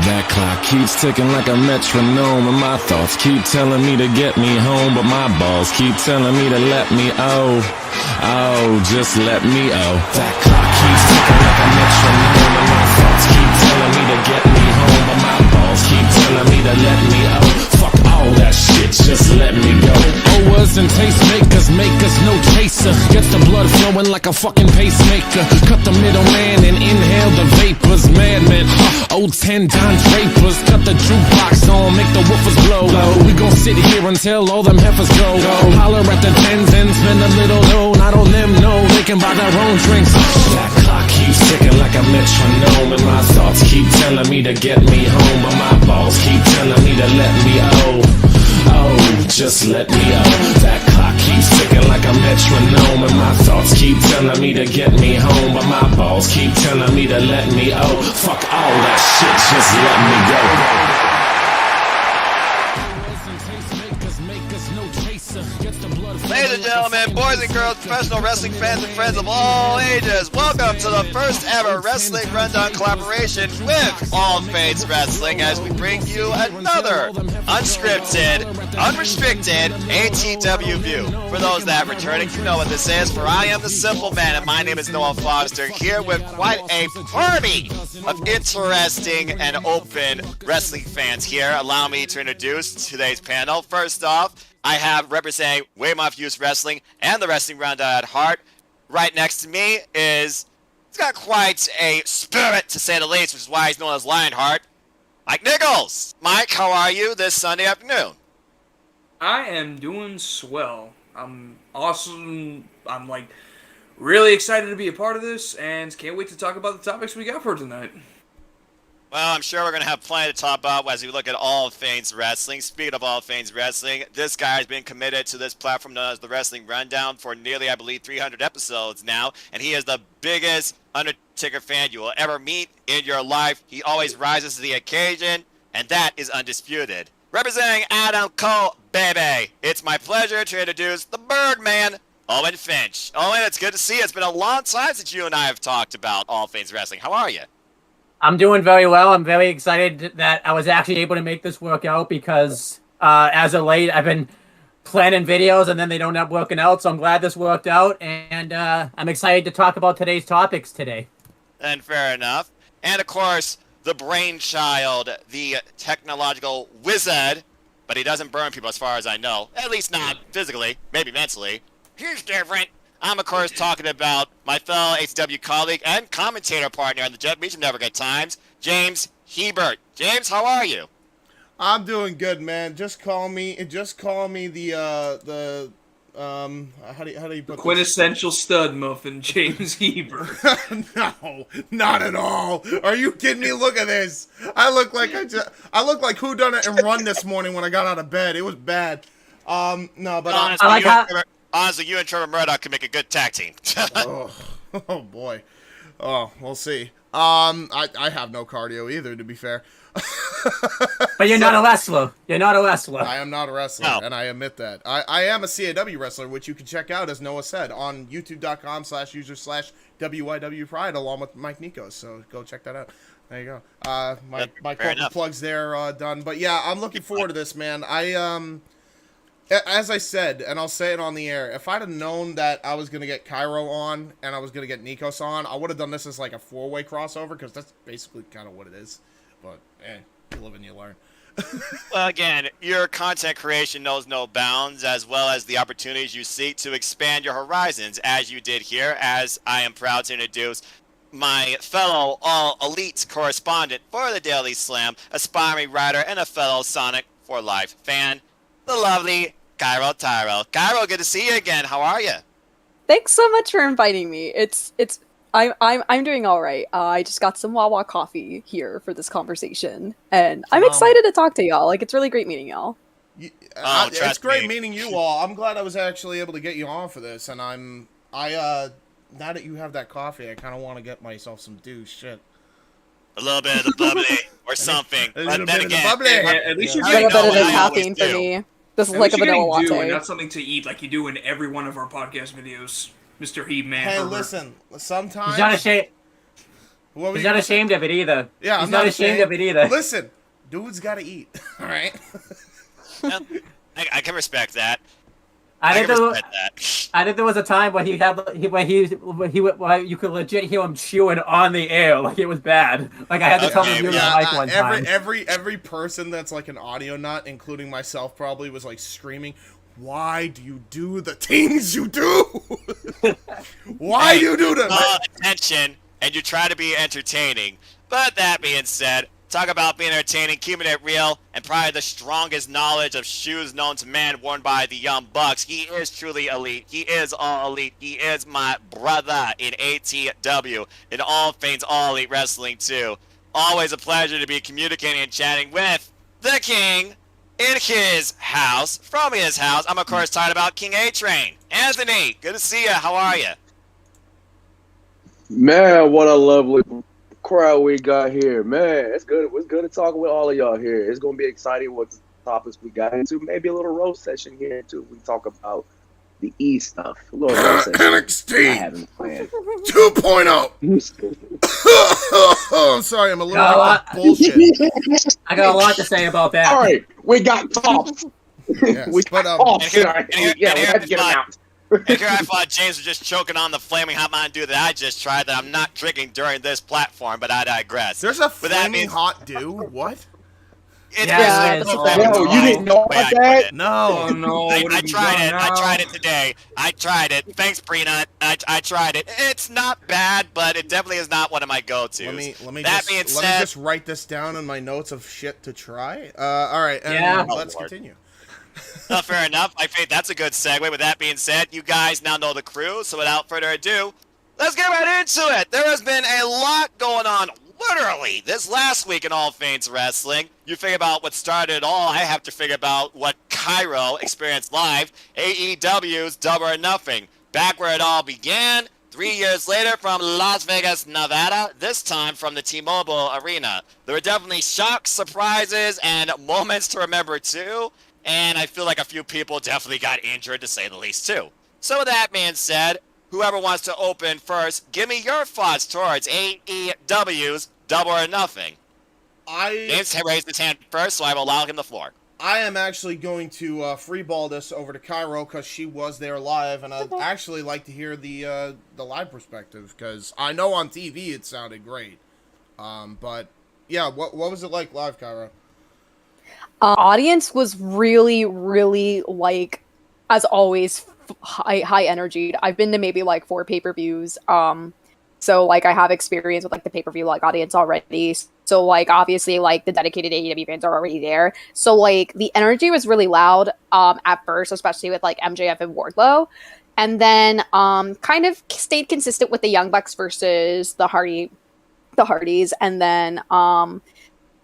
That clock keeps ticking like a metronome, and my thoughts keep telling me to get me home, but my balls keep telling me to let me just let me That clock keeps ticking like a metronome, and my thoughts keep telling me to get me home, but my balls keep telling me to let me Fuck all that shit, just let me go. Owers and tastemakers make us no chaser. Gets the blood flowing like a fucking pacemaker. Cut the middleman and inhale the vapors. Madman, old 10 Don Drapers. Cut the jukebox on, make the woofers blow. We gon' sit here until all them heifers go. Holler at the tens and spend a little dough. Not on them, no, they can buy their own drinks. That clock keeps ticking like a metronome, and my thoughts keep telling me to get me home, but my balls keep telling me to let me just let me That clock keeps ticking like a metronome, and my thoughts keep telling me to get me home, but my balls keep telling me to let me fuck all that shit, just let me go. Ladies and gentlemen, boys and girls, professional wrestling fans and friends of all ages, welcome to the first ever Wrestling Rundown collaboration with AlwayZ Wrestling as we bring you another unscripted, unrestricted ATW view. For those that are returning, you know what this is, for I am the Simple Man, and my name is Noah Foster, here with quite a party of interesting and open wrestling fans here. Allow me to introduce today's panel. First off, I have representing Weymouth Youth Wrestling and the Wrestling Rundown at heart. Right next to me he's got quite a spirit, to say the least, which is why he's known as Lionheart, Mike Nichols. Mike, how are you this Sunday afternoon? I am doing swell. I'm awesome. I'm really excited to be a part of this, and can't wait to talk about the topics we got for tonight. Well, I'm sure we're going to have plenty to talk about as we look at All Things Wrestling. Speaking of All Things Wrestling, this guy has been committed to this platform known as the Wrestling Rundown for nearly, I believe, 300 episodes now, and he is the biggest Undertaker fan you will ever meet in your life. He always rises to the occasion, and that is undisputed. Representing Adam Cole, baby, it's my pleasure to introduce the Birdman, Owen Finch. Owen, it's good to see you. It's been a long time since you and I have talked about All Things Wrestling. How are you? I'm doing very well. I'm very excited that I was actually able to make this work out because as of late, I've been planning videos and then they don't end up working out. So I'm glad this worked out, and I'm excited to talk about today's topics today. And fair enough. And of course, the brainchild, the technological wizard, but he doesn't burn people as far as I know. At least not physically, maybe mentally. He's different. I'm, of course, talking about my fellow ATW colleague and commentator partner on the Jet Beach of Never Good Times, James Hebert. James, how are you? I'm doing good, man. Just call me the how do you put quintessential stud muffin, James Hebert. No, not at all. Are you kidding me? Look at this. I look like Who Done It and Run this morning when I got out of bed. It was bad. No, but honestly, you and Trevor Murdoch can make a good tag team. oh boy. Oh, we'll see. I have no cardio either, to be fair. But you're not a wrestler. You're not a wrestler. I am not a wrestler, and I admit that. I am a CAW wrestler, which you can check out, as Noah said, on youtube.com/user/WYW Pride, along with Mike Nikos. So go check that out. There you go. My corporate plugs there done. But yeah, I'm looking forward to this, man. As I said, and I'll say it on the air, if I'd have known that I was going to get Caro on and I was going to get Nikos on, I would have done this as like a four-way crossover, because that's basically kind of what it is. But, you live and you learn. Well, again, your content creation knows no bounds, as well as the opportunities you seek to expand your horizons, as you did here, as I am proud to introduce my fellow all-elite correspondent for the Daily Slam, aspiring writer, and a fellow Sonic for Life fan, the lovely Taro. Caro, good to see you again. How are you? Thanks so much for inviting me. I'm doing all right. I just got some Wawa coffee here for this conversation, and I'm excited to talk to y'all. It's really great meeting y'all. It's great meeting you all. I'm glad I was actually able to get you on for this, and now that you have that coffee, I kind of want to get myself some douche shit. A little bit of the bubbly or something. A little bit of the again, bubbly. At least you're A little bit of the caffeine for me. This is At like a least you're vanilla getting dew latte. and not something to eat like you do in every one of our podcast videos, Mr. He-Man. Hey, Herbert. listen. Sometimes He's not ashamed. What were He's you not gonna say? ashamed of it either. Yeah, he's I'm not ashamed of it either. Listen, dude's gotta eat. All right. Yeah, I can respect that. I think can there, respect that. I think there was a time when you could legit hear him chewing on the air, like it was bad. Like I had to tell Okay, him to do yeah, the mic one time. every person that's like an audio nut, including myself, probably was like screaming, "Why do you do the things you do? Why do you do them?" Attention, and you try to be entertaining. But that being said, talk about being entertaining, keeping it real, and probably the strongest knowledge of shoes known to man worn by the Young Bucks. He is truly elite. He is all elite. He is my brother in ATW, in all things all elite wrestling too. Always a pleasure to be communicating and chatting with the King in his house, from his house. I'm of course talking about King A-Train. Anthony, good to see you. How are you? Man, what a lovely crowd we got here. Man, it's good. It's good to talk with all of y'all here. It's gonna be exciting what topics we got into. Maybe a little roast session here too. We talk about the E stuff. A little roast session. I NXT haven't planned. 2.0. I'm sorry, I'm a little bullshit. I got a lot to say about that. All right, we got tops. Yes, we but, got tops. and Yeah, we had to get them out. And here I thought James was just choking on the flaming hot Mountain Dew that I just tried that I'm not drinking during this platform, but I digress. There's a But that flaming means- hot dew. What? It's Yeah, basically it's- the No, you didn't know way I about put that? it. No. Oh no! I what have you tried done it. I now? tried it today. I tried it. Thanks, Brina. I tried it. It's not bad, but it definitely is not one of my go-tos. Let me That being just said, write this down in my notes of shit to try. All right. And Yeah. Let's Oh, Lord. continue. fair enough. I think that's a good segue. With that being said, you guys now know the crew, so without further ado, let's get right into it. There has been a lot going on, literally, this last week in all things wrestling. You figure about what started it all, I have to figure about what Caro experienced live, AEW's Double or Nothing. Back where it all began, 3 years later from Las Vegas, Nevada, this time from the T-Mobile Arena. There were definitely shocks, surprises, and moments to remember too. And I feel like a few people definitely got injured, to say the least, too. So with that being said, whoever wants to open first, give me your thoughts towards AEW's Double or Nothing. James raised his hand first, so I will allow him the floor. I am actually going to freeball this over to Caro because she was there live, and I'd actually like to hear the live perspective because I know on TV it sounded great. But yeah, what was it like live, Caro? Audience was really, really like, as always, high energy. I've been to maybe like 4 pay-per-views. So like I have experience with like the pay-per-view like audience already. So like obviously like the dedicated AEW fans are already there. So like the energy was really loud at first, especially with like MJF and Wardlow. And then kind of stayed consistent with the Young Bucks versus the Hardys, and then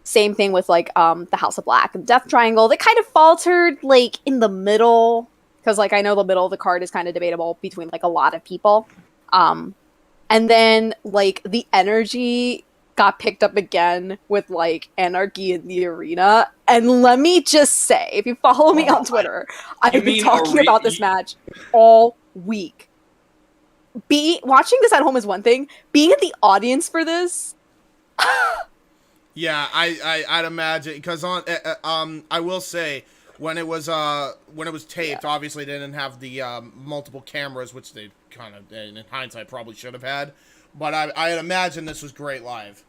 same thing with like the House of Black and Death Triangle. They kind of faltered like in the middle because like I know the middle of the card is kind of debatable between like a lot of people. And then like the energy got picked up again with like Anarchy in the Arena. And let me just say, if you follow me on Twitter, I've been mean talking about this match all week. Watching this at home is one thing. Being in the audience for this. Yeah, I'd imagine because I will say when it was taped, obviously they didn't have the multiple cameras, which they kind of in hindsight probably should have had. But I'd imagine this was great live.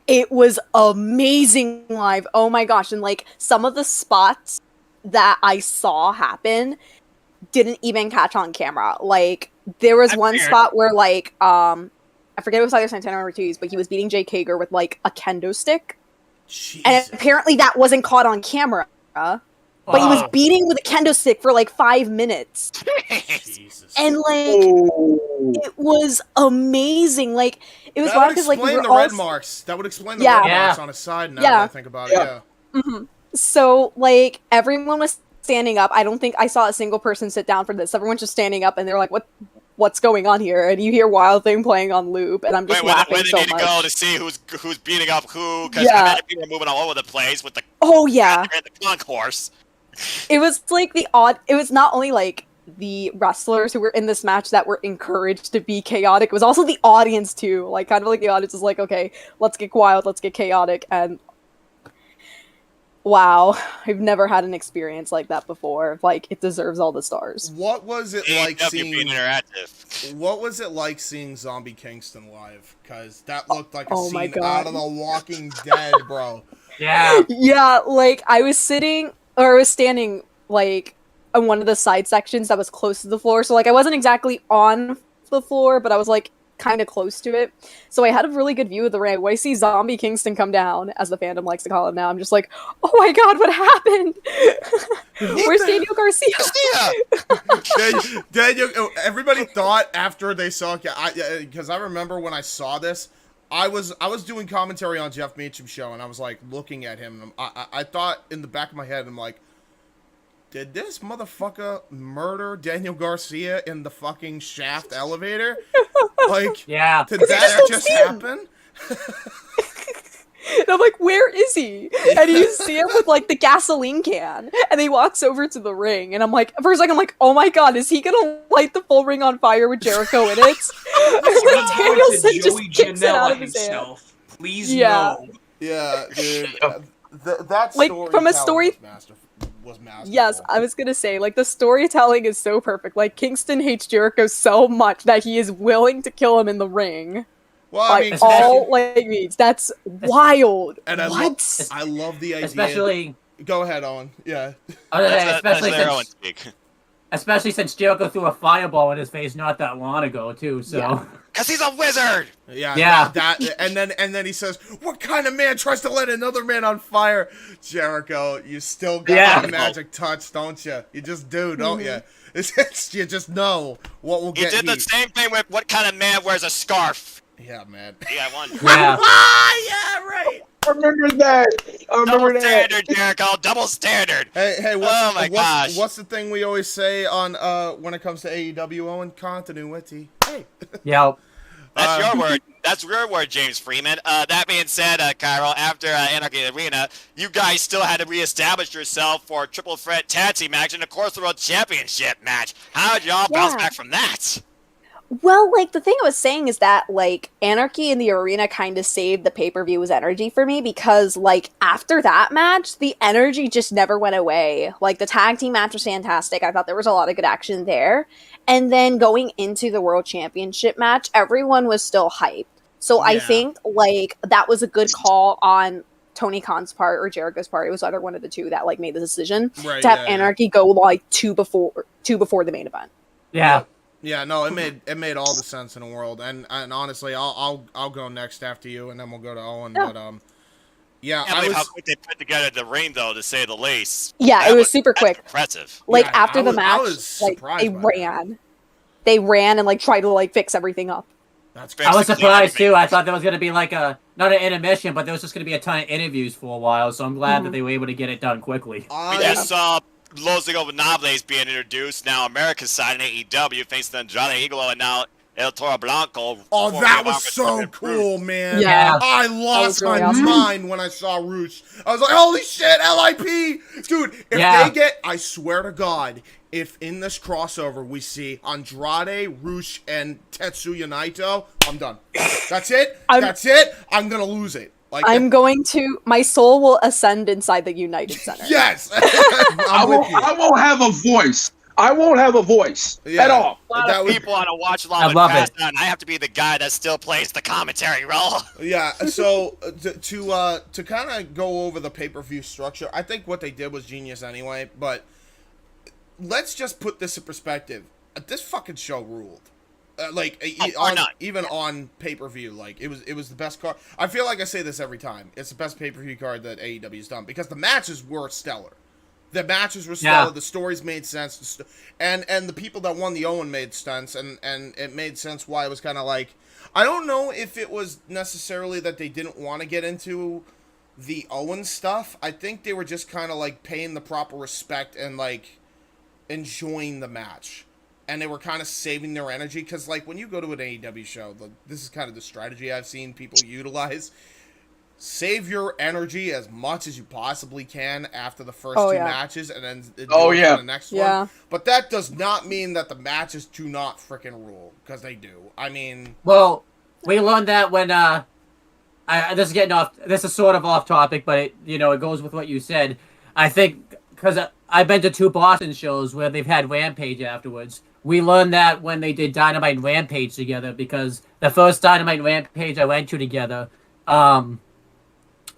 It was amazing live. Oh my gosh. And like some of the spots that I saw happen didn't even catch on camera. Like there was one spot where like I forget if it was either Santana or Ortiz, but he was beating Jake Hager with like a kendo stick. Jesus. And apparently that wasn't caught on camera. But he was beating with a kendo stick for like 5 minutes. Jesus. And like it was amazing. Like it was That wild would because like we explain were the all red marks. That would explain the red marks on his side now that I think about it. Yeah. Mm-hmm. So like everyone was standing up. I don't think I saw a single person sit down for this. Everyone's just standing up and they're like, what's going on here? And you hear Wild Thing playing on loop, and I'm just laughing where they so need much. to go to see who's beating up who? Because I imagine people are moving all over the place with the Oh yeah, and the concourse. It was like it was not only like the wrestlers who were in this match that were encouraged to be chaotic, it was also the audience too. Like kind of like the audience was like, okay, let's get wild, let's get chaotic, and wow, I've never had an experience like that before. Like it deserves all the stars. What was it like AEW seeing? being interactive. What was it like seeing Zombie Kingston live? Because that looked like a Oh my scene God. out of The Walking Dead, bro. Yeah. Yeah, like I was standing like on one of the side sections that was close to the floor. So like I wasn't exactly on the floor, but I was like kind of close to it. So I had a really good view of the ring. When I see Zombie Kingston come down, as the fandom likes to call him now, I'm just like, oh my god, what happened? Where's Daniel Garcia? Daniel, everybody thought after they saw, because I remember when I saw this, I was doing commentary on Jeff Meacham's show, and I was like looking at him, and I thought in the back of my head, I'm like, did this motherfucker murder Daniel Garcia in the fucking shaft elevator? Like, Yeah. did that just happen? And I'm like, where is he? And you see him with like the gasoline can, and he walks over to the ring, and I'm like, for a second, I'm like, oh my god, is he gonna light the full ring on fire with Jericho in it? Like Danielson just kicks it out of his hand. Please Yeah. no. Yeah, dude. That Like, story from a story- was masterful. Yes, I was gonna say, like, the storytelling is so perfect. Like, Kingston hates Jericho so much that he is willing to kill him in the ring. Well, I Like, mean, all like means. That's wild. and I What? love the idea. Especially, Go ahead, Owen. Yeah. especially since Jericho threw a fireball in his face not that long ago too. So. Yeah. Cause he's a wizard. Yeah. That and then he says, "What kind of man tries to let another man on fire?" Jericho, you still got that magic touch, don't you? You just do, don't you? It's you just know what will He get did the same thing with what kind of man wears a scarf. Yeah, man. Yeah, one. Yeah. Yeah, right. I remember that. Double standard, Jericho. Double standard. Hey, Oh my gosh. what's the thing we always say on when it comes to AEW, Owen? Continuity. Hey. Yeah. That's your word. That's your word, James Freeman. That being said, Caro, after Anarchy Arena, you guys still had to reestablish yourself for a triple threat tag team match and, of course, the World Championship match. How did y'all bounce back from that? Well, like, the thing I was saying is that, like, Anarchy in the Arena kind of saved the pay-per-view's energy for me because, like, after that match, the energy just never went away. Like, the tag team match was fantastic. I thought there was a lot of good action there. And then going into the World Championship match, everyone was still hyped. So I think, like, that was a good call on Tony Khan's part or Jericho's part. It was either one of the two that, like, made the decision to have Anarchy go, like, two before the main event. Yeah. Yeah, no, it made all the sense in the world, and honestly, I'll go next after you, and then we'll go to Owen. Yeah. But I can't believe how quick they put together the ring, though, to say the least. Yeah, it was super quick. Impressive. Like Yeah, after the I match, was like surprised they by ran. They ran and like tried to like fix everything up. that's I was surprised too. I thought there was going to be like not an intermission, but there was just going to be a ton of interviews for a while. So I'm glad that they were able to get it done quickly. We just saw Los Ingobernables being introduced. Now America's side in AEW, thanks to Andrade Iglo and now El Toro Blanco. Oh, that was so cool, man. Yeah. I lost really my awesome. mind when I saw Roosh. I was like, holy shit, LIP! Dude, if they get, I swear to God, if in this crossover we see Andrade, Roosh, and Tetsuya Naito, I'm done. That's it. That's it. I'm going to lose it. Like, My soul will ascend inside the United Center. yes! I won't have a voice. I won't have a voice at all. A lot of people want to watch along with Past On. I have to be the guy that still plays the commentary role. Yeah, so to kind of go over the pay-per-view structure, I think what they did was genius anyway, but let's just put this in perspective. This fucking show ruled. Even on pay-per-view, like it was the best card. I feel like I say this every time. It's the best pay-per-view card that AEW's done because the matches were stellar. The matches were stellar. Yeah. The stories made sense, and the people that won the Owen made sense, and it made sense why it was kind of like, I don't know if it was necessarily that they didn't want to get into the Owen stuff. I think they were just kind of like paying the proper respect and like enjoying the match. And they were kind of saving their energy because, like, when you go to an AEW show, this is kind of the strategy I've seen people utilize. save your energy as much as you possibly can after the first Oh, two yeah. matches, and then do Oh, it for yeah. the next Yeah. one. But that does not mean that the matches do not freaking rule, because they do. I mean, Well, we learned that when this is getting off. This is sort of off topic, but it goes with what you said. I think because I've been to 2 Boston shows where they've had Rampage afterwards. We learned that when they did Dynamite and Rampage together, because the first Dynamite and Rampage I went to together,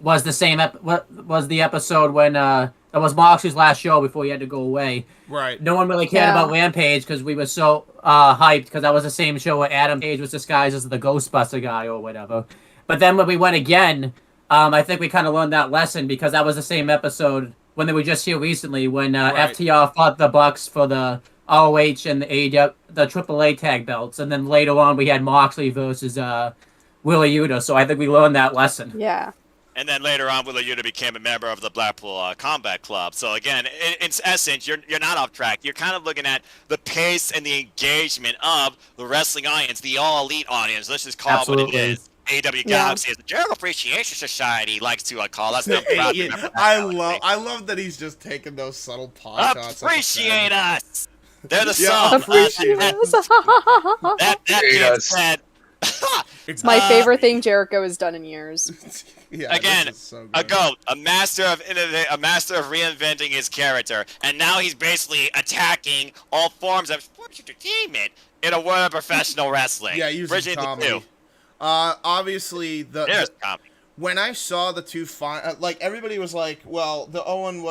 was the same was the episode when that was Moxley's last show before he had to go away. right. No one really cared about Rampage because we were so hyped because that was the same show where Adam Page was disguised as the Ghostbuster guy or whatever. But then when we went again, I think we kind of learned that lesson because that was the same episode when they were just here recently when FTR fought the Bucks for the ROH and the AEW, the AAA tag belts, and then later on we had Moxley versus Willa Yuta. So I think we learned that lesson. Yeah. And then later on, Willa Yuta became a member of the Blackpool Combat Club. So again, in essence, you're not off track. You're kind of looking at the pace and the engagement of the wrestling audience, the all elite audience. Let's just call it what it is. AW Galaxy, as the General Appreciation Society likes to call us. I love that he's just taking those subtle pot shots. Appreciate us. They're the Yeah, sum. Appreciate us. That being us. said, It's my favorite thing Jericho has done in years. Yeah, again, this is so a good. goat, a master of reinventing his character, and now he's basically attacking all forms of sports entertainment in a world of professional wrestling. Yeah, using Bridging the comedy. two. Obviously, There's comedy. when I saw the two like everybody was like, well, the Owen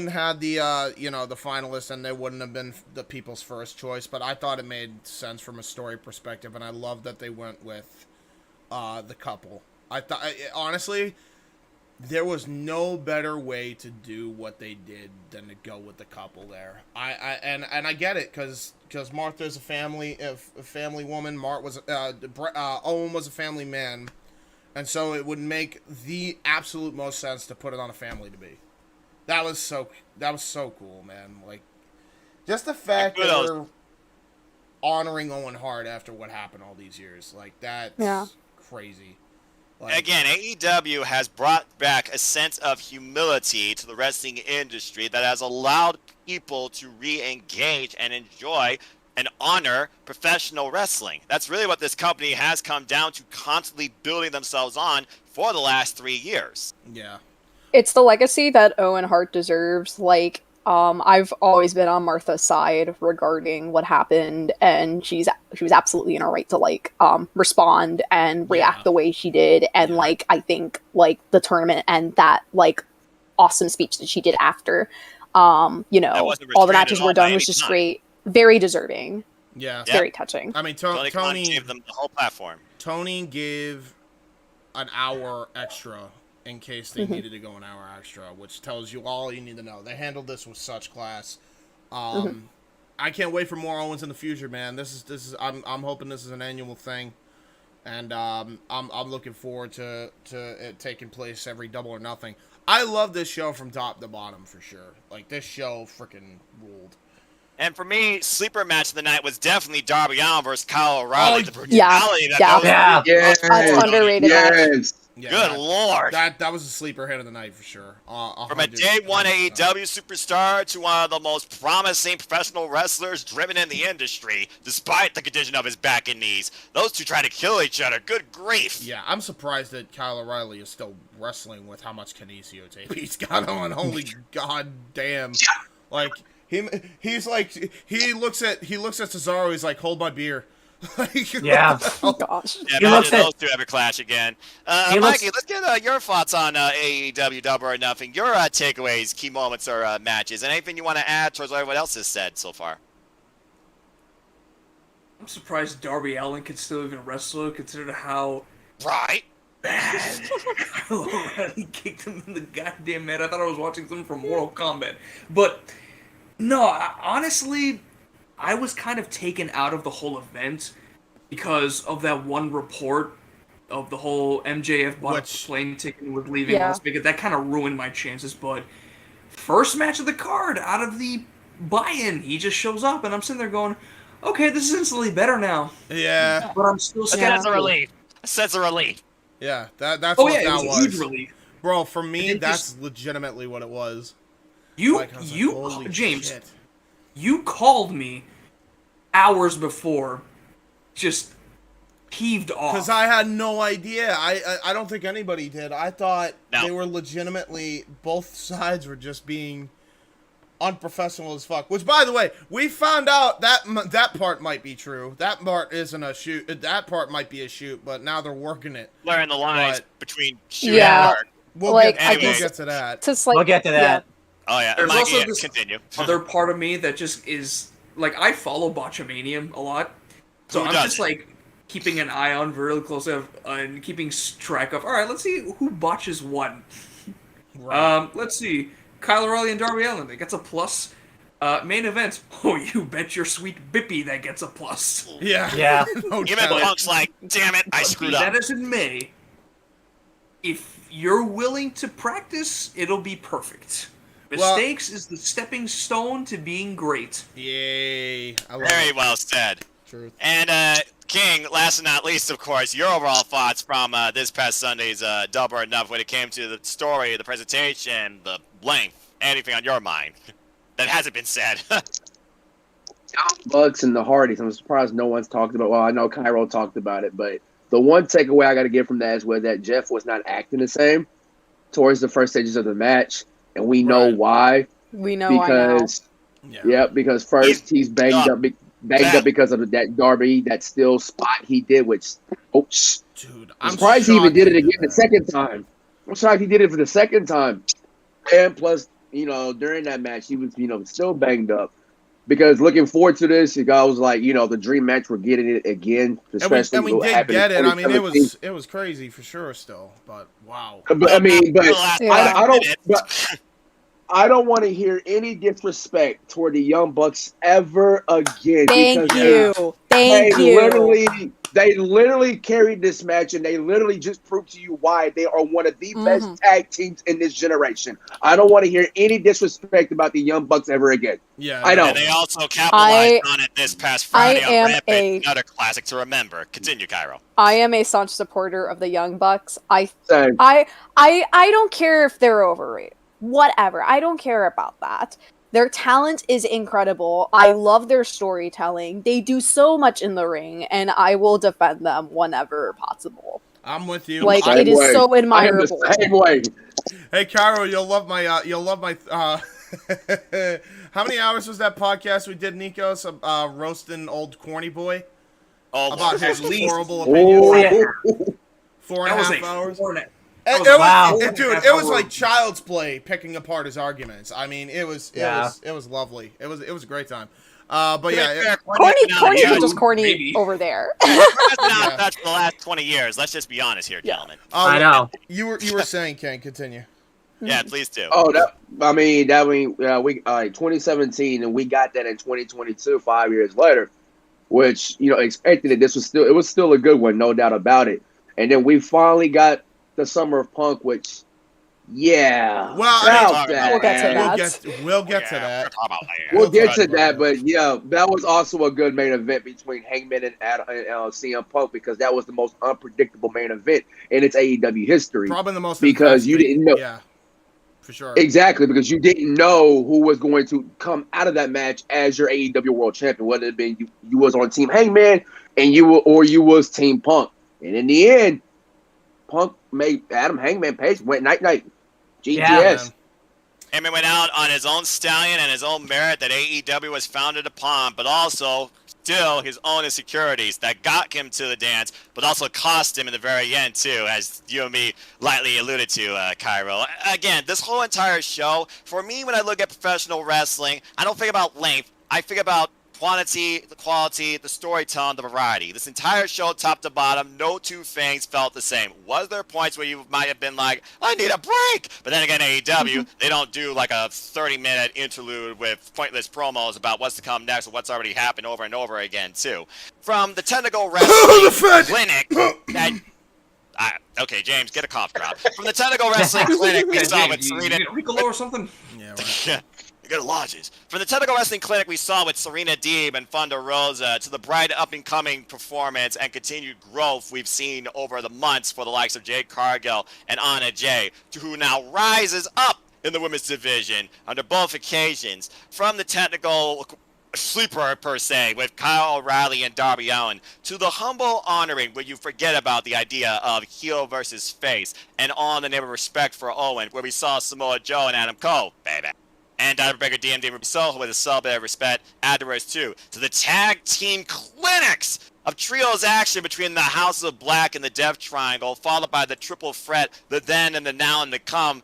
had the the finalists, and they wouldn't have been the people's first choice. But I thought it made sense from a story perspective, and I love that they went with the couple. I thought honestly, there was no better way to do what they did than to go with the couple there. I get it because Martha's a family woman. Owen was a family man, and so it would make the absolute most sense to put it on a family to be. That was so cool, man. Like, just the fact that they're honoring Owen Hart after what happened all these years, like that's crazy. Like, Again, AEW has brought back a sense of humility to the wrestling industry that has allowed people to re-engage and enjoy and honor professional wrestling. That's really what this company has come down to, constantly building themselves on for the last 3 years. yeah. It's the legacy that Owen Hart deserves. Like, I've always been on Martha's side regarding what happened, and she was absolutely in her right to respond and react the way she did. And I think the tournament and that awesome speech that she did after, all the matches were done was just great. Very deserving. Yeah. Very touching. I mean, Tony Khan Tony gave them the whole platform. Tony gave an hour extra in case they needed to go an hour extra, which tells you all you need to know. They handled this with such class. I can't wait for more Owens in the future, man. This is I'm hoping this is an annual thing, and I'm looking forward to it taking place every Double or Nothing. I love this show from top to bottom for sure. Like, this show freaking ruled. And for me, sleeper match of the night was definitely Darby Allin versus Kyle O'Reilly. The yeah. brutality That's underrated. Yes. Yeah, Good lord. That was a sleeper hit of the night for sure. From a day one AEW superstar to one of the most promising professional wrestlers driven in the industry, despite the condition of his back and knees. Those two try to kill each other. Good grief. Yeah, I'm surprised that Kyle O'Reilly is still wrestling with how much kinesio tape he's got on. Holy goddamn! Like he looks at Cesaro. He's like, hold my beer. Yeah. Oh gosh. Yeah, He imagine looks at- those two ever clash again. He Mikey, looks- let's get your thoughts on AEW Double or Nothing. Your takeaways, key moments, or matches, and anything you want to add towards what everyone else has said so far. I'm surprised Darby Allin could still even wrestle, considering how Right. bad O'Reilly kicked him in the goddamn head. I thought I was watching something from Mortal Kombat. But, no, honestly, I was kind of taken out of the whole event because of that one report of the whole MJF bought a plane ticket and was leaving Las Vegas. That kind of ruined my chances. But first match of the card, out of the buy-in, he just shows up, and I'm sitting there going, okay, this is instantly better now. Yeah. But I'm still A sense of skeptical. relief. A sense of relief. Yeah, that's Oh what yeah, it that was a was. huge relief. Bro, for me, And it that's just- legitimately what it was. You, Like, I was like, you, holy James, shit. you called me hours before, just peeved off. Because I had no idea. I don't think anybody did. I thought No. they were legitimately, both sides were just being unprofessional as fuck. Which, by the way, we found out that part might be true. That part isn't a shoot. That part might be a shoot, but now they're working it. Blurring the lines But- between shoot Yeah. and work. We'll Like, get, I we'll guess- get to that. Just like We'll get to that. Oh yeah, There's Mikey, also yeah, this continue. other part of me that just is like I follow Botchamania a lot, so Who I'm just doesn't? like keeping an eye on very close of and keeping track of. All right, let's see who botches what. Right. Let's see. Kyle O'Reilly and Darby Allin, that gets a plus. Main event. Oh, you bet your sweet bippy that gets a plus. Yeah. Yeah. No Even doubt. Punk's like, damn it, I screwed Be up. that as it may, if you're willing to practice, it'll be perfect. Well- Mistakes is the stepping stone to being great. Yay. I love Very it. well said. Truth. And King, last but not least, of course, your overall thoughts from this past Sunday's Double or Enough when it came to the story, the presentation, the length, anything on your mind that hasn't been said. Bucks and the Hardys. I'm surprised no one's talked about. Well, I know Caro talked about it, but the one takeaway I got to get from that was that Jeff was not acting the same towards the first stages of the match, and we know Right. why. we know. I know. Because Yeah. because first he's banged up because of that Darby, that still spot he did, which Dude, I'm I'm surprised he even shocked did it he again the that. second time. I'm shocked he did it for the second time. And plus, during that match, he was, still banged up. Because looking forward to this, the guy was like, the dream match, we're getting it again. Especially And we what did happened get in it. I mean, 2017. it was crazy for sure still, but wow. But I mean, but The last Yeah. I don't. minute. But I don't want to hear any disrespect toward the Young Bucks ever again. Thank because you. Thank you. They literally carried this match, and they literally just proved to you why they are one of the best tag teams in this generation. I don't want to hear any disrespect about the Young Bucks ever again. Yeah, I know. And they also capitalized on it this past Friday I am on Rampage, another classic to remember. Continue, Cairo. I am a staunch supporter of the Young Bucks. Same. I don't care if they're overrated. Whatever. I don't care about that. Their talent is incredible. I love their storytelling. They do so much in the ring, and I will defend them whenever possible. I'm with you. Like, Same it is way. so I am admirable. the same way. Hey, Caro, you'll love my how many hours was that podcast we did, Nikos, roasting old corny boy Oh, about his At least. horrible opinions? Oh, 4.5 That was like hours. 4.5. It was was, wow. dude. It was like child's play, picking apart his arguments. I mean, it was lovely. It was a great time. But yeah, Corny Yeah, was just corny maybe. over there. That's for the last 20 years. Let's just be honest here, gentlemen. I know. You were saying, Ken, continue. Yeah, please do. Oh, we 2017, and we got that in 2022, 5 years later, which expected it. It was still a good one, no doubt about it. And then we finally got the Summer of Punk, which, yeah, Well, about We'll get to man. that. We'll get to that. We'll get to that, but yeah, that was also a good main event between Hangman and CM Punk, because that was the most unpredictable main event in its AEW history. Probably the most Because you investing. didn't know. Yeah, for sure. Exactly, because you didn't know who was going to come out of that match as your AEW World Champion, whether it been you was on Team Hangman and you was Team Punk. And in the end, Punk made Adam Hangman Page went night-night. GTS. Yeah, Heyman went out on his own stallion and his own merit that AEW was founded upon, but also still his own insecurities that got him to the dance, but also cost him in the very end too, as you and me lightly alluded to, Cairo. Again, this whole entire show, for me, when I look at professional wrestling, I don't think about length. I think about quantity, the quality, the storytelling, the variety. This entire show, top to bottom, no two things felt the same. Was there points where you might have been like, I need a break? But then again, AEW, they don't do like a 30-minute interlude with pointless promos about what's to come next or what's already happened over and over again, too. From the Tentacle Wrestling Clinic, okay, James, get a cough drop. From the Tentacle Wrestling Clinic, we saw with You Serena. need a Ricola or something? Yeah, right. You go to lodges. From the technical wrestling clinic we saw with Serena Deeb and Thunder Rosa to the bright up-and-coming performance and continued growth we've seen over the months for the likes of Jade Cargill and Anna Jay, to who now rises up in the women's division under both occasions. From the technical sleeper, per se, with Kyle O'Reilly and Darby Allin, to the humble honoring where you forget about the idea of heel versus face, and all in the name of respect for Owen, where we saw Samoa Joe and Adam Cole, baby. And Dr. Baker DMD Rubisoho with a sub bit of respect afterwards too. To the tag team clinics of trios action between the House of Black and the Death Triangle, followed by the triple threat, the then and the now and the come,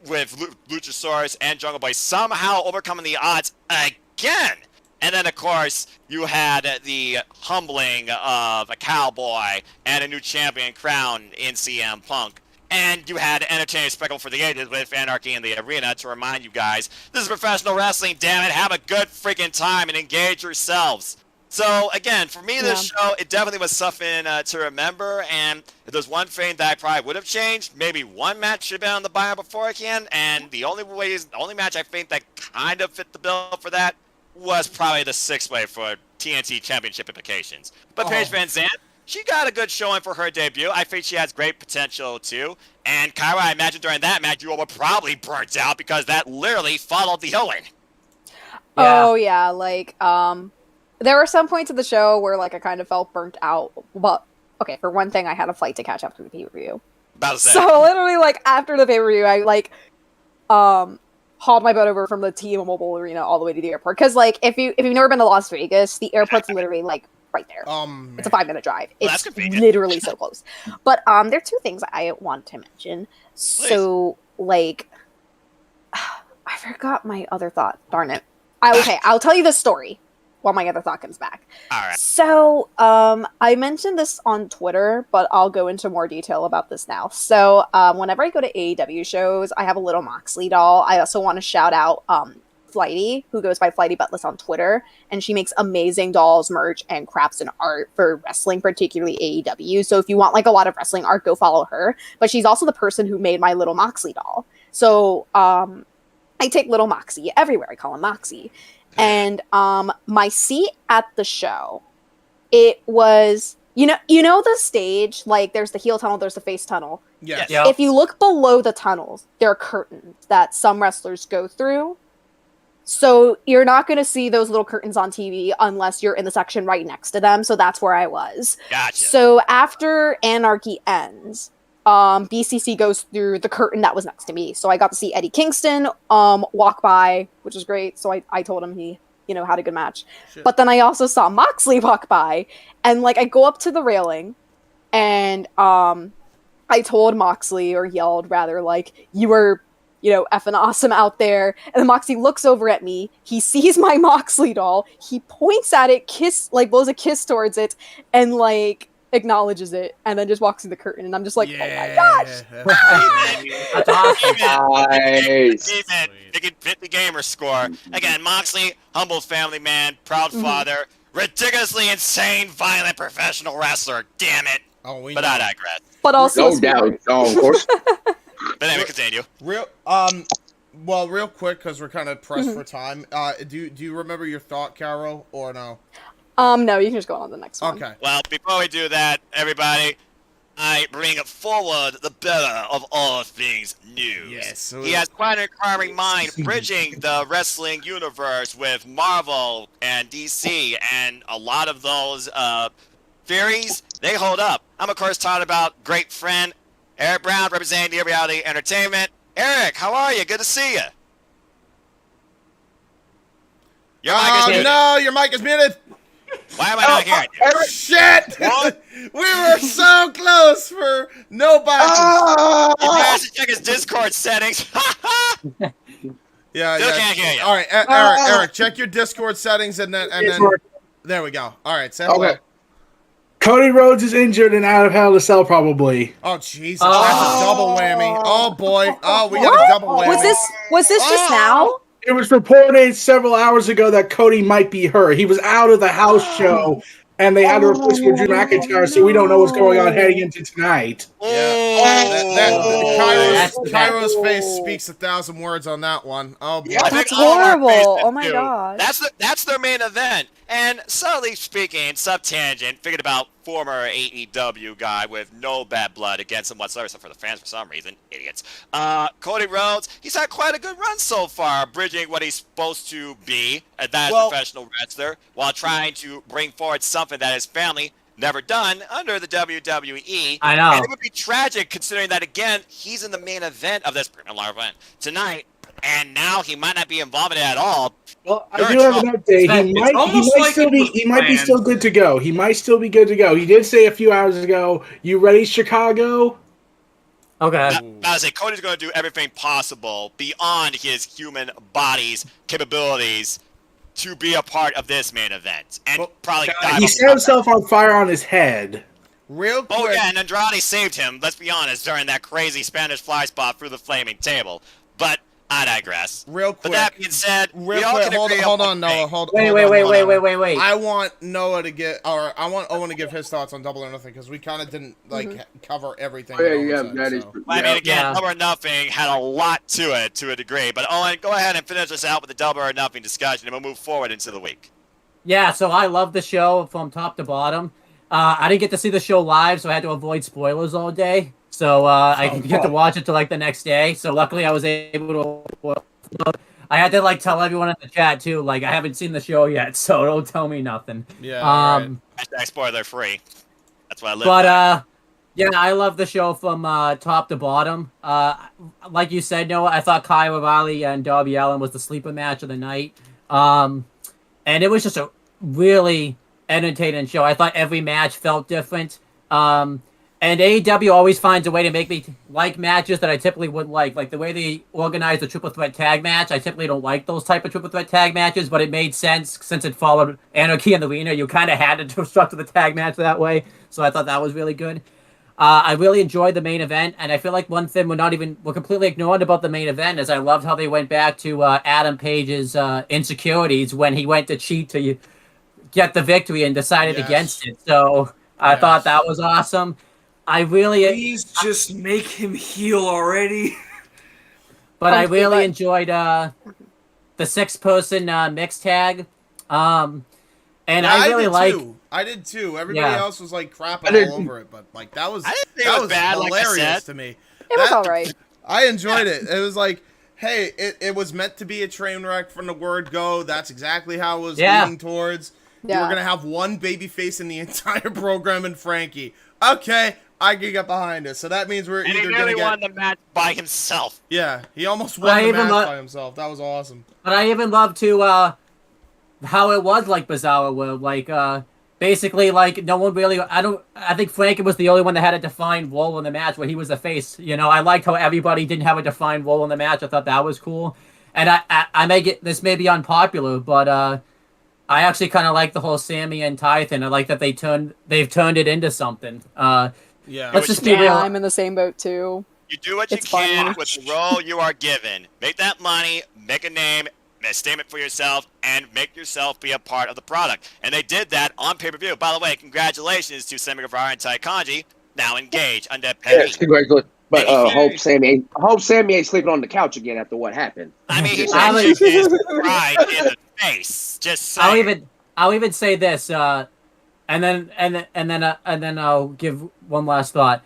with Luchasaurus and Jungle Boy somehow overcoming the odds again. And then, of course, you had the humbling of a cowboy and a new champion crown in CM Punk. And you had entertaining spectacle for the ages with Anarchy in the Arena to remind you guys, this is professional wrestling, damn it. Have a good freaking time and engage yourselves. So, again, for me, this show, it definitely was something to remember. And if there's one thing that I probably would have changed, maybe one match should have been on the bio beforehand. And the only match I think that kind of fit the bill for that was probably the 6-way for TNT Championship implications. But Paige Van Zandt, she got a good showing for her debut. I think she has great potential, too. And Kyra, I imagine during that match, you were probably burnt out because that literally followed the Owen. Oh, yeah. Like, there were some points of the show where, like, I kind of felt burnt out. But, okay, for one thing, I had a flight to catch up to the pay-per-view. About to say. So, literally, like, after the pay-per-view, I, like, hauled my butt over from the T-Mobile Arena all the way to the airport. Because, like, if you've never been to Las Vegas, the airport's literally, like, right there. It's a 5-minute drive. It's literally so close. But there are two things I want to mention. Please. So, like, I forgot my other thought. Darn it. I'll tell you the story while my other thought comes back. All right. So, I mentioned this on Twitter, but I'll go into more detail about this now. So, whenever I go to AEW shows, I have a little Moxley doll. I also want to shout out Flighty, who goes by Flighty Buttless on Twitter, and she makes amazing dolls, merch, and crafts and art for wrestling, particularly AEW. So if you want like a lot of wrestling art, go follow her. But she's also the person who made my little Moxley doll. So I take little Moxie everywhere. I call him Moxie. And my seat at the show, it was, you know the stage, like there's the heel tunnel, there's the face tunnel. Yes. Yep. If you look below the tunnels, there are curtains that some wrestlers go through. So you're not going to see those little curtains on TV unless you're in the section right next to them. So that's where I was. Gotcha. So after Anarchy ends, BCC goes through the curtain that was next to me. So I got to see Eddie Kingston walk by, which was great. So I told him he, had a good match. Shit. But then I also saw Moxley walk by, and like I go up to the railing, and I told Moxley, or yelled rather, like, you were, effing awesome out there. And then Moxley looks over at me. He sees my Moxley doll. He points at it, blows a kiss towards it, and like acknowledges it, and then just walks through the curtain. And I'm just like, oh my gosh! That's awesome. Nice. They can fit the gamer score. Again, Moxley, humble family man, proud father, ridiculously insane, violent professional wrestler. Damn it! But I digress. But also, no doubt. Oh, of course. But anyway, continue. Real quick, because we're kind of pressed for time. Do you remember your thought, Caro, or no? No, you can just go on to the next one. Okay. Well, before we do that, everybody, I bring forward the better of all things news. Yes. He has quite an inquiring mind, bridging the wrestling universe with Marvel and DC, and a lot of those theories, they hold up. I'm, of course, talking about great friend Eric Brown, representing the Reality Entertainment. Eric, how are you? Good to see you. Your mic is muted. No, your mic is muted. Why am I not hearing you? Shit! We were so close for nobody. He has to check his Discord settings. Yeah. Still can't hear you. All right, Eric, check your Discord settings and then there we go. All right, say hello. Cody Rhodes is injured and out of Hell to Cell, probably. Oh Jesus, that's a double whammy. Oh boy. Oh, we got a double whammy. Was this just now? It was reported several hours ago that Cody might be hurt. He was out of the house show, and they had to replace with Drew McIntyre, so we don't know what's going on heading into tonight. Cairo's face speaks 1,000 words on that one. Oh boy. Yeah, That's horrible. Oh my god. That's their main event. And subtly speaking, sub-tangent, figured about former AEW guy with no bad blood against him whatsoever, except for the fans for some reason. Idiots. Cody Rhodes, he's had quite a good run so far, bridging what he's supposed to be, that professional wrestler, while trying to bring forward something that his family never done under the WWE. I know. And it would be tragic considering that, again, he's in the main event of this large event tonight, and now he might not be involved in it at all. Well, I do have an update. He might be still good to go. He might still be good to go. He did say a few hours ago, "You ready, Chicago?" Okay. I say Cody's going to do everything possible beyond his human body's capabilities to be a part of this main event, and probably He set himself on fire on his head. Real quick. Oh yeah, and Andrade saved him. Let's be honest, during that crazy Spanish fly spot through the flaming table. But I digress. Real quick. But that being said, Hold on, Noah. Wait. I want Noah to get, or I want Owen to give his thoughts on Double or Nothing because we kind of didn't cover everything. Oh, I mean, again, Double or Nothing had a lot to it to a degree. But Owen, go ahead and finish us out with the Double or Nothing discussion, and we'll move forward into the week. Yeah, so I love the show from top to bottom. I didn't get to see the show live, so I had to avoid spoilers all day. So I didn't get to watch it till like the next day. So luckily, I was able to. I had to like tell everyone in the chat too. Like I haven't seen the show yet, so don't tell me nothing. Yeah. Hashtag spoiler free. That's what I live. But yeah, I love the show from top to bottom. Like you said, Noah, I thought Kyle O'Reilly and Darby Allin was the sleeper match of the night. And it was just a really entertaining show. I thought every match felt different. And AEW always finds a way to make me like matches that I typically wouldn't like the way they organize the triple threat tag match. I typically don't like those type of triple threat tag matches, but it made sense since it followed Anarchy in the Arena. You kind of had to structure the tag match that way, so I thought that was really good. I really enjoyed the main event, and I feel like one thing we're completely ignored about the main event is I loved how they went back to Adam Page's insecurities when he went to cheat to get the victory and decided against it. So I thought that was awesome. Please just make him heel already. But I really enjoyed the 6-person mixed tag. And I really I did too. Everybody else was like crapping all over it, but like that was bad, hilarious to me. It was alright. I enjoyed it. It was like, hey, it was meant to be a train wreck from the word go. That's exactly how it was leading towards. You were gonna have one babyface in the entire program in Frankie. Okay, I can get behind it. So that means we're either going to won the match by himself. Yeah, he almost won the match by himself. That was awesome. But I even loved to how it was like Bizarro World. Like basically like no one really. I think Frankie was the only one that had a defined role in the match where he was the face. You know, I liked how everybody didn't have a defined role in the match. I thought that was cool. And I may get this may be unpopular, but I actually kind of like the whole Sammy and Ty thing. I like that they've turned it into something. Let's just be real. I'm in the same boat too. You do what you can with the role you are given. Make that money, make a name, a statement for yourself, and make yourself be a part of the product. And they did that on pay-per-view. By the way, congratulations to Sammy Guevara and Ty Conji, now engaged under Peggy. Yes, congratulations. But hope Sammy ain't sleeping on the couch again after what happened. I mean, he's right in the face. Just saying. I'll even say this, and then I'll give one last thought.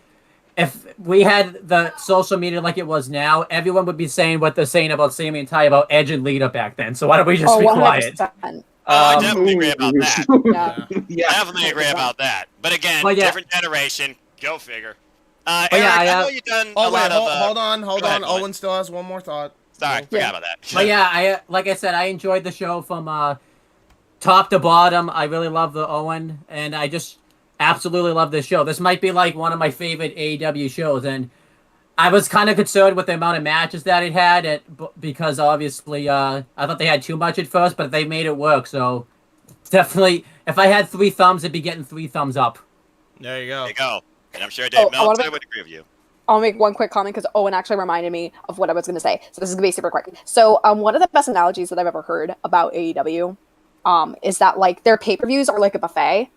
If we had the social media like it was now, everyone would be saying what they're saying about Sammy and Ty about Edge and Lita back then. So why don't we just be quiet? I definitely agree about that. Yeah. I definitely agree about that. But again, different generation. Go figure. Eric, I know you've done a lot of... Hold on. Owen still has one more thought. Sorry, forgot about that. But yeah, like I said, I enjoyed the show from top to bottom. I really love the Owen, and I just absolutely love this show. This might be like one of my favorite AEW shows, and I was kind of concerned with the amount of matches that it had, because obviously I thought they had too much at first, but they made it work. So definitely, if I had 3 thumbs, it'd be getting 3 thumbs up. There you go. There you go. And I'm sure Dave Meltzer would agree with you. I'll make one quick comment because Owen actually reminded me of what I was going to say. So this is going to be super quick. So one of the best analogies that I've ever heard about AEW is that like their pay-per-views are like a buffet.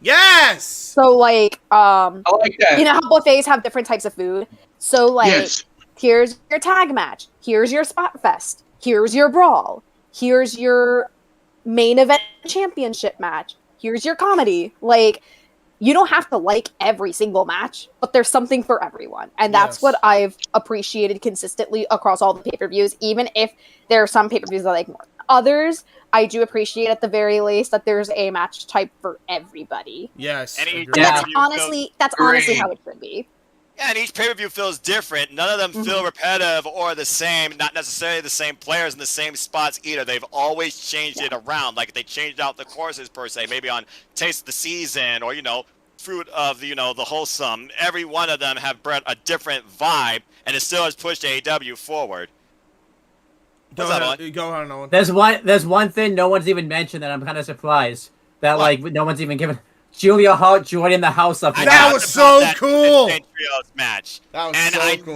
Yes. So like, I like that. you know how buffets have different types of food. So like, Yes. here's your tag match. Here's your spot fest. Here's your brawl. Here's your main event championship match. Here's your comedy. Like, you don't have to like every single match, but there's something for everyone. And that's Yes. what I've appreciated consistently across all the pay-per-views. Even if there are some pay-per-views that I like more than others, I do appreciate at the very least that there's a match type for everybody. Yes. And agreed. Yeah. That's honestly how it should be. Yeah, and each pay-per-view feels different. None of them feel repetitive or the same. Not necessarily the same players in the same spots either. They've always changed it around. Like they changed out the courses per se, maybe on Taste of the Season or Fruit of the Wholesome. Every one of them have brought a different vibe, and it still has pushed AEW forward. Go What's up, ahead, Owen. There's one thing no one's even mentioned that I'm kind of surprised that like no one's even given. Julia Hart joining the House of I That talked was about so that cool. in Trios match. That was And so I cool.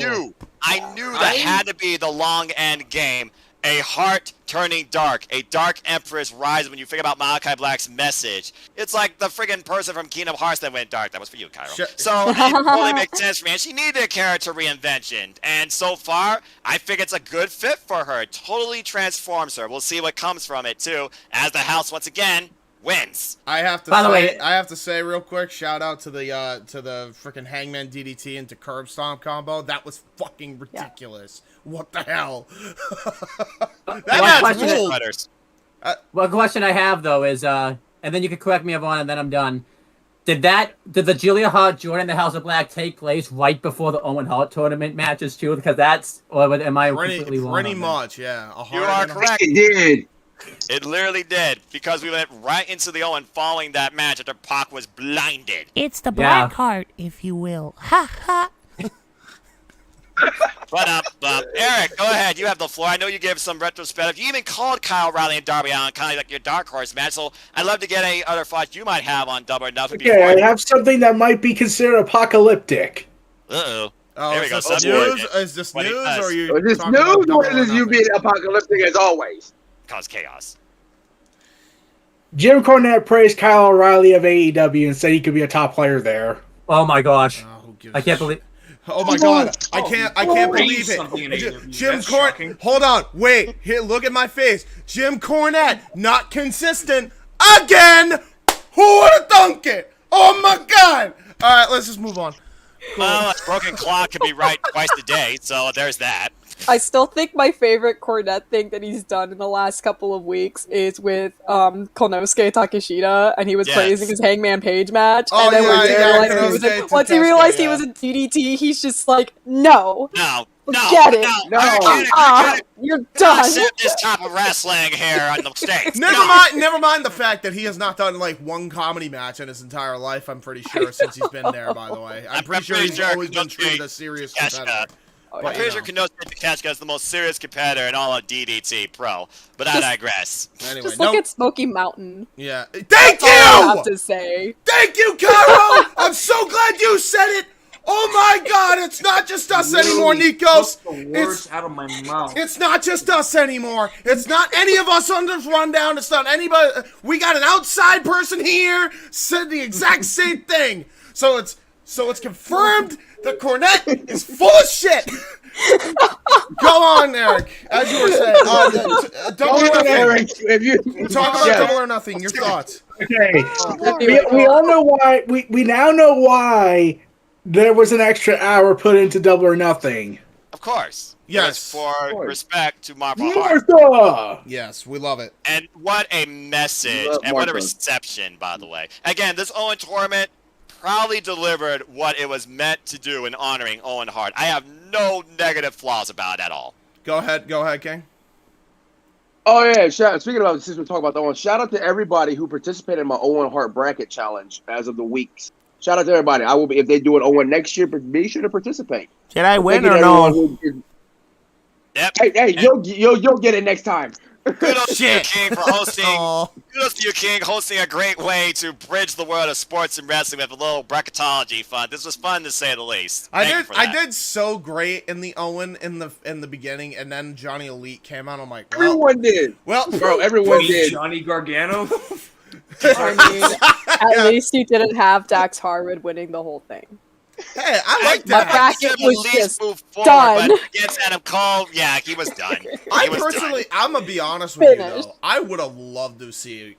knew that had to be the long end game. A heart turning dark, a dark empress rise. When you think about Malachi Black's message, it's like the friggin' person from Kingdom Hearts that went dark. That was for you, Caro. Sure. So it totally makes sense for me. And she needed a character reinvention. And so far, I think it's a good fit for her. It totally transforms her. We'll see what comes from it too, as the house once again wins. I have to By the say, way- I have to say real quick, shout out to the freaking Hangman DDT into Curb Stomp combo. That was fucking ridiculous. What the hell? That match question is- ruled. Butters. One question I have though is, and then you can correct me if I'm wrong, and then I'm done. Did the Julia Hart joining the House of Black take place right before the Owen Hart tournament matches too? Because that's, or am I completely wrong? Pretty on that? much, yeah. A You Hart are and a- correct. It did. It literally did, because we went right into the Owen following that match after Pac was blinded. It's the Yeah. black heart, if you will. Ha ha. But Eric, go ahead. You have the floor. I know you gave some retrospective. You even called Kyle Riley and Darby Allin kind of like your dark horse match. So I'd love to get any other thoughts you might have on Double or Nothing. Okay, I have something that might be considered apocalyptic. Uh-oh. Oh, There we is go. this Subword. news? Is this What he news, does. or are you? Is this talking about news Double or or is this you Nothing? being apocalyptic as always? Cause chaos. Jim Cornette praised Kyle O'Reilly of AEW and said he could be a top player there. Oh my gosh, Oh, who gives I a can't shit? believe. Oh my god, I can't raise believe something in it. AEW. Jim That's shocking. Cornette, hold on, wait, here, look at my face. Jim Cornette, not consistent again. Who would have thunk it? Oh my god. All right, let's just move on. Well, a broken clock can be right twice a day, so there's that. I still think my favorite Cornette thing that he's done in the last couple of weeks is with Konosuke Takeshita, and he was Yes. praising his Hangman Page match. Oh, and then yeah, once he yeah, realized he was Konosuke once he Takeshita, realized he yeah. was in DDT, he's just like, no, No. Forget it. No. No. I can't you're done. accept this type of wrestling here on the States. Never mind the fact that he has not done like one comedy match in his entire life. I'm pretty sure since he's been there. By the way, I'm pretty sure he's always been treated as serious competitor. I'm But, pretty you sure know. Konosuke Takeshita is the most serious competitor in all of DDT Pro. But I digress. Anyway, Just look at Smoky Mountain. yeah. Thank That's all I have you. to say. Thank you, Caro! I'm so glad you said it! Oh my god, it's not just us anymore, Nikos! Took the words It's, out of my mouth. it's not just us anymore. It's not any of us on this rundown. It's not anybody. We got an outside person here said the exact same thing. So it's confirmed that Cornette is full of shit. Go on, Eric. As you were saying, Double or Nothing. Eric, if you Talk about Yeah. Double or Nothing. Your thoughts. Okay, we all know why. We now know why there was an extra hour put into Double or Nothing. Of course. Yes. Just for respect to Marble Heart. Martha! Yes, we love it. And what a message, Love and what a Martha. reception, by the way. Again, this Owen tournament proudly delivered what it was meant to do in honoring Owen Hart. I have no negative flaws about it at all. Go ahead, King. Oh yeah, speaking about since we're talking about the Owen, shout out to everybody who participated in my Owen Hart bracket challenge as of the weeks. Shout out to everybody. I will be if they do an Owen next year, but be sure to participate. Should I win Thank you or to everyone no? who did- Yep. Hey, you'll get it next time. Kudos to you, Shit. King, for hosting. Aw. Kudos to you, King, hosting a great way to bridge the world of sports and wrestling with a little bracketology fun. This was fun to say the least. Thank you for I that. did so great in the Owen in the beginning, and then Johnny Elite came out. I'm like, well, Everyone did, well, bro. Everyone Me, did. Johnny Gargano. I mean, At least you didn't have Dax Harwood winning the whole thing. Hey, I like My that. bracket At was least just move forward, done. but against Adam Cole, yeah, he was done. I He was personally, done. I'm gonna be honest with you Finished. though. I would have loved to see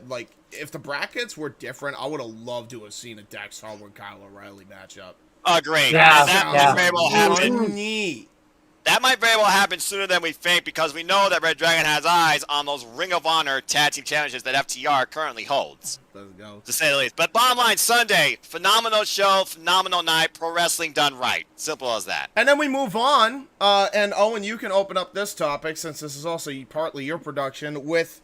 like if the brackets were different. I would have loved to have seen a Dax Harwood Kyle O'Reilly matchup. Agreed. Yeah, And that yeah. might very well happen. Funny. That might very well happen sooner than we think because we know that Red Dragon has eyes on those Ring of Honor tag team challenges that FTR currently holds, Let's go. to say the least. But bottom line, Sunday, phenomenal show, phenomenal night, pro wrestling done right. Simple as that. And then we move on, and Owen, you can open up this topic since this is also partly your production with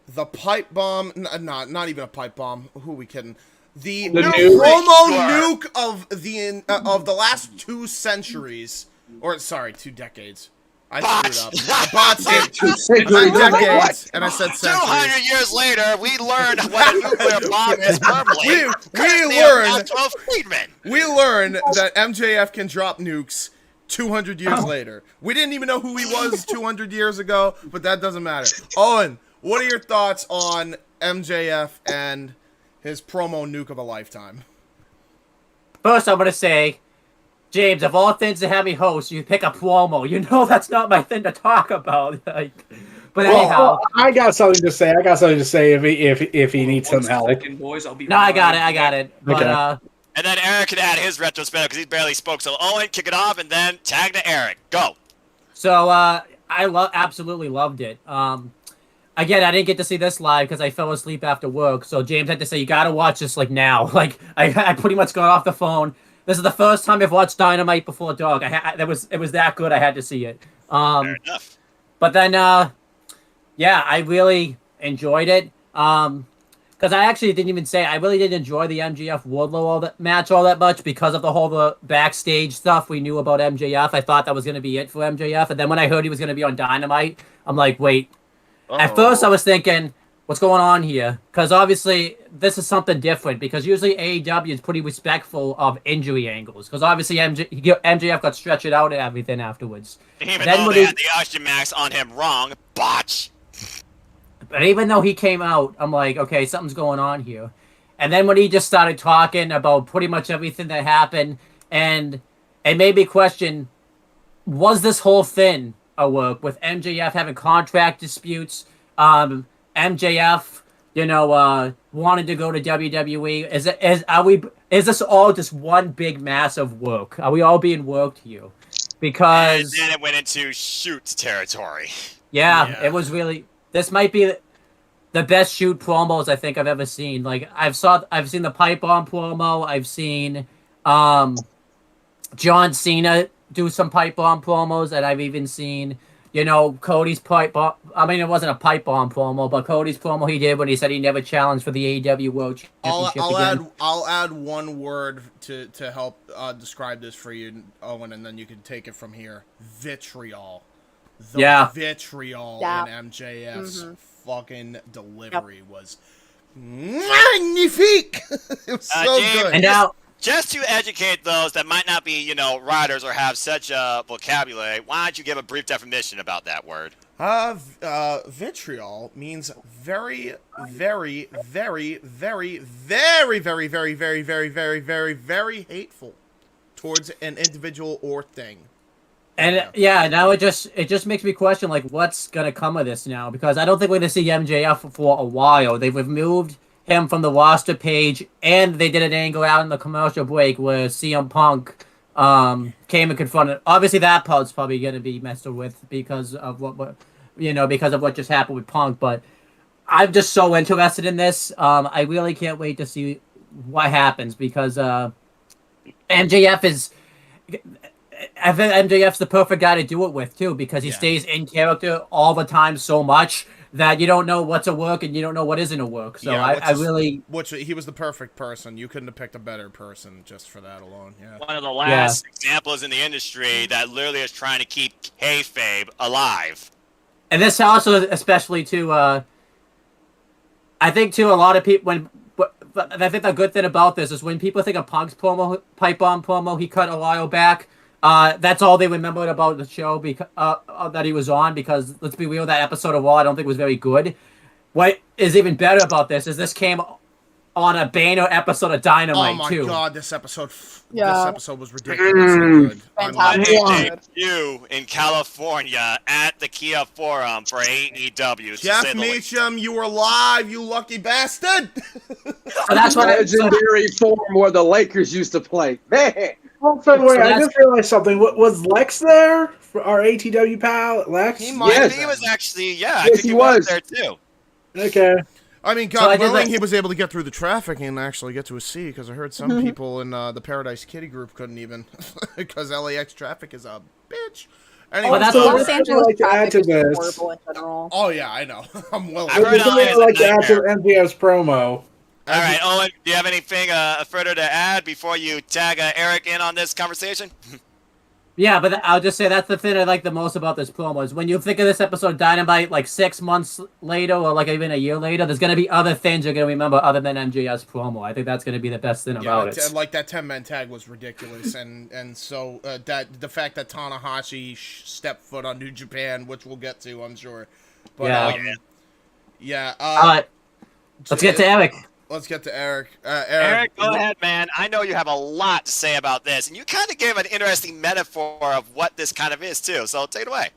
the pipe bomb. Not even a pipe bomb. Who are we kidding? The nuke. promo nuke of the last 2 centuries, or sorry, 2 decades. I screwed up. I botched it. I said decades, and I said 200 centuries. years later, we learned what a nuclear bomb is verbally. We learned that MJF can drop nukes 200 years later. We didn't even know who he was 200 years ago, but that doesn't matter. Owen, what are your thoughts on MJF and his promo nuke of a lifetime? First, I'm gonna say, James, of all things to have me host, you pick a promo. You know that's not my thing to talk about. Like, but anyhow, I got something to say. If he needs some help. Boys, I'll be no, I got it. But Okay. And then Eric can add his retrospective because he barely spoke. So Owen, kick it off, and then tag to Eric. Go. So I absolutely loved it. Again, I didn't get to see this live because I fell asleep after work. So James had to say, you got to watch this like now. Like I pretty much got off the phone. This is the first time I've watched Dynamite before dark. It was that good. I had to see it. Fair enough. But then, yeah, I really enjoyed it. Because I actually didn't even say I really didn't enjoy the MJF Wardlow match all that much because of the backstage stuff we knew about MJF. I thought that was going to be it for MJF, and then when I heard he was going to be on Dynamite, I'm like, wait. At first, I was thinking, what's going on here? Because obviously, this is something different. Because usually AEW is pretty respectful of injury angles. Because obviously, MJF got stretched out and everything afterwards. Even Then though when they he- had the Ocean Max on him wrong, botch. But even though he came out, I'm like, okay, something's going on here. And then when he just started talking about pretty much everything that happened, and it made me question, was this whole thing a work with MJF having contract disputes? MJF, wanted to go to WWE. Is this all just one big mass of work? Are we all being worked here? Because And then it went into shoot territory. yeah, it was really. This might be the best shoot promos I think I've ever seen. Like I've seen the pipe bomb promo. I've seen John Cena do some pipe bomb promos, and I've even seen Cody's pipe bomb. I mean, it wasn't a pipe bomb promo, but Cody's promo he did when he said he never challenged for the AEW World Championship again. I'll add one word to help describe this for you, Owen, and then you can take it from here. Vitriol. The vitriol in MJF's fucking delivery was magnifique. It was so James, good. And now, just to educate those that might not be, riders or have such a vocabulary, why don't you give a brief definition about that word? Vitriol means very, very, very, very, very, very, very, very, very, very, very, very hateful towards an individual or thing. and yeah, now it just makes me question like what's gonna come of this now, because I don't think we're gonna see MJF for a while. They've removed him from the roster page, and they did an angle out in the commercial break where CM Punk came and confronted. Obviously, that part's probably going to be messed with because of what just happened with Punk. But I'm just so interested in this. I really can't wait to see what happens because MJF is. I think MJF's the perfect guy to do it with too, because he stays in character all the time so much that you don't know what's a work and you don't know what isn't a work. So he was the perfect person. You couldn't have picked a better person just for that alone. Yeah. One of the last examples in the industry that literally is trying to keep kayfabe alive. And this also, especially too, I think too, a lot of people I think the good thing about this is when people think of Punk's pipe bomb promo he cut a while back. That's all they remembered about the show because that he was on. Because let's be real, that episode of Raw I don't think was very good. What is even better about this is this came on a banner episode of Dynamite Oh my too. god, this episode Yeah. was ridiculously good. Fantastic. Monday debut in California at the Kia Forum for AEW. Jeff Meacham, you were live, you lucky bastard! So that's what Legendary Forum where the Lakers used to play. Man. Also, wait, I just realized something. Was Lex there? For our ATW pal, Lex? He might. Yes. He was actually. Yeah, I Yes, think he was was there too. Okay. I mean, So God I did willing, like- he was able to get through the traffic and actually get to a seat, because I heard some people in the Paradise Kitty group couldn't even, because LAX traffic is a bitch. Anyway, Well, that's So what Los Angeles like to add traffic to is this. horrible in general. oh yeah, I know. I'm well I've aware. heard I'd LA is a like to add to nightmare. MJF's promo. All right, Owen, do you have anything further to add before you tag Eric in on this conversation? Yeah, but I'll just say that's the thing I like the most about this promo is when you think of this episode of Dynamite like 6 months later or like even a year later, there's gonna be other things you're gonna remember other than MJF's promo. I think that's gonna be the best thing about it. Like that 10-man tag was ridiculous, and so that the fact that Tanahashi stepped foot on New Japan, which we'll get to, I'm sure. But Yeah. All right, let's get to Eric. Let's get to Eric. Eric, go ahead, man. I know you have a lot to say about this, and you kind of gave an interesting metaphor of what this kind of is, too. So take it away.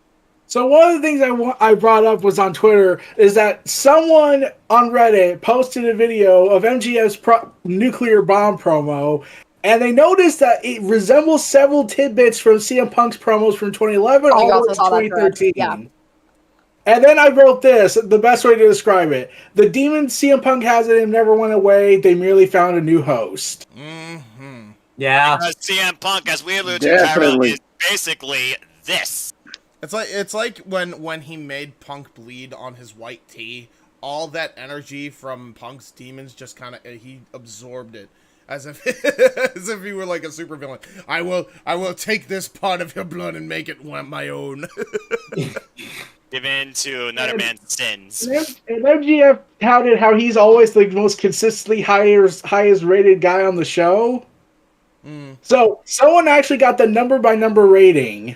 So one of the things I brought up was on Twitter is that someone on Reddit posted a video of MGF's nuclear bomb promo, and they noticed that it resembles several tidbits from CM Punk's promos from 2011 all the way to 2013. Yeah. And then I wrote this, the best way to describe it. The demons CM Punk has in him never went away. They merely found a new host. Mm-hmm. Yeah. Because CM Punk, as we alluded to, Caro, is basically this. It's like when he made Punk bleed on his white tee, all that energy from Punk's demons just kind of he absorbed it as if as if he were like a supervillain. I will take this part of your blood and make it my own. Give in to another man's sins. And MGF touted how he's always the most consistently highest rated guy on the show. So someone actually got the number by number rating.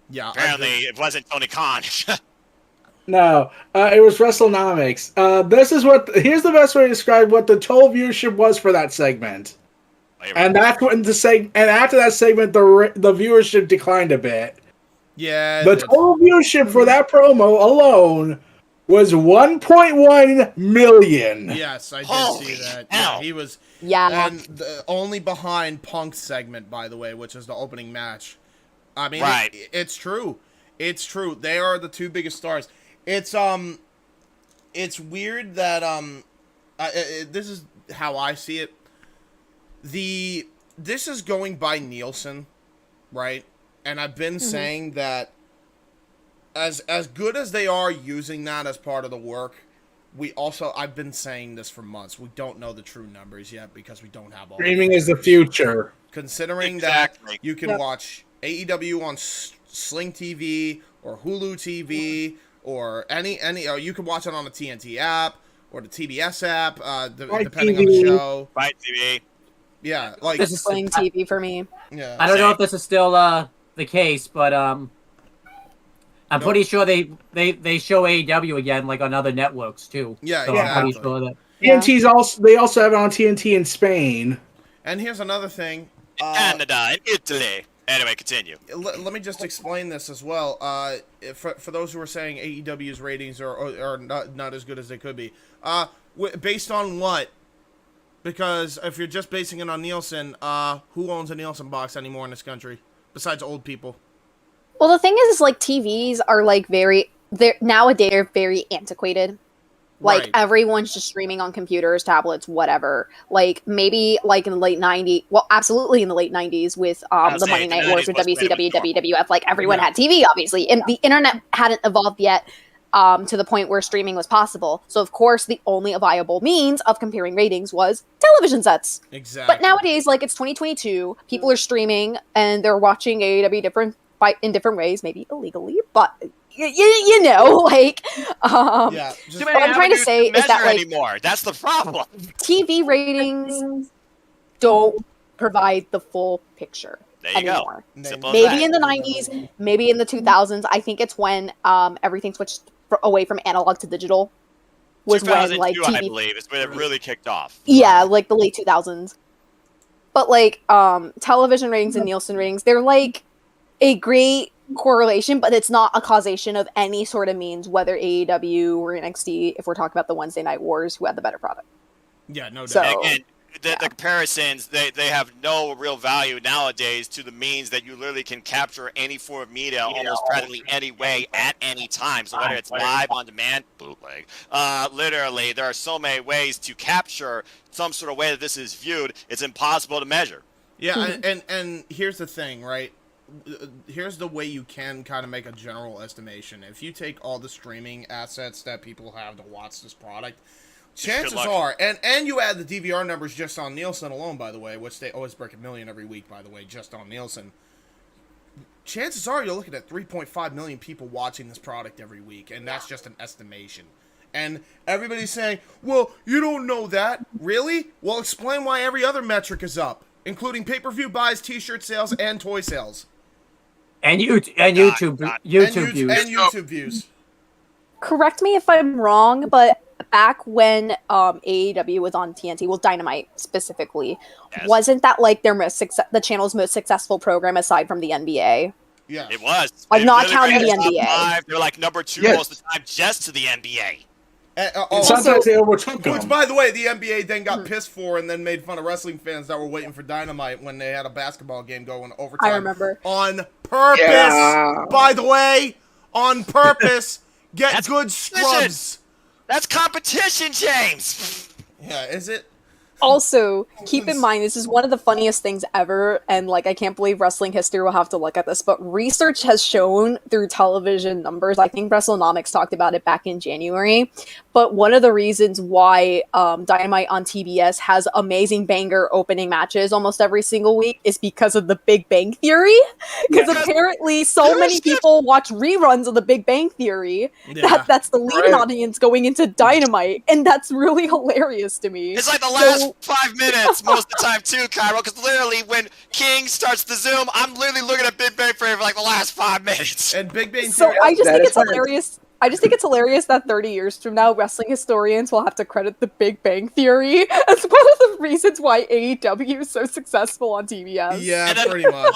Yeah. Apparently, it wasn't Tony Khan. No, it was WrestleNomics. Here's the best way to describe what the total viewership was for that segment. And that's when and after that segment, the viewership declined a bit. Yeah. The total viewership for that promo alone was 1.1 million. Yes, I did Holy see that. hell. Yeah, he was. Yeah. And only behind Punk's segment, by the way, which is the opening match. I mean, Right. it's true. It's true. They are the two biggest stars. It's weird that this is how I see it. This is going by Nielsen, right? And I've been saying that as good as they are using that as part of the work, I've been saying this for months. We don't know the true numbers yet because we don't have all. Streaming is the future. Considering Exactly. that you can watch AEW on Sling TV or Hulu TV or any or you can watch it on the TNT app or the TBS app, depending on the show. Fight TV. Yeah, like This is Playing TV for me. yeah. I don't know if this is still the case, but I'm pretty sure they show AEW again like on other networks too. Yeah, so I'm pretty exactly. sure that. TNT's they also have it on TNT in Spain. And here's another thing. Canada and Italy. Anyway, continue. Let me just explain this as well. For those who are saying AEW's ratings are not as good as they could be, based on what? Because if you're just basing it on Nielsen, who owns a Nielsen box anymore in this country besides old people? Well, the thing is like TVs are like nowadays they're very antiquated. Like Right. everyone's just streaming on computers, tablets, whatever. Like maybe like in the late 90s, well, absolutely in the late 90s with the say Monday the Night Wars 90s with was WCW, way more. WWF. Like everyone had TV, obviously, and the internet hadn't evolved yet to the point where streaming was possible. So of course, the only viable means of comparing ratings was television sets. Exactly. But nowadays, like it's 2022, people are streaming and they're watching AEW in different ways, maybe illegally, but you know, like yeah, just, Too many what I'm trying to avenues say is measure that, like- anymore. That's the problem. TV ratings don't provide the full picture There you anymore. go. Simple as Maybe that. in the 90s, maybe in the 2000s. I think it's when everything switched away from analog to digital. was when like 2002, I TV. believe, is when it really kicked off. Yeah, like the late 2000s. But like television ratings and Nielsen ratings, they're like a great correlation, but it's not a causation of any sort of means, whether AEW or NXT, if we're talking about the Wednesday Night Wars, who had the better product. Yeah, no doubt. So, And again, the comparisons, they have no real value nowadays to the means that you literally can capture any form of media almost practically any way at any time. So whether it's live, on demand, bootleg, literally, there are so many ways to capture some sort of way that this is viewed. It's impossible to measure. Yeah, and here's the thing, right? Here's the way you can kind of make a general estimation. If you take all the streaming assets that people have to watch this product, chances are, and you add the DVR numbers just on Nielsen alone, by the way, which they always break 1 million every week, by the way, just on Nielsen. Chances are you're looking at 3.5 million people watching this product every week, and that's just an estimation. And everybody's saying, well, you don't know that. Really? Well, explain why every other metric is up, including pay-per-view buys, t-shirt sales, and toy sales. And YouTube views. correct me if I'm wrong, but back when AEW was on TNT, well, Dynamite specifically, wasn't that like their the channel's most successful program aside from the NBA? Yeah, it was. Like, not counting the NBA. They're like number 2 most of the time, just to the NBA. Sometimes they overtook them. Which, by the way, the NBA then got pissed for and then made fun of wrestling fans that were waiting for Dynamite when they had a basketball game going overtime. I remember. On purpose, by the way, on purpose. Get good scrubs. That's competition, James. Yeah, is it? Also, keep in mind, this is one of the funniest things ever, and like I can't believe wrestling history will have to look at this, but research has shown through television numbers, I think WrestleNomics talked about it back in January, but one of the reasons why Dynamite on TBS has amazing banger opening matches almost every single week is because of the Big Bang Theory, because apparently so many people watch reruns of the Big Bang Theory that's the lead audience going into Dynamite, and that's really hilarious to me. It's like the last 5 minutes most of the time too, Caro, because literally when King starts the Zoom, I'm literally looking at Big Bang Theory for like the last 5 minutes. And Big Bang So Theory. I just think it's hilarious. I just think it's hilarious that 30 years from now, wrestling historians will have to credit the Big Bang Theory as one of the reasons why AEW is so successful on TBS. Yeah, pretty much.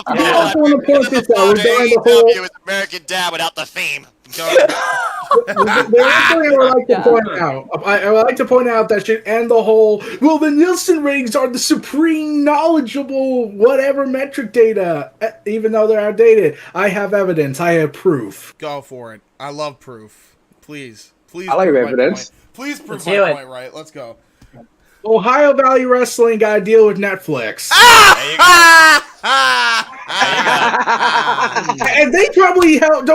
I want to point this out. AEW is American Dad without the theme. The one thing I would like to point out, I would like to point out that should end the whole, well, the Nielsen ratings are the supreme knowledgeable whatever metric data, even though they're outdated. I have evidence. I have proof. Go for it. I love proof. Please. I like evidence. Please prove my point right. Let's go. Ohio Valley Wrestling got to deal with Netflix. And they probably aren't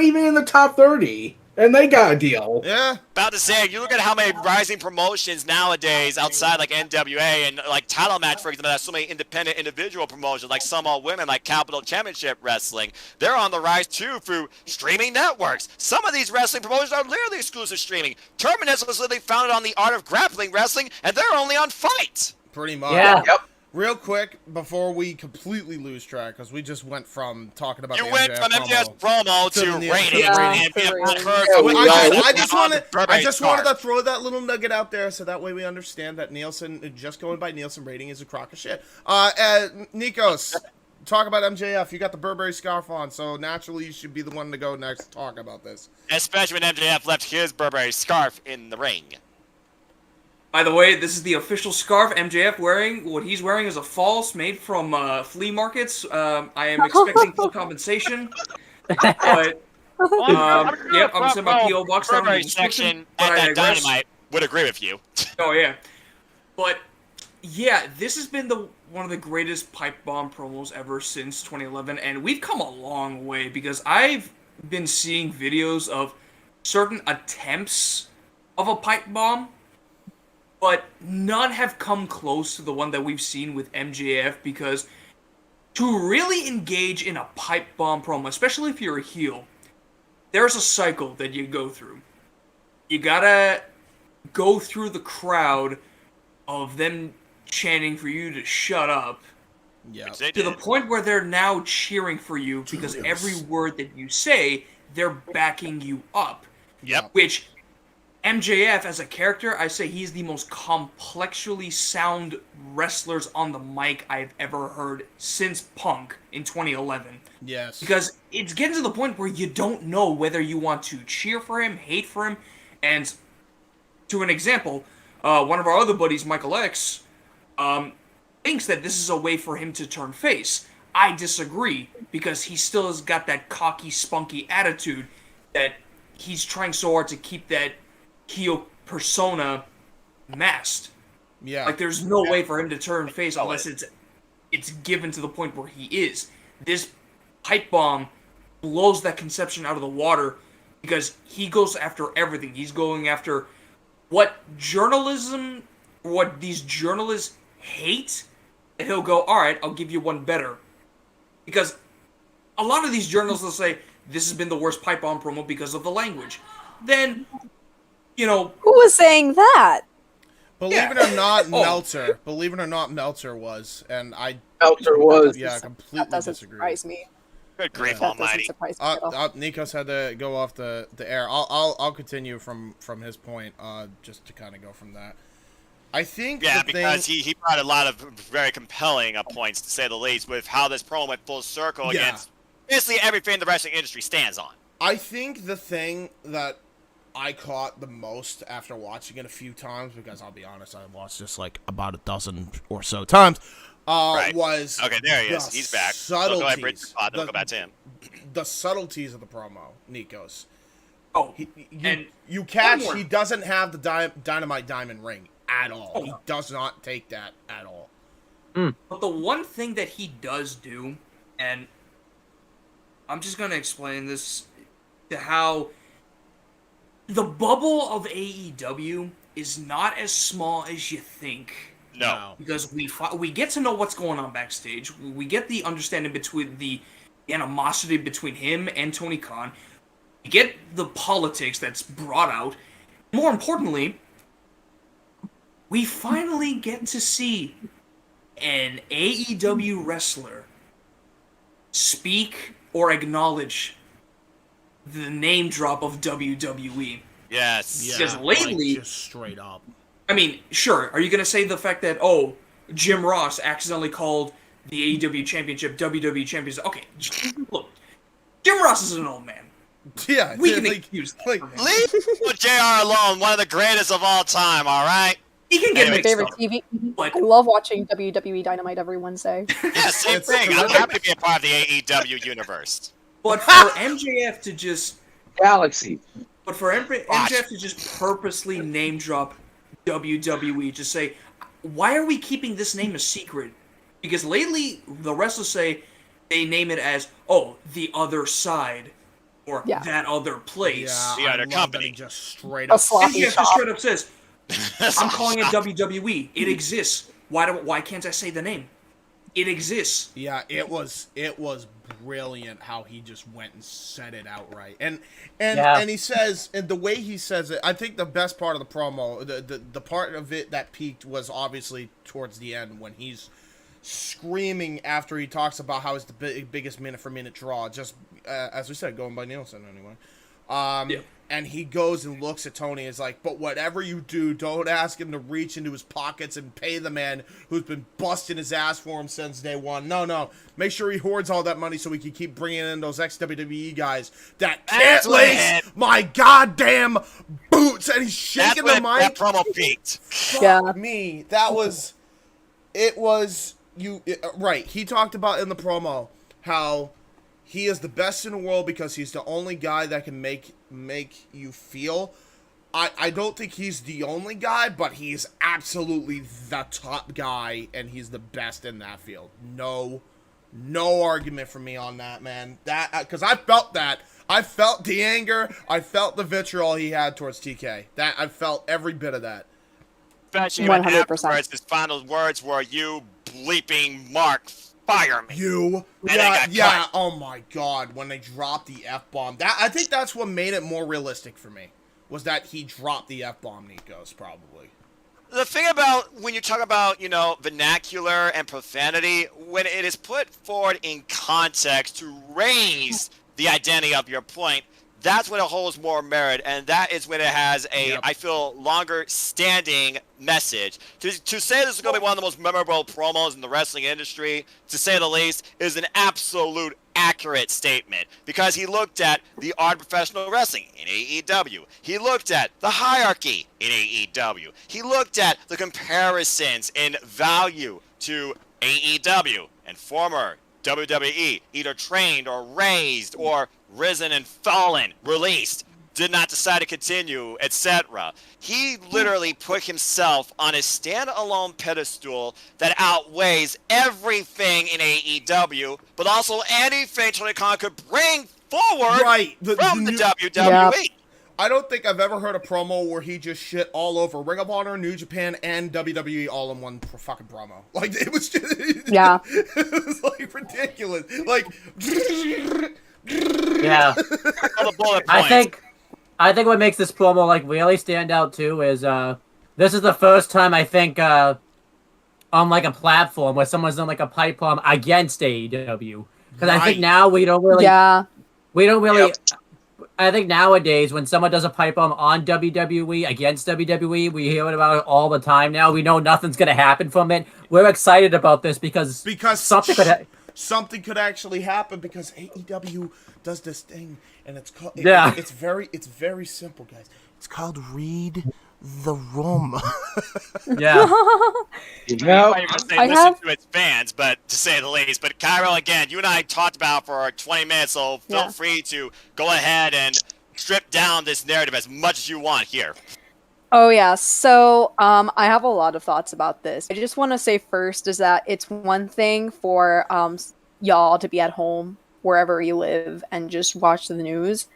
even in the top 30. And they got a deal. Yeah. About to say, you look at how many rising promotions nowadays outside like NWA and like Title Match, for example, there's so many independent individual promotions like Some All Women, like Capital Championship Wrestling. They're on the rise too through streaming networks. Some of these wrestling promotions are literally exclusive streaming. Terminus was literally founded on the art of grappling wrestling, and they're only on Fight. Pretty much. Yeah. Yep. Real quick, before we completely lose track, because we just went from talking about You the went from MJF's promo to the ratings. I just wanted to throw that little nugget out there so that way we understand that Nielsen, just going by Nielsen rating, is a crock of shit. Nikos, talk about MJF. You got the Burberry scarf on, so naturally you should be the one to go next to talk about this. Especially when MJF left his Burberry scarf in the ring. By the way, this is the official scarf MJF wearing. What he's wearing is a false made from flea markets. I am expecting full compensation. But, yep, I'm sending my P.O. box down in the Burberry description. section But I at that digress. Dynamite would agree with you. Oh, yeah. But, yeah, this has been one of the greatest pipe bomb promos ever since 2011. And we've come a long way because I've been seeing videos of certain attempts of a pipe bomb, but none have come close to the one that we've seen with MJF, because to really engage in a pipe bomb promo, especially if you're a heel, there's a cycle that you go through. You gotta go through the crowd of them chanting for you to shut up, to the point where they're now cheering for you because every word that you say, they're backing you up. Yep. Which MJF as a character, I say he's the most complexly sound wrestlers on the mic I've ever heard since Punk in 2011. Yes. Because it's getting to the point where you don't know whether you want to cheer for him, hate for him, and to an example, one of our other buddies, Michael X, thinks that this is a way for him to turn face. I disagree, because he still has got that cocky, spunky attitude that he's trying so hard to keep that heel persona masked. Yeah. Like, there's no way for him to turn face unless it's given to the point where he is. This pipe bomb blows that conception out of the water because he goes after everything. He's going after what journalism, what these journalists hate, and he'll go, all right, I'll give you one better. Because a lot of these journalists will say, this has been the worst pipe bomb promo because of the language. Then, you know... Who was saying that? Believe it or not, Meltzer. Believe it or not, Meltzer was. And I... Meltzer was. Yeah, completely That doesn't disagree. surprise me. Good grief That doesn't almighty. surprise me at all. Nikos had to go off the air. I'll continue from his point, just to kind of go from that. I think because he brought a lot of very compelling points, to say the least, with how this promo went full circle against basically everything the wrestling industry stands on. I think the thing that I caught the most after watching it a few times, because I'll be honest, I watched this like about a dozen or so times, was... Okay, there he is. He's back. So go ahead, bridge the spot, then we'll go back to him. The subtleties of the promo, Nikos. Oh, you catch he doesn't have the Dynamite Diamond ring at all. He does not take that at all. But the one thing that he does do, and I'm just going to explain this, to how the bubble of AEW is not as small as you think. No. Because we get to know what's going on backstage. We get the understanding between the animosity between him and Tony Khan. We get the politics that's brought out. More importantly, we finally get to see an AEW wrestler speak or acknowledge the name drop of WWE. Yes. Because lately... Like, just straight up. I mean, sure, are you going to say the fact that, Jim Ross accidentally called the AEW Championship WWE Championship? Okay, look, Jim Ross is an old man. Yeah. We can excuse that. Leave JR alone, one of the greatest of all time, alright? He can get My mixed favorite up. TV. But, I love watching WWE Dynamite every Wednesday. Yeah, same thing. I'm happy to be a part of the AEW universe. but for MJF to just... Galaxy. But for MJF to just purposely name drop WWE, just say, why are we keeping this name a secret? Because lately, the wrestlers say they name it as, the other side, or that other place. The other company. Just straight A up. sloppy MJF just shop. straight up says, I'm calling it WWE. It exists. Why can't I say the name? It exists. Yeah, it was brilliant how he just went and said it outright. And he says, and the way he says it, I think the best part of the promo, the part of it that peaked was obviously towards the end when he's screaming after he talks about how it's the biggest minute-for-minute draw, just as we said, going by Nielsen anyway. And he goes and looks at Tony and is like, but whatever you do, don't ask him to reach into his pockets and pay the man who's been busting his ass for him since day one. No. Make sure he hoards all that money so we can keep bringing in those ex-WWE guys that can't lace my goddamn boots. And he's shaking the mic. That promo peaked. Fuck me. Right. He talked about in the promo how he is the best in the world because he's the only guy that can make you feel. I don't think he's the only guy, but he's absolutely the top guy, and he's the best in that field. No argument for me on that, man. That because I felt that. I felt the anger. I felt the vitriol he had towards TK. That I felt every bit of that. Especially when 100%. afterwards, his final words were, "You bleeping Mark, fire me." Yeah. Oh my God, when they dropped the F-bomb, I think that's what made it more realistic for me. Was that he dropped the F-bomb, Nikos, probably. The thing about when you talk about, vernacular and profanity, when it is put forward in context to raise the identity of your point, that's when it holds more merit, and that is when it has a, I feel, longer standing message. To say this is going to be one of the most memorable promos in the wrestling industry, to say the least, is an absolute accurate statement, because he looked at the art of professional wrestling in AEW. He looked at the hierarchy in AEW. He looked at the comparisons in value to AEW and former WWE, either trained or raised or risen and fallen, released, did not decide to continue, etc. He literally put himself on a standalone pedestal that outweighs everything in AEW, but also anything Tony Khan could bring forward from the WWE. I don't think I've ever heard a promo where he just shit all over Ring of Honor, New Japan, and WWE all in one fucking promo. Like, it was just... Yeah. It was, like, ridiculous. Like... Yeah. All the bullet I points. think what makes this promo like really stand out too is this is the first time I think on like a platform where someone's done like a pipe bomb against AEW, because I think now we don't really I think nowadays when someone does a pipe bomb on WWE against WWE, we hear about it all the time now. We know nothing's gonna happen from it. We're excited about this because something could actually happen, because AEW does this thing, and it's called it's very simple, guys. It's called read the room. Yeah. I listen to its fans, but to say the least. But Caro, again, you and I talked about for 20 minutes, so feel free to go ahead and strip down this narrative as much as you want here. Oh yeah, so I have a lot of thoughts about this. I just want to say first is that it's one thing for y'all to be at home wherever you live and just watch the news.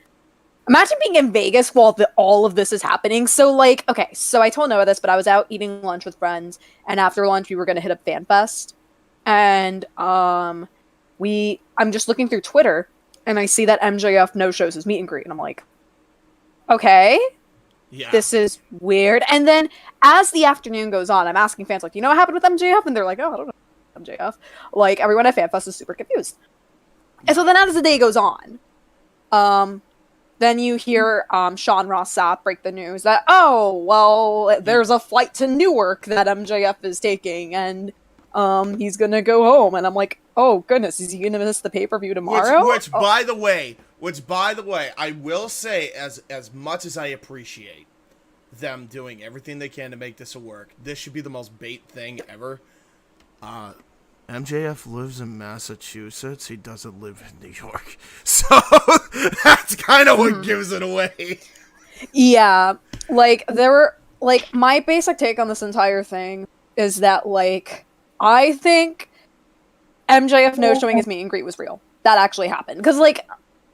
Imagine being in Vegas while all of this is happening. So like, okay, so I told Noah this, but I was out eating lunch with friends, and after lunch we were gonna hit up FanFest, and I'm just looking through Twitter, and I see that MJF no shows his meet and greet, and I'm like, okay. Yeah. This is weird. And then as the afternoon goes on, I'm asking fans, like, you know what happened with MJF? And they're like, oh, I don't know MJF. Like, everyone at FanFest is super confused. And so then as the day goes on, then you hear Sean Ross Sapp break the news that, oh, well, there's a flight to Newark that MJF is taking, and he's going to go home. And I'm like, oh, goodness, is he going to miss the pay-per-view tomorrow? Which by the way, I will say, as much as I appreciate them doing everything they can to make this a work, this should be the most bait thing ever. MJF lives in Massachusetts. He doesn't live in New York. So that's kind of what gives it away. Yeah. Like, my basic take on this entire thing is that, like, I think MJF no showing his meet and greet was real. That actually happened. Because, like,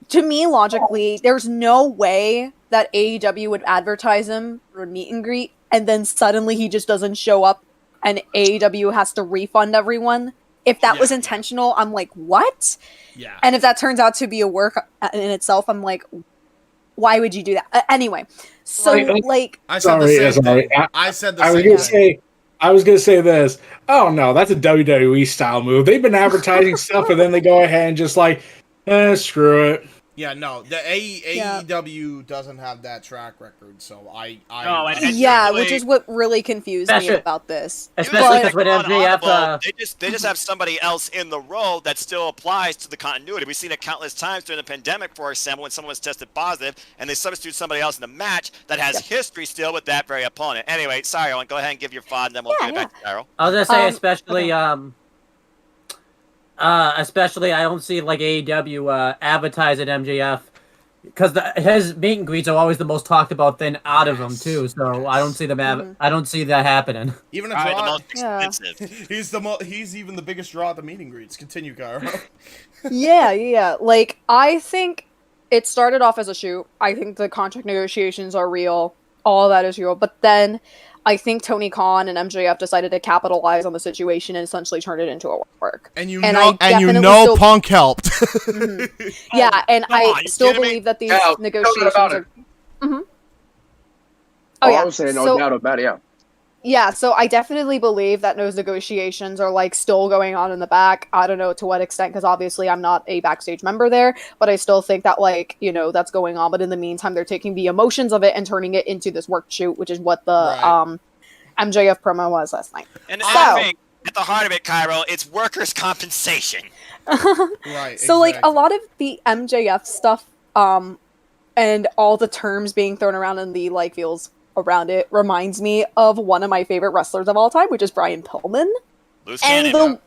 to me, logically, there's no way that AEW would advertise him for a meet and greet, and then suddenly he just doesn't show up, and AEW has to refund everyone. If that was intentional, I'm like, what? Yeah. And if that turns out to be a work in itself, I'm like, why would you do that? Anyway, so like, I said the same thing. I said the same thing. I was gonna say this. Oh no, that's a WWE style move. They've been advertising stuff, and then they go ahead and just like, screw it. Yeah, no, the AEW doesn't have that track record, so which is what really confused me about this. Especially because with MJF, they just have somebody else in the role that still applies to the continuity. We've seen it countless times during the pandemic, for example, when someone was tested positive, and they substitute somebody else in the match that has history still with that very opponent. Anyway, sorry, Owen, go ahead and give your thought, and then we'll get back to Taro. I was gonna say, especially I don't see like AEW advertising MJF, because his meet and greets are always the most talked about thing out of them too. So I don't see them. I don't see that happening. Even a draw. The most expensive. He's even the biggest draw at the meet and greets. Continue, Caro. Yeah. Like, I think it started off as a shoot. I think the contract negotiations are real. All of that is real. But then I think Tony Khan and MJF decided to capitalize on the situation and essentially turn it into a work. And you know Punk helped. Mm-hmm. Yeah, and I still believe that these negotiations are... Mm-hmm. I was saying no doubt about it, Yeah, so I definitely believe that those negotiations are like still going on in the back. I don't know to what extent, because obviously I'm not a backstage member there, but I still think that like, that's going on. But in the meantime, they're taking the emotions of it and turning it into this work shoot, which is what the Right. MJF promo was last night. And So- I think at the heart of it, Cairo, it's workers' compensation. Right. So like a exactly. lot of the MJF stuff, and all the terms being thrown around in the like feels around it reminds me of one of my favorite wrestlers of all time, which is Brian Pillman. Loose And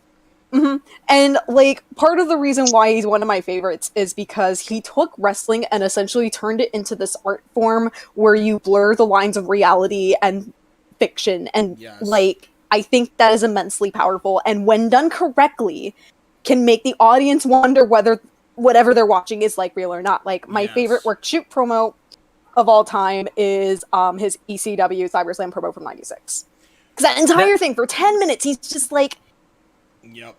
cannon. and like part of the reason why he's one of my favorites is because he took wrestling and essentially turned it into this art form where you blur the lines of reality and fiction, and Yes. like I think that is immensely powerful, and when done correctly can make the audience wonder whether whatever they're watching is like real or not. Like my Yes. favorite work shoot promo of all time is his ECW SummerSlam promo from '96. Because that entire thing for 10 minutes, he's just like Yep.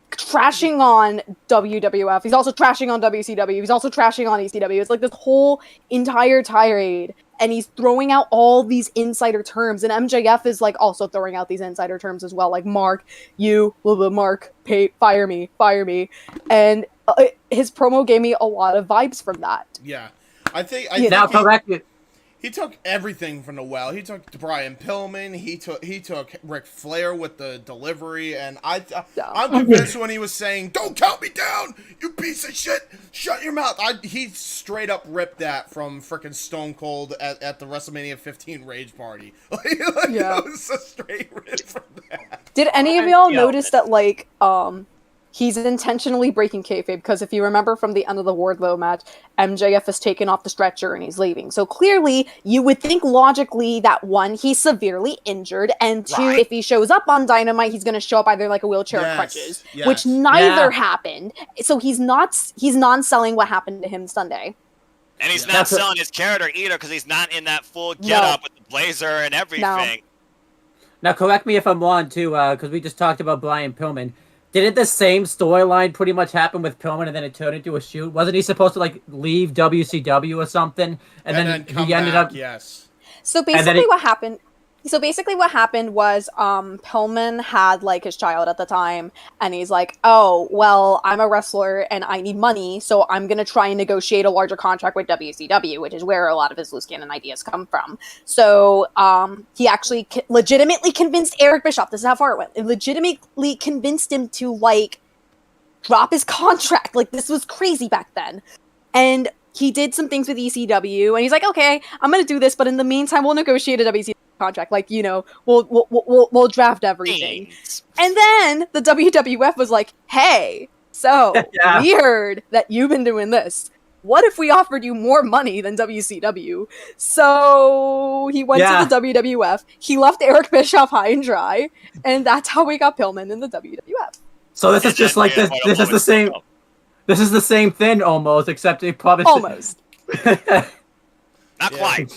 trashing on WWF. He's also trashing on WCW. He's also trashing on ECW. It's like this whole entire tirade, and he's throwing out all these insider terms. And MJF is like also throwing out these insider terms as well, like Mark, you, blah, blah, Mark, pay, fire me. And his promo gave me a lot of vibes from that. Yeah. I think Now, correct it. he took everything from the well. He took Brian Pillman. He took Ric Flair with the delivery, and I'm convinced when he was saying, "Don't count me down, you piece of shit, shut your mouth." He straight up ripped that from frickin' Stone Cold at the WrestleMania 15 Rage Party. Yeah. It was a straight rip from that. Did any of y'all notice that, like, he's intentionally breaking kayfabe? Because if you remember from the end of the Wardlow match, MJF is taken off the stretcher and he's leaving. So clearly, you would think logically that one, he's severely injured, and two, if he shows up on Dynamite, he's going to show up either like a wheelchair or crutches, which neither happened. So he's non-selling what happened to him Sunday. And he's not selling his character either because he's not in that full get-up with the blazer and everything. Now, correct me if I'm wrong, too, because we just talked about Brian Pillman. Didn't the same storyline pretty much happen with Pillman, and then it turned into a shoot? Wasn't he supposed to, like, leave WCW or something? And then come he ended back, up... Yes. So basically what happened was Pillman had like his child at the time, and he's like, oh, well, I'm a wrestler and I need money, so I'm going to try and negotiate a larger contract with WCW, which is where a lot of his loose cannon ideas come from. So he actually legitimately convinced Eric Bischoff, this is how far it went, it legitimately convinced him to like drop his contract. Like, this was crazy back then. And he did some things with ECW, and he's like, okay, I'm going to do this, but in the meantime, we'll negotiate a WCW contract. Like, we'll draft everything. And then the WWF was like, hey, so weird that you've been doing this. What if we offered you more money than WCW? So he went to the WWF. He left Eric Bischoff high and dry, and that's how we got Pillman in the WWF. So this is just like this. This is the same. This is the same thing almost, except it probably almost. Not quite.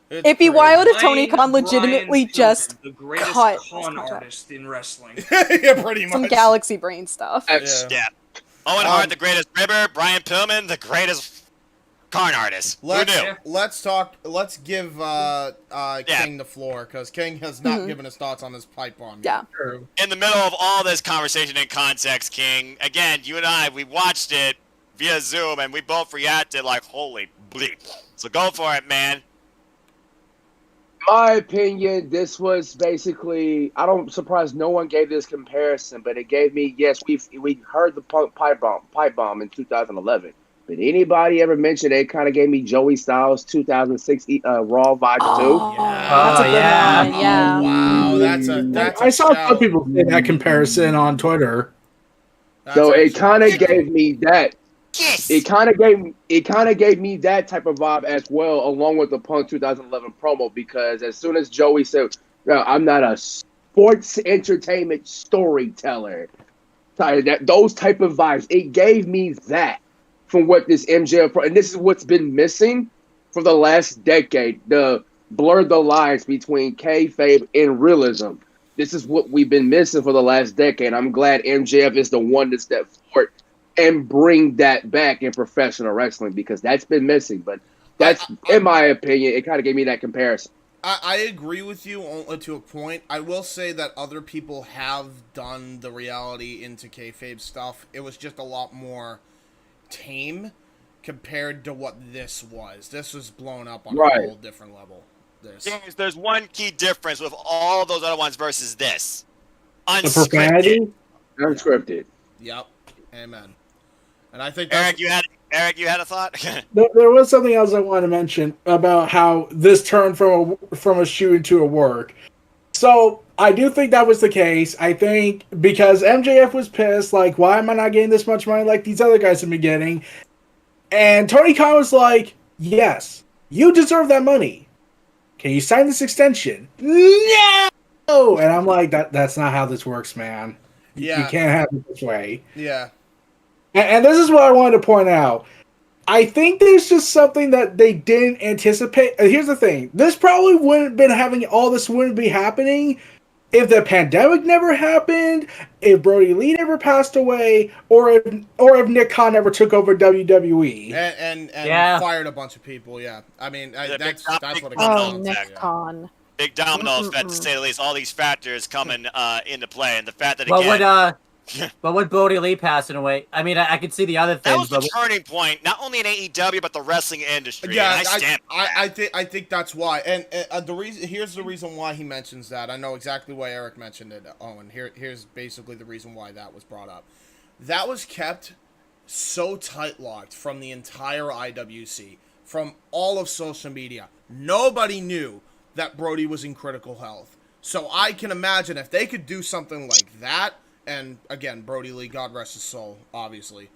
It'd be wild if Tony Khan legitimately Brian just Pillman, the greatest cut con artist in wrestling. Yeah, pretty much. some galaxy brain stuff. Yeah. Owen Hart, the greatest ribber. Brian Pillman, the greatest con artist. Who knew? Let's give King the floor, because King has not given his thoughts on this pipe bomb. Yeah. In the middle of all this conversation and context, King, again, you and I, we watched it via Zoom, and we both reacted like, holy bleep. So go for it, man. My opinion, this was basically, I'm surprised no one gave this comparison, but it gave me, yes, we heard the pipe bomb in 2011. But anybody ever mention it kind of gave me Joey Styles 2006 Raw vibes too? That's a good one. Yeah. Oh, wow, that's I saw some people say that comparison on Twitter. So it kind of gave me that. Yes. It kind of gave me that type of vibe as well, along with the Punk 2011 promo, because as soon as Joey said, "I'm not a sports entertainment storyteller," those type of vibes, it gave me that from what this MJF and this is what's been missing for the last decade: the blur the lines between kayfabe and realism. This is what we've been missing for the last decade. I'm glad MJF is the one to step forward and bring that back in professional wrestling, because that's been missing. But that's, in my opinion, it kind of gave me that comparison. I agree with you to a point. I will say that other people have done the reality into kayfabe stuff. It was just a lot more tame compared to what this was. This was blown up on a whole different level. James, there's one key difference with all those other ones versus this. The profanity? Unscripted. Yep. Amen. And I think Eric, you had a thought? There was something else I wanted to mention about how this turned from a shoot into a work. So I do think that was the case. I think because MJF was pissed, like, why am I not getting this much money like these other guys have been getting? And Tony Khan was like, yes, you deserve that money. Can you sign this extension? No! And I'm like, that's not how this works, man. Yeah. You can't have it this way. Yeah. And this is what I wanted to point out. I think there's just something that they didn't anticipate. Here's the thing. This probably wouldn't have been happening. All this wouldn't be happening if the pandemic never happened, if Brody Lee never passed away, or if Nick Khan never took over WWE. And fired a bunch of people, yeah. I mean, that's what it comes down to. Nick Khan. Big domino effect, to say the least. All these factors coming into play, and the fact that But with Brody Lee passing away, I mean, I could see the other things. That was the turning point, not only in AEW but the wrestling industry. Yeah, I think that's why. And here's the reason why he mentions that. I know exactly why Eric mentioned it. Oh, and here's basically the reason why that was brought up. That was kept so tight-locked from the entire IWC, from all of social media. Nobody knew that Brody was in critical health. So I can imagine if they could do something like that. And again, Brody Lee, God rest his soul, obviously.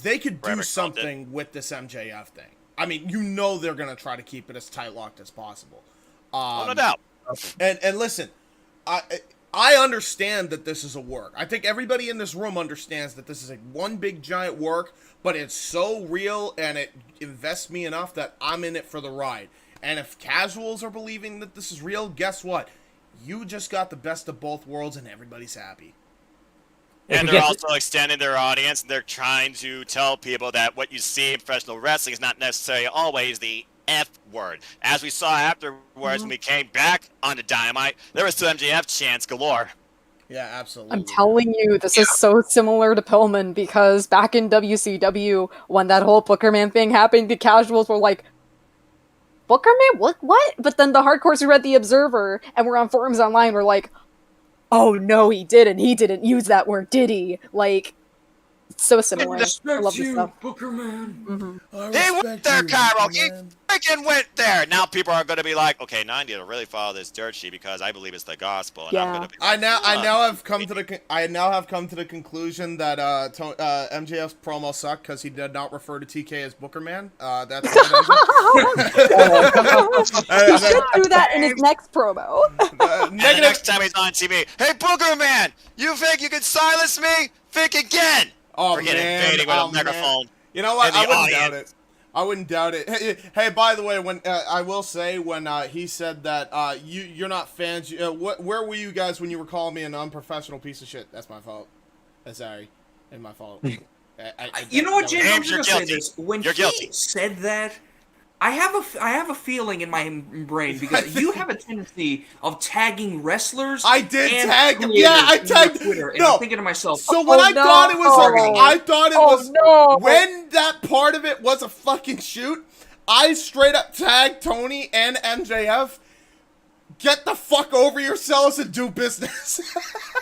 They could do something with this MJF thing. I mean, you know they're going to try to keep it as tight-locked as possible. No doubt. And listen, I understand that this is a work. I think everybody in this room understands that this is a one big giant work, but it's so real and it invests me enough that I'm in it for the ride. And if casuals are believing that this is real, guess what? You just got the best of both worlds and everybody's happy. And they're also extending their audience, and they're trying to tell people that what you see in professional wrestling is not necessarily always the F word. As we saw afterwards when we came back on the Dynamite, there was still MJF chants galore. Yeah, absolutely. I'm telling you, this is so similar to Pillman, because back in WCW, when that whole Booker Man thing happened, the casuals were like, Booker Man? What? But then the hardcores who read The Observer and were on forums online were like, oh no, he didn't. He didn't use that word, did he? Like, it's so similar. I love this stuff. Booker Man. He went there, Caro. He freaking went there. Now people are going to be like, okay, now I need to really follow this dirt sheet because I believe it's the gospel. And I'm going to be. I now have come to the conclusion that MJF's promo sucked because he did not refer to TK as Booker Man. That's. He should do that in his next promo. Next time he's on TV, hey Booker Man, you think you can silence me? Think again. Oh, Forget man. invading with a microphone. Man. You know what? I wouldn't doubt it. Hey, by the way, when I will say when he said that you're not fans, where were you guys when you were calling me an unprofessional piece of shit? That's my fault. Sorry, and my fault. You know what, James? I'm you're just gonna say guilty. this. When You're he guilty. said that, I have a feeling in my brain because you have a tendency of tagging wrestlers. I did and tag them. creators Yeah, I on tagged. Twitter, and No. I'm thinking to myself, So when I thought it was when that part of it was a fucking shoot, I straight up tagged Tony and MJF. Get the fuck over yourselves and do business.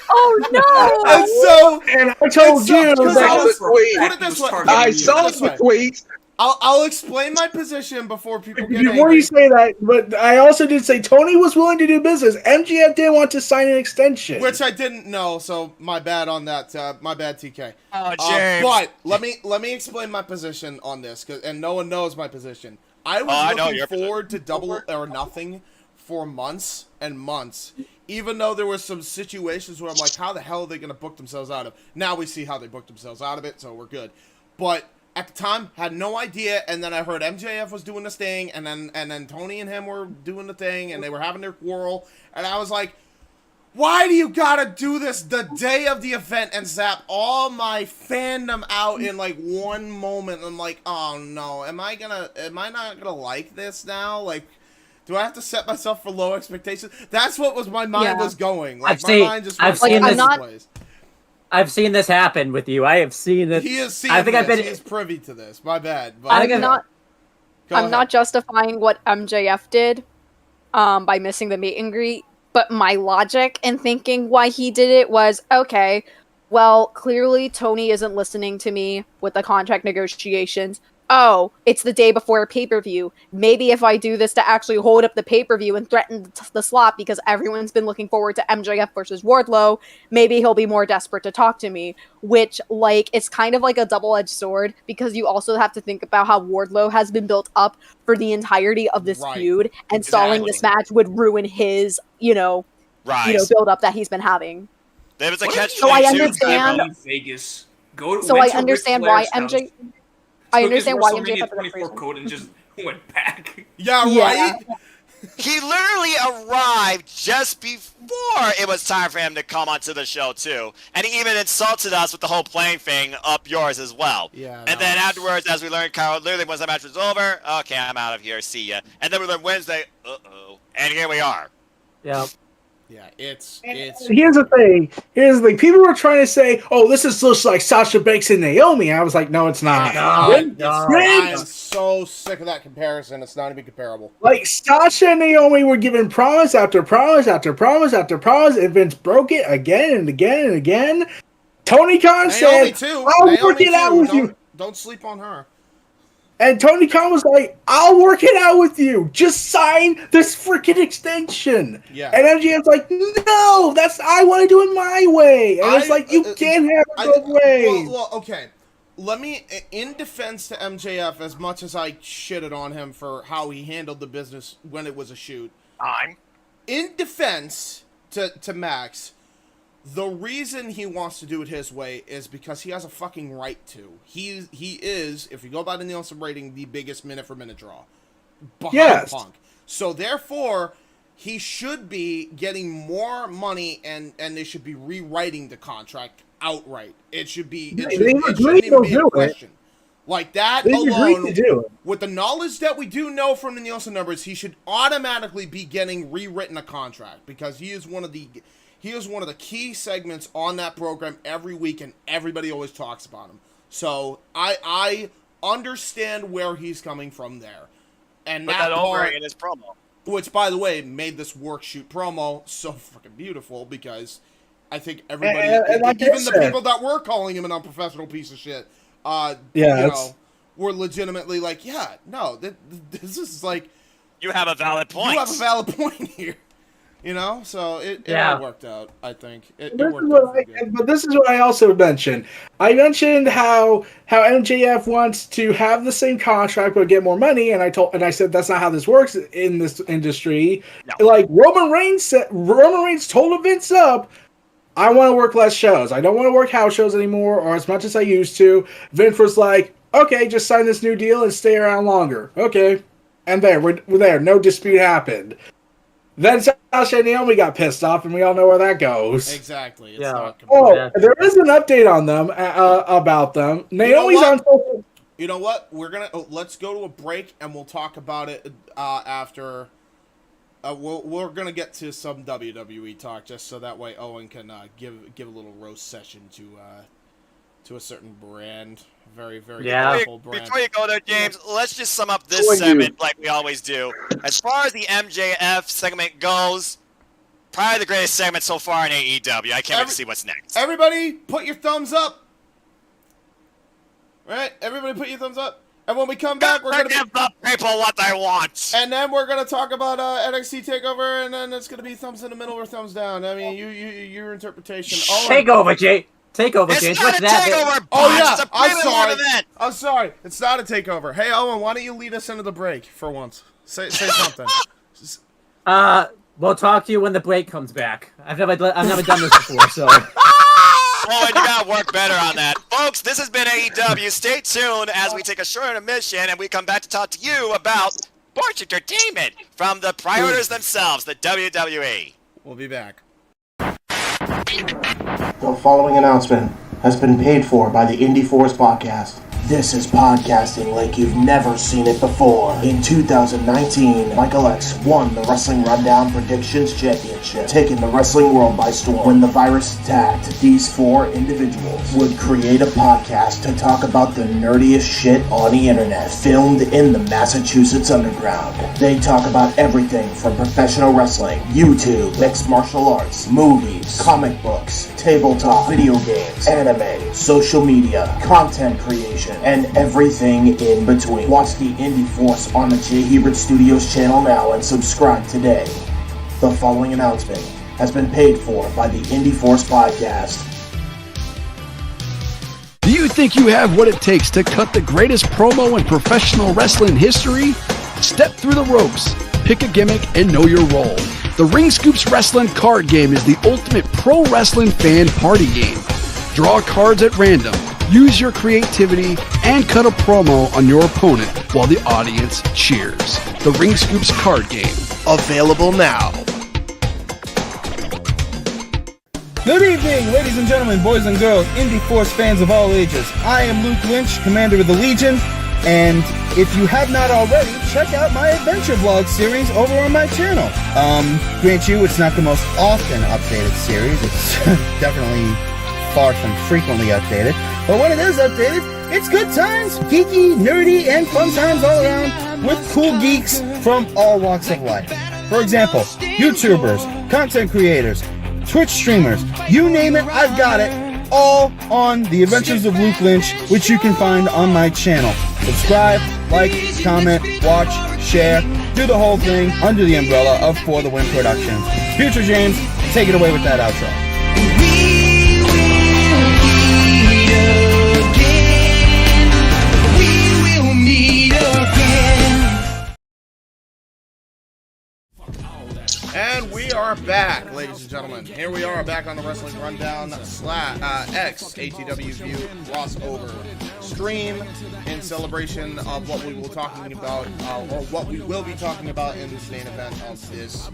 Oh no! And I told you that. Put it this way. I saw the tweets. I'll explain my position before people get Before angry. you say that, but I also did say Tony was willing to do business. MJF didn't want to sign an extension, Which I didn't know, so my bad on that. My bad, TK. Oh, James. But let me explain my position on this, and no one knows my position. I was looking forward to Double or Nothing for months and months, even though there were some situations where I'm like, how the hell are they going to book themselves out of? Now we see how they booked themselves out of it, so we're good. But at the time, had no idea, and then I heard MJF was doing this thing, and then Tony and him were doing the thing, and they were having their quarrel, and I was like, why do you gotta do this the day of the event and zap all my fandom out in like one moment? I'm like, oh no, am I not gonna like this now? Like, Do I have to set myself for low expectations? That's what was my mind was going. Like, I've my mind just went all over the place. I've seen this happen with you. I have seen it. He is seeing I think this. I've been. He is privy to this. My bad. But, I'm not justifying what MJF did by missing the meet and greet, but my logic in thinking why he did it was, okay, well, clearly Tony isn't listening to me with the contract negotiations. Oh, it's the day before a pay-per-view. Maybe if I do this to actually hold up the pay-per-view and threaten the slot because everyone's been looking forward to MJF versus Wardlow, maybe he'll be more desperate to talk to me. Which, like, it's kind of like a double-edged sword because you also have to think about how Wardlow has been built up for the entirety of this feud, and stalling this match would ruin his, build up that he's been having. There was a catch. So I understand. Vegas. I understand why MJ. I understand why MJF had the 24 code and just went back. Yeah, right? He literally arrived just before it was time for him to come onto the show, too. And he even insulted us with the whole playing thing, up yours as well. Yeah. And then afterwards, as we learned, Caro, literally, once the match was over, okay, I'm out of here, see ya. And then we learned Wednesday, uh-oh. And here we are. Yeah. Yeah, it's. Here's the thing. People were trying to say, "Oh, this is just like Sasha Banks and Naomi." I was like, "No, it's not." I'm so sick of that comparison. It's not even comparable. Like Sasha and Naomi were given promise after promise after promise after promise, and Vince broke it again and again and again. Tony Khan said, "I'll work it out with you." Don't sleep on her. And Tony Khan was like, "I'll work it out with you. Just sign this freaking extension." Yeah. And MJF's like, "No, I want to do it my way." And it's like, you can't have it both ways. Well, okay. Let me, in defense to MJF, as much as I shitted on him for how he handled the business when it was a shoot. In defense to Max, the reason he wants to do it his way is because he has a fucking right to. He is, if you go by the Nielsen rating, the biggest minute-for-minute draw behind Punk. So therefore, he should be getting more money, and they should be rewriting the contract outright. It should be. It shouldn't even be a question. Like that alone, with the knowledge that we do know from the Nielsen numbers, he should automatically be getting rewritten a contract because he is one of the key segments on that program every week, and everybody always talks about him. So I understand where he's coming from there, and that over in his promo, which by the way made this work shoot promo so fucking beautiful because I think everybody, even the people that were calling him an unprofessional piece of shit, were legitimately like, this is like you have a valid point. You have a valid point here. So it all worked out, I think. But this is what I also mentioned. I mentioned how MJF wants to have the same contract but get more money, and I said that's not how this works in this industry. No. Like Roman Reigns told Vince up, I want to work less shows. I don't want to work house shows anymore, or as much as I used to. Vince was like, okay, just sign this new deal and stay around longer. Okay. And we're there. No dispute happened. Then Sasha and Naomi got pissed off, and we all know where that goes. Exactly. It's there is an update on them, about them. Naomi's on social. You know what? Let's go to a break, and we'll talk about it after. We're gonna get to some WWE talk, just so that way Owen can give a little roast session to a certain brand. Very, very powerful brand. Before you go there, James, let's just sum up this segment like we always do. As far as the MJF segment goes, probably the greatest segment so far in AEW. I can't wait to see what's next. Everybody, put your thumbs up. Right? Everybody, put your thumbs up. And when we come back, we're gonna give the people what they want. And then we're gonna talk about NXT Takeover, and then it's gonna be thumbs in the middle or thumbs down. I mean, your interpretation. Takeover, Jay. Takeover, James. What's that? Takeover, I'm sorry. It's not a takeover. Hey, Owen, why don't you lead us into the break for once? Say something. We'll talk to you when the break comes back. I've never done this before, so. Oh, and you gotta work better on that. Folks, this has been AEW. Stay tuned as we take a short intermission and we come back to talk to you about sports entertainment from the prioriters themselves, the WWE. We'll be back. The following announcement has been paid for by the Indie Force Podcast. This is podcasting like you've never seen it before. In 2019, Michael X won the Wrestling Rundown Predictions Championship, taking the wrestling world by storm. When the virus attacked, these 4 individuals would create a podcast to talk about the nerdiest shit on the internet, filmed in the Massachusetts underground. They talk about everything from professional wrestling, YouTube, mixed martial arts, movies, comic books, tabletop, video games, anime, social media, content creation, and everything in between. Watch the Indie Force on the J. Hebert Studios channel now and subscribe today. The following announcement has been paid for by the Indie Force Podcast. Do you think you have what it takes to cut the greatest promo in professional wrestling history? Step through the ropes, pick a gimmick, and know your role. The Ring Scoops Wrestling card game is the ultimate pro wrestling fan party game. Draw cards at random, use your creativity, and cut a promo on your opponent while the audience cheers. The Ring Scoops card game. Available now. Good evening, ladies and gentlemen, boys and girls, Indie Force fans of all ages. I am Luke Lynch, Commander of the Legion, and if you have not already, check out my adventure vlog series over on my channel. Grant you, it's not the most often updated series. It's definitely far from frequently updated. But when it is updated, it's good times, geeky, nerdy, and fun times all around with cool geeks from all walks of life. For example, YouTubers, content creators, Twitch streamers, you name it, I've got it, all on The Adventures of Luke Lynch, which you can find on my channel. Subscribe, like, comment, watch, share, do the whole thing under the umbrella of For the Win Productions. Future James, take it away with that outro. And we are back, ladies and gentlemen. Here we are back on the Wrestling Rundown X ATW View crossover stream in celebration of what we will talking about, or what we will be talking about in this main event of this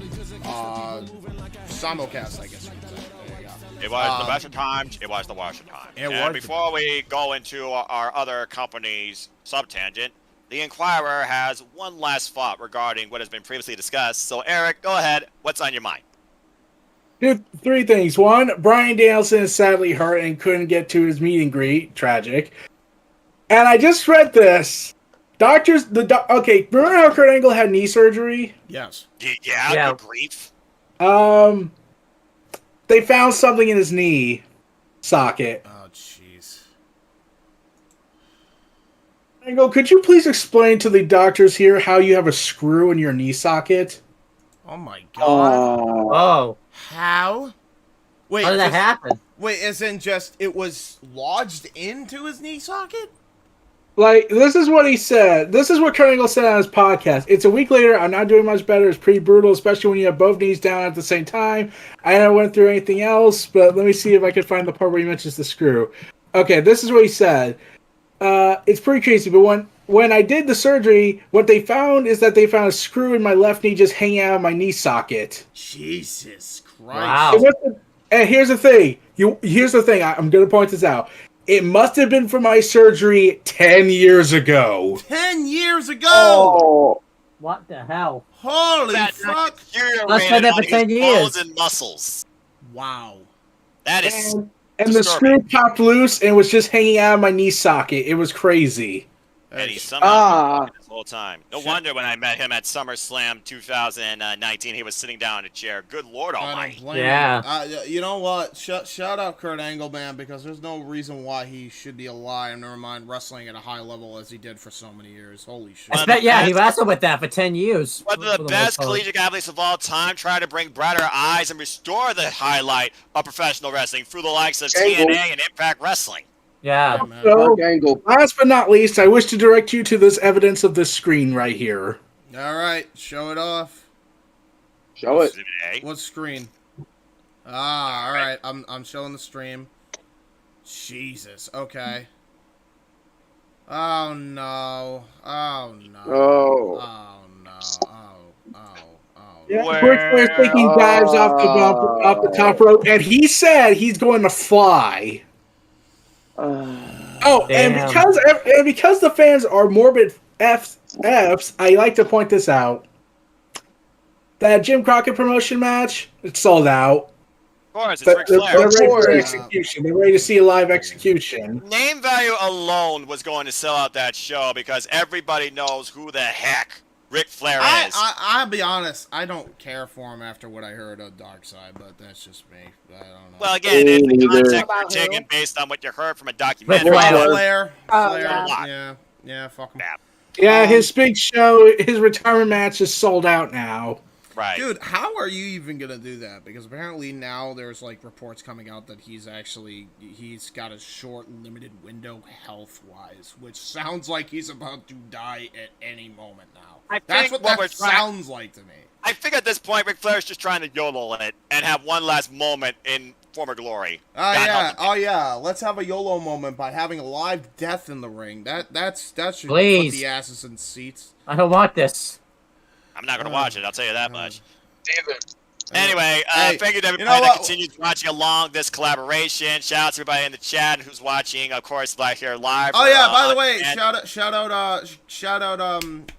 simulcast, I guess you could say. There you go. It was the best of times. It was the worst of times. And before we go into our other company's subtangent, the Inquirer has one last thought regarding what has been previously discussed. So, Eric, go ahead. What's on your mind? Dude, 3 things. 1, Bryan Danielson is sadly hurt and couldn't get to his meet and greet. Tragic. And I just read this. Okay, remember how Kurt Angle had knee surgery? Yes. Yeah. Good grief. They found something in his knee socket. Oh, jeez. Angle, could you please explain to the doctors here how you have a screw in your knee socket? Oh my god. Oh. How? Wait, How did that happen? Wait, as in just it was lodged into his knee socket? Like, this is what he said. This is what Kurt Angle said on his podcast. It's a week later. I'm not doing much better. It's pretty brutal, especially when you have both knees down at the same time. I don't went through anything else, but let me see if I can find the part where he mentions the screw. Okay, this is what he said. It's pretty crazy, but when I did the surgery, what they found is that they found a screw in my left knee just hanging out of my knee socket. Jesus Christ. Wow. And here's the thing. I'm going to point this out. It must have been for my surgery 10 years ago. 10 years ago? Oh, What the hell? Holy fuck. Let's say that for 10 years. Bones and muscles. Wow. That is And the screw popped loose and was just hanging out of my knee socket. It was crazy. And he's somehow this whole time. No wonder when I met him at SummerSlam 2019, he was sitting down in a chair. Good Lord Almighty. Yeah. You know what? Shout out Kurt Angle, man, because there's no reason why he should be alive. Never mind wrestling at a high level as he did for so many years. Holy shit. He wrestled with that for 10 years. One of the best collegiate athletes of all time, trying to bring brighter eyes and restore the highlight of professional wrestling through the likes of TNA and Impact Wrestling. Yeah. So, last but not least, I wish to direct you to this evidence of this screen right here. All right, show it off. Show it. What screen? All right. I'm showing the stream. Jesus. Okay. Oh no. Oh no. Oh. Oh no. Yeah, Bridgeway's taking dives off the top rope, and he said he's going to fly. Oh, and Damn. because the fans are morbid Fs, I like to point this out. That Jim Crockett promotion match, it's sold out. Of course, it's But Ric they're Flair. ready for Yeah. execution. They're ready to see a live execution. Name value alone was going to sell out that show because everybody knows who the heck Ric Flair is. I'll be honest. I don't care for him after what I heard of Dark Side, but that's just me. I don't know. Well, again, it's the neither. context About you're taking who? based on what you heard from a documentary. Flair. Oh, Flair. yeah. Yeah, fuck him. Yeah, his big show, his retirement match is sold out now. Right. Dude, how are you even gonna do that? Because apparently now there's like reports coming out that he's got a short, limited window health-wise, which sounds like he's about to die at any moment now. That's what that sounds like to me. I think at this point, Ric Flair's just trying to YOLO it and have one last moment in former glory. Oh yeah. Let's have a YOLO moment by having a live death in the ring. That should Please. put the asses in seats. I don't want this. I'm not going to watch it, I'll tell you that much. Damn it. Anyway, Hey, thank you to everybody you know that what? continues watching along this collaboration. Shout out to everybody in the chat who's watching, of course, like here live. Oh yeah, by the on- way, and- shout out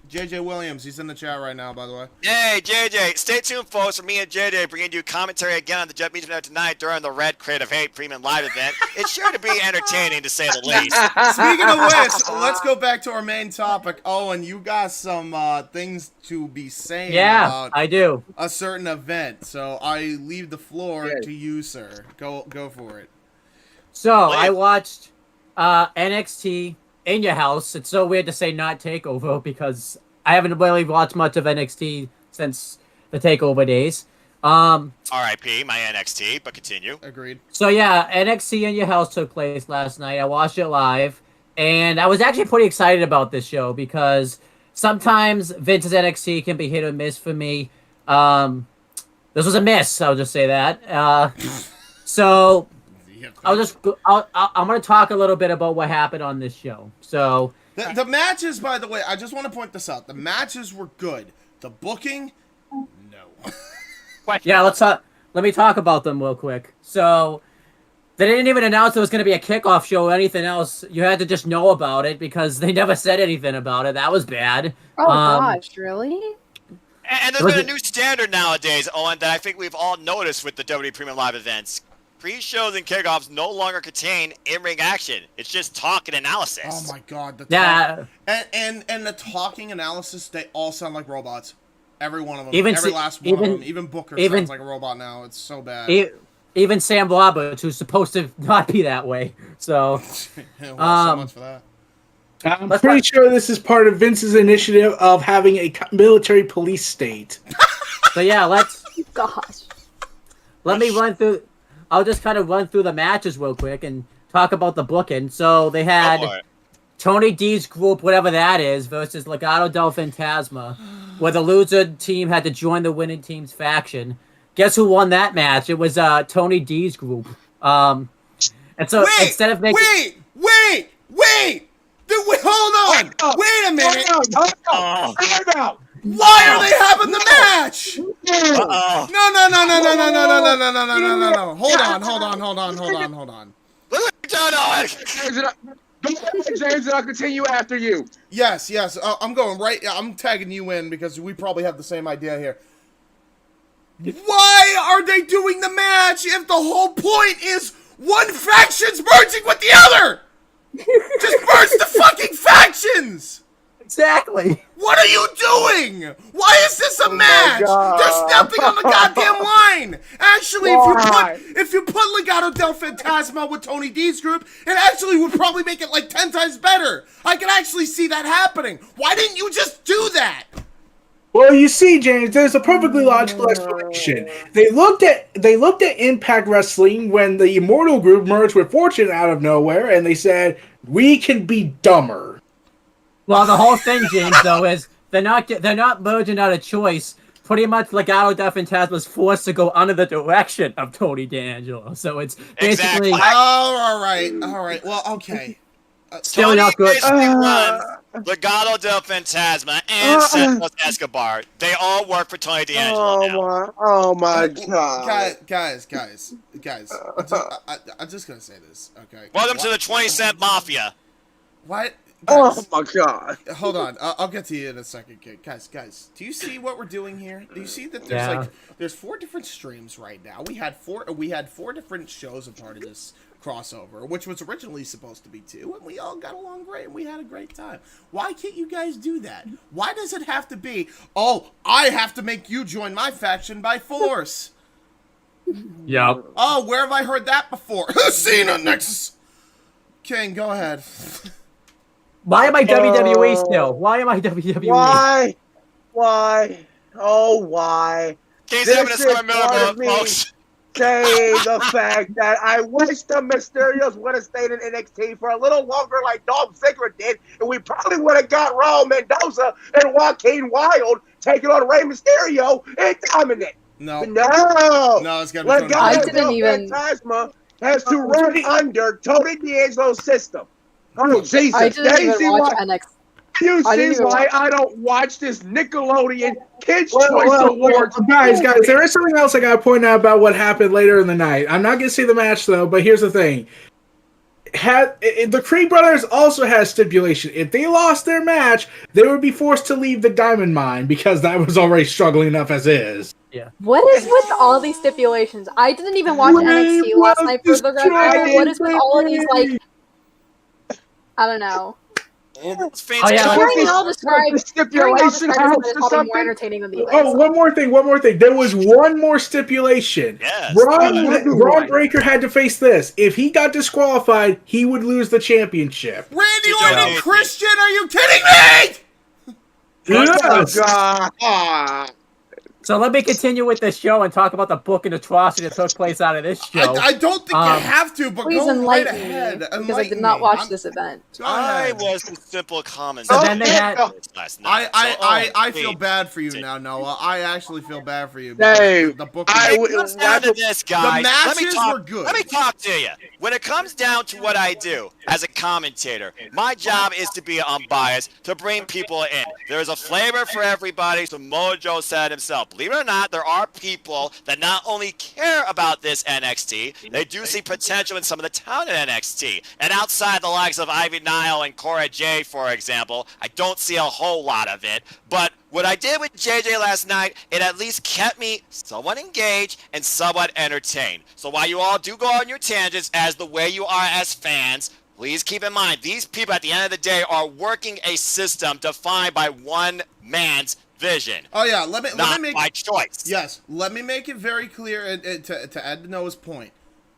JJ Williams. He's in the chat right now, by the way. Yay, JJ. Stay tuned, folks, for me and JJ bringing you commentary again on the Jet Media tonight during the Red Crate of Hate Premium Live event. It's sure to be entertaining, to say the least. Speaking of which, let's go back to our main topic. Oh, and you got some things to be saying Yeah, about I do. a certain event, so I leave the floor Yeah. to you, sir. Go for it. So I watched NXT in your house. It's so weird to say not Takeover because I haven't really watched much of NXT since the Takeover days. R.I.P. my NXT, but continue. Agreed. So yeah, NXT in your house took place last night. I watched it live, and I was actually pretty excited about this show because sometimes Vince's NXT can be hit or miss for me. This was a miss. I'll just say that. So I'm going to talk a little bit about what happened on this show. So The matches, by the way, I just want to point this out. The matches were good. The booking, no. yeah, let me talk about them real quick. So they didn't even announce there was going to be a kickoff show or anything else. You had to just know about it because they never said anything about it. That was bad. Oh gosh, really? And there's been a new standard nowadays, Owen, that I think we've all noticed with the WWE Premium Live events. Pre-shows and kickoffs no longer contain in-ring action. It's just talk and analysis. Oh my god, the Yeah. and the talking analysis, they all sound like robots. Every one of them. Even every se- last one even- of them. Even Booker even- sounds like a robot now. It's so bad. Even Sam Roberts, who's supposed to not be that way. So Well, so much for that. I'm pretty sure this is part of Vince's initiative of having a military police state. So yeah, Gosh. let me run through. I'll just kind of run through the matches real quick and talk about the booking. So they had Go for it. Tony D's group, whatever that is, versus Legado del Fantasma, where the loser team had to join the winning team's faction. Guess who won that match? It was Tony D's group. And so instead of making Wait! Hold on! Wait a minute! Oh. Why are they having the match? Uh-oh. No. Hold on. Look what you're doing, Owen! James, and I'll continue after you. Yes. I'm going right. I'm tagging you in because we probably have the same idea here. Why are they doing the match if the whole point is one faction's merging with the other? Just merge the fucking factions! exactly. What are you doing? Why is this a match? God. There's nothing on the goddamn line. Actually, if you put Legado del Fantasma with Tony D's group, it actually would probably make it like 10 times better. I can actually see that happening. Why didn't you just do that? Well, you see, James, there's a perfectly logical explanation. They looked at Impact Wrestling when the Immortal group merged with Fortune out of nowhere, and they said, we can be dumber. Well, the whole thing, James, though, is they're not merging out of choice. Pretty much, Legado del Fantasma was forced to go under the direction of Tony D'Angelo. So it's basically Exactly. All right. Well, okay. Still Tony not good. basically runs Legado del Fantasma and Santos Escobar. They all work for Tony D'Angelo now. Oh my god. Guys. I'm just gonna say this, okay? Welcome to the 20-cent mafia. What? Oh Guys, my god. hold on. I'll get to you in a second, kid. Guys, do you see what we're doing here? Do you see that there's there's 4 different streams right now? We had 4 different shows a part of this crossover, which was originally supposed to be 2, and we all got along great and we had a great time. Why can't you guys do that? Why does it have to be, oh, I have to make you join my faction by force? Yep. Oh, where have I heard that before? Cena Nexus. King, go ahead. Why am I WWE still? Why am I WWE? Why? Oh, why? King's This having a is summer part Miller of me folks. saying the fact that I wish the Mysterios would have stayed in NXT for a little longer like Dolph Ziggler did, and we probably would have got Raul Mendoza and Joaquin Wilde taking on Rey Mysterio and dominate. No, it's gotta be Tony D'Angelo. Fantasma has to run under Tony D'Angelo's system. Oh, Jesus. I didn't even watch NXT. You see why I don't watch this Nickelodeon Kids' Choice Awards. Guys, there is something else I gotta point out about what happened later in the night. I'm not gonna see the match though, but here's the thing. The Creed brothers also had stipulation. If they lost their match, they would be forced to leave the Diamond Mine because that was already struggling enough as is. Yeah. What is with all these stipulations? I didn't even watch NXT last night for the record. What is with all of these, like, I don't know. Hearing y'all describe it's probably more entertaining than the event. Oh, one more thing. There was one more stipulation. Yes. Braun Breaker had to face this. If he got disqualified, he would lose the championship. Randy Orton Christian, are you kidding me? Yes. So let me continue with this show and talk about the booking atrocity that took place out of this show. I don't think you have to, but Please go right enlighten ahead. me, because I did not watch this event. I was the simple comment. So then they had. Last night. I feel bad for you now, Noah. I actually feel bad for you. Dave, the booking. When it comes down to this, guys, the matches were good. Let me talk to you. When it comes down to what I do as a commentator, my job is to be unbiased, to bring people in. There's a flavor for everybody, so Mojo said himself. Believe it or not, there are people that not only care about this NXT, they do see potential in some of the talent in NXT. And outside the likes of Ivy Nile and Cora J, for example, I don't see a whole lot of it. But what I did with JJ last night, it at least kept me somewhat engaged and somewhat entertained. So while you all do go on your tangents as the way you are as fans, please keep in mind, these people at the end of the day are working a system defined by one man's vision. Oh yeah, let me make by choice. Yes, let me make it very clear and to add to Noah's point.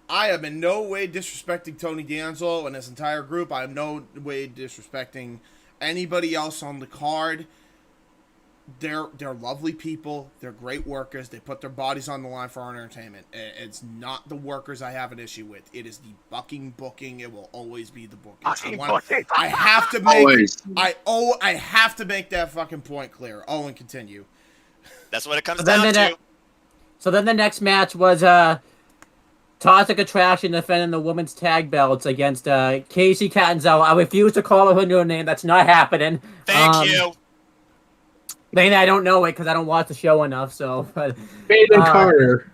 I am in no way disrespecting Tony D'Angelo and his entire group. I am no way disrespecting anybody else on the card. They're lovely people. They're great workers. They put their bodies on the line for our entertainment. It's not the workers I have an issue with. It is the booking. It will always be the booking. I have to make I have to make that fucking point clear. Oh, and continue. That's what it comes down to. So then the next match was Toxic Attraction defending the women's tag belts against Casey Catanzaro. I refuse to call her new name. That's not happening. Thank you. Mainly, I don't know it because I don't watch the show enough. So, Caden Carter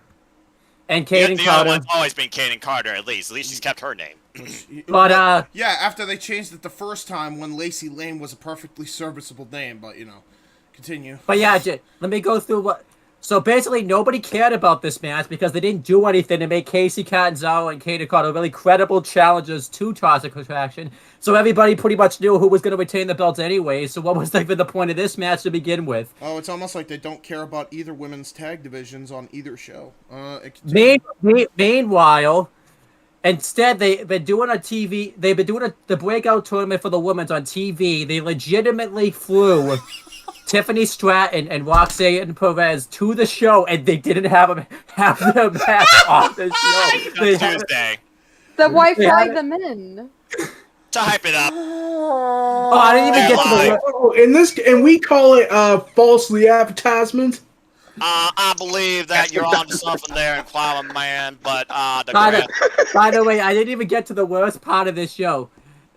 and Caden the Carter. other one's always been Caden Carter. At least she's kept her name. But yeah, after they changed it the first time when Lacey Lane was a perfectly serviceable name, but continue. But yeah, let me go through what. So basically, nobody cared about this match because they didn't do anything to make Casey Catanzaro and Caden Carter really credible challengers to Toxic Attraction. So everybody pretty much knew who was going to retain the belts anyway. So what was even the point of this match to begin with? Oh, it's almost like they don't care about either women's tag divisions on either show. Meanwhile, instead they've been doing the breakout tournament for the women's on TV. They legitimately flew Tiffany Stratton and Roxanne Perez to the show, and they didn't have them have their match on the show. Tuesday. Then why flag them in? To hype it up. Oh, I didn't even get to the. And we call it falsely advertisement. I believe that you're onto something there, Inquire Man, but By the way, I didn't even get to the worst part of this show.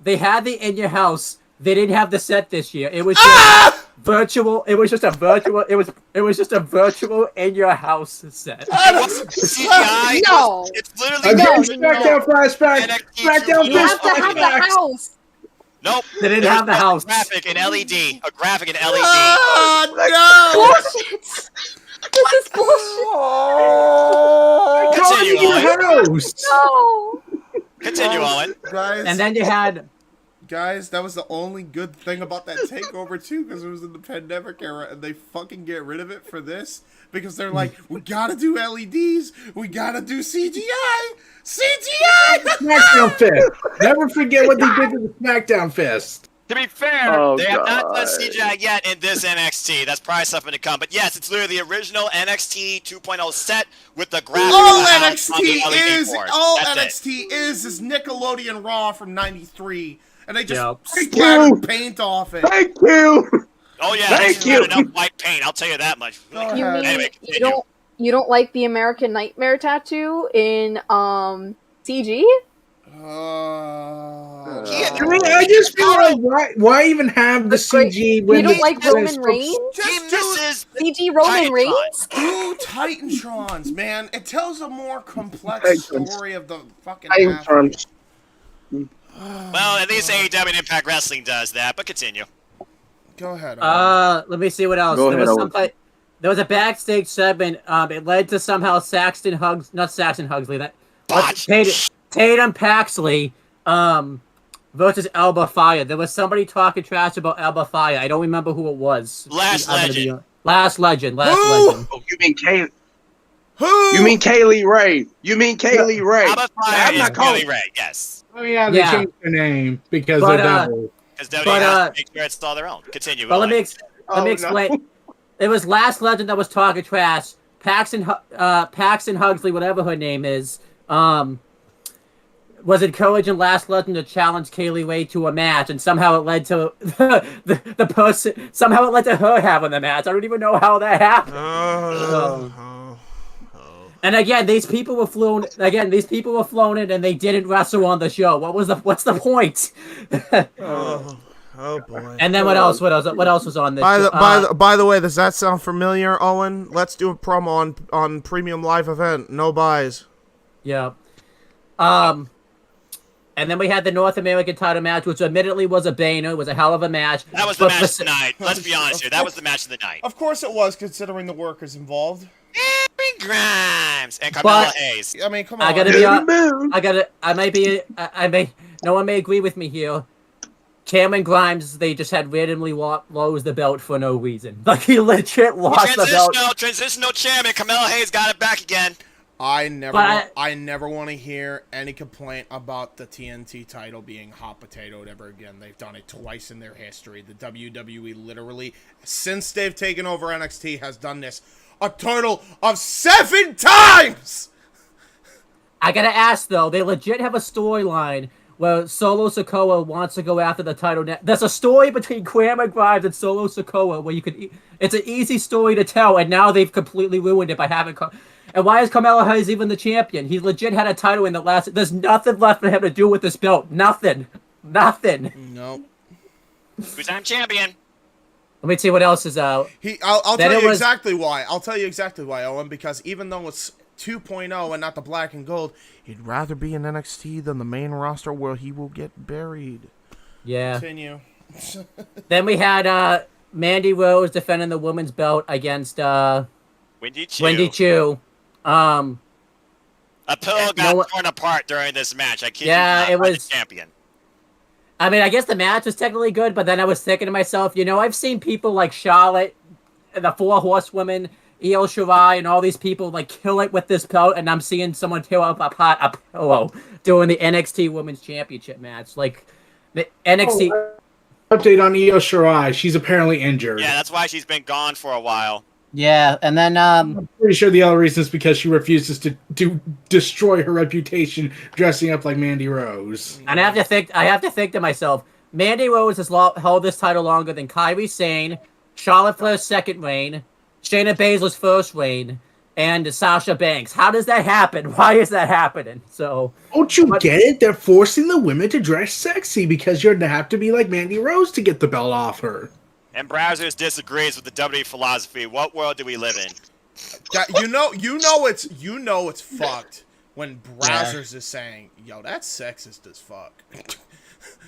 they had the in your house. They didn't have the set this year. It was just virtual. It was just a virtual. It was just a virtual in your house set. CGI. No. It's literally Again, SmackDown flashback. SmackDown You have to have the flashback. house. Nope. They didn't There have the was house. A graphic in LED. A graphic in LED. Bullshit. This is bullshit. Come Continue, to your Owen. house. No. Continue, Owen. Guys, And then you had guys, that was the only good thing about that takeover too, because it was in the pandemic era, and they fucking get rid of it for this because they're like, we gotta do LEDs, we gotta do CGI. SmackDown fist. Never forget what they did to the SmackDown fist. To be fair, Oh, they have not done God. CGI yet in this NXT. That's probably something to come. But yes, it's literally the original NXT 2.0 set with the graphic. All of the house NXT on the LED is board. all That's it. NXT is Nickelodeon Raw from '93, and they just Yep. splattered paint off it. Thank you. Oh yeah, Thank they you. got enough white paint. I'll tell you that much. Go You ahead. mean Anyway, you don't like the American Nightmare tattoo in CG? I mean, I just feel like why even have the CG when You don't the- like Roman Reigns? He misses CG Roman Titantron. Reigns? Do Titantrons, man. It tells a more complex Titans. story of the fucking Titantrons. Well, at least AEW and Impact Wrestling does that. But continue. Go ahead. let me see what else. Go There ahead, was Owen. some there was a backstage segment. It led to somehow not Saxton Hugsley. Botch. Tatum Paxley versus Alba Fire. There was somebody talking trash about Alba Fire. I don't remember who it was. Last I'm gonna be- Legend. Last Legend. Who? Legend. Oh, you mean Kaylee? Who? You mean Kaylee Ray? You mean Kaylee Ray? Alba Fire I'm is not calling. Billy Ray. Yes. Oh yeah, they Yeah. changed their name because But, they're devil. Because WWE But, has to make sure it's all their own. Continue. But let me Owen. let me no. explain. It was Last Legend that was talking trash. Paxton Hugsley, whatever her name is, was encouraging Last Legend to challenge Kaylee Ray to a match, and somehow it led to the person. Somehow it led to her having the match. I don't even know how that happened. And again, these people were flown. Again, these people were flown in, and they didn't wrestle on the show. What's the point? Oh boy. And then what else? What else was on this? By the way, does that sound familiar, Owen? Let's do a promo on Premium Live Event. No buys. Yeah. And then we had the North American title match, which admittedly was a banger. It was a hell of a match. That was the But match for- of the night. Let's be honest here. That was the match of the night. Of course it was, considering the workers involved. Aaron Grimes and Carmella But- Hayes. I mean, come on. I gotta be honest. I may. No one may agree with me here. Cameron Grimes, they just had randomly lose the belt for no reason. Like he legit lost the belt. Transitional chairman. Carmella Hayes got it back again. I never want to hear any complaint about the TNT title being hot potatoed ever again. They've done it twice in their history. The WWE literally, since they've taken over NXT, has done this a total of 7 times! I gotta ask though, they legit have a storyline where Solo Sikoa wants to go after the title. There's a story between Cameron Grimes and Solo Sikoa where you could. It's an easy story to tell, and now they've completely ruined it by having. And why is Carmelo Hayes even the champion? He legit had a title in the last. There's nothing left for him to do with this belt. Nothing. No. Two-time champion. Let me see what else is out. I'll tell you exactly why. I'll tell you exactly why, Owen, because even though it's 2.0 and not the black and gold, He'd rather be in NXT than the main roster where he will get buried. Yeah. Continue. Then we had Mandy Rose defending the women's belt against Wendy Chu. Wendy Chu. A pillow got no one- torn apart during this match. I kid Yeah, you it not, by was- the champion. I mean, I guess the match was technically good, but then I was thinking to myself, I've seen people like Charlotte, the Four Horsewomen, Io Shirai, and all these people like kill it with this belt, and I'm seeing someone tear up a pillow during the NXT Women's Championship match. Like the NXT. Update on Io Shirai. She's apparently injured. Yeah, that's why she's been gone for a while. Yeah, and then I'm pretty sure the other reason is because she refuses to destroy her reputation dressing up like Mandy Rose. and I have to think to myself, Mandy Rose has held this title longer than Kairi Sane, Charlotte Flair's second reign, Shayna Baszler's first reign, and Sasha Banks. How does that happen? Why is that happening? So don't you get it? They're forcing the women to dress sexy because you're gonna have to be like Mandy Rose to get the belt off her. And Brazzers disagrees with the WWE philosophy. What world do we live in? You know it's fucked when Brazzers is saying, "Yo, that's sexist as fuck."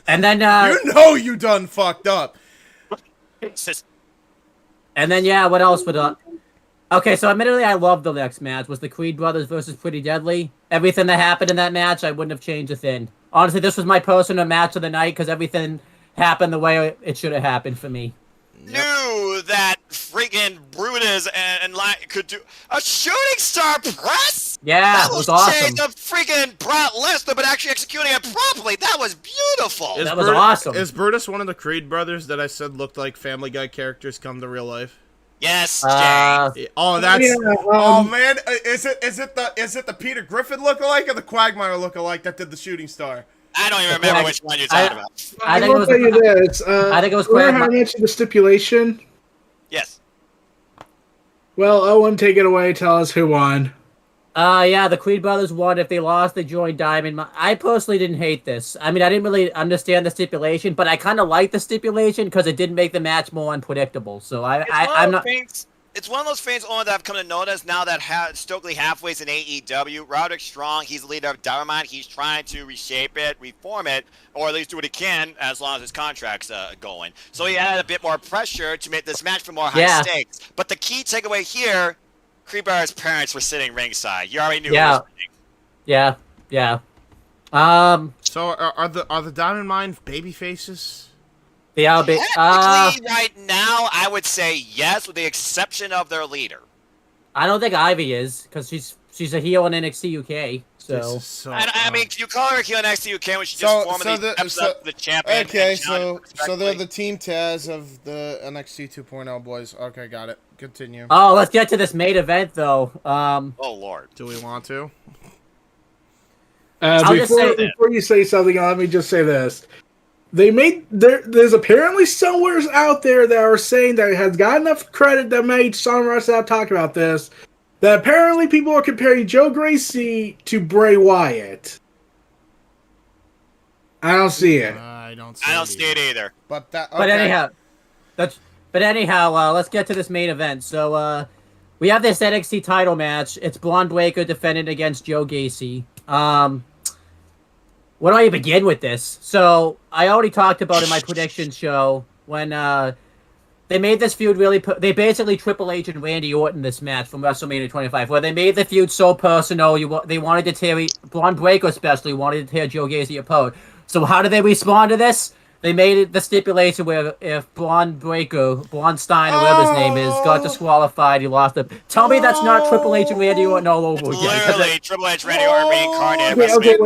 And then you done fucked up. And then what else would okay, so admittedly I loved the next match was the Creed Brothers versus Pretty Deadly. Everything that happened in that match, I wouldn't have changed a thing. Honestly, this was my personal match of the night because everything happened the way it should have happened for me. Knew that freaking Brutus and like could do a shooting star press. Yeah, it was awesome. The freaking Brock Lesnar, but actually executing it properly. That was beautiful. That was awesome. Is Brutus one of the Creed brothers that I said looked like Family Guy characters come to real life? Yes. Oh, that's. Oh man, is it the Peter Griffin lookalike or the Quagmire lookalike that did the shooting star? I don't even remember which one you're talking about. I will tell you this. I think it was Remember how I mentioned the stipulation? Yes. Well, Owen, take it away. Tell us who won. The Creed Brothers won. If they lost, they joined Diamond. I personally didn't hate this. I mean, I didn't really understand the stipulation, but I kind of liked the stipulation because it did make the match more unpredictable. So I'm not. It's one of those things only that I've come to notice now that Stokely Halfway's in AEW. Roderick Strong, he's the leader of Dynamite. He's trying to reshape it, reform it, or at least do what he can as long as his contract's going. So he had a bit more pressure to make this match for more high stakes. But the key takeaway here, Creed Brothers' parents were sitting ringside. You already knew who was winning. Yeah. So are the Diamond Mine baby faces? Technically, right now, I would say yes, with the exception of their leader. I don't think Ivy is, because she's a heel in NXT UK. So, I mean, you call her a heel in NXT UK when she just formally steps up the champion. Okay, so they're the Team Taz of the NXT 2.0 boys. Okay, got it. Continue. Oh, let's get to this main event though. Oh Lord, do we want to? Before you say something, let me just say this. There's apparently somewhere out there that are saying that it has got enough credit that made some wrestlers have talked about this, that apparently people are comparing Joe Gracie to Bray Wyatt. I don't see it. I don't see it either. But anyhow, let's get to this main event. So we have this NXT title match. It's Braun Breaker defending against Joe Gacy. Where do I begin with this? So, I already talked about in my prediction show when they made this feud they basically Triple H and Randy Orton this match from WrestleMania 25, where they made the feud so personal, they wanted to tear, Braun Breaker especially, wanted to tear Joe Gacy apart. So, how did they respond to this? They made it the stipulation where if Braun Stein, or whatever his name is, got disqualified, he lost it. Tell me that's not Triple H and Randy Orton all over again. Literally, Triple H, Randy Orton reincarnated. Okay,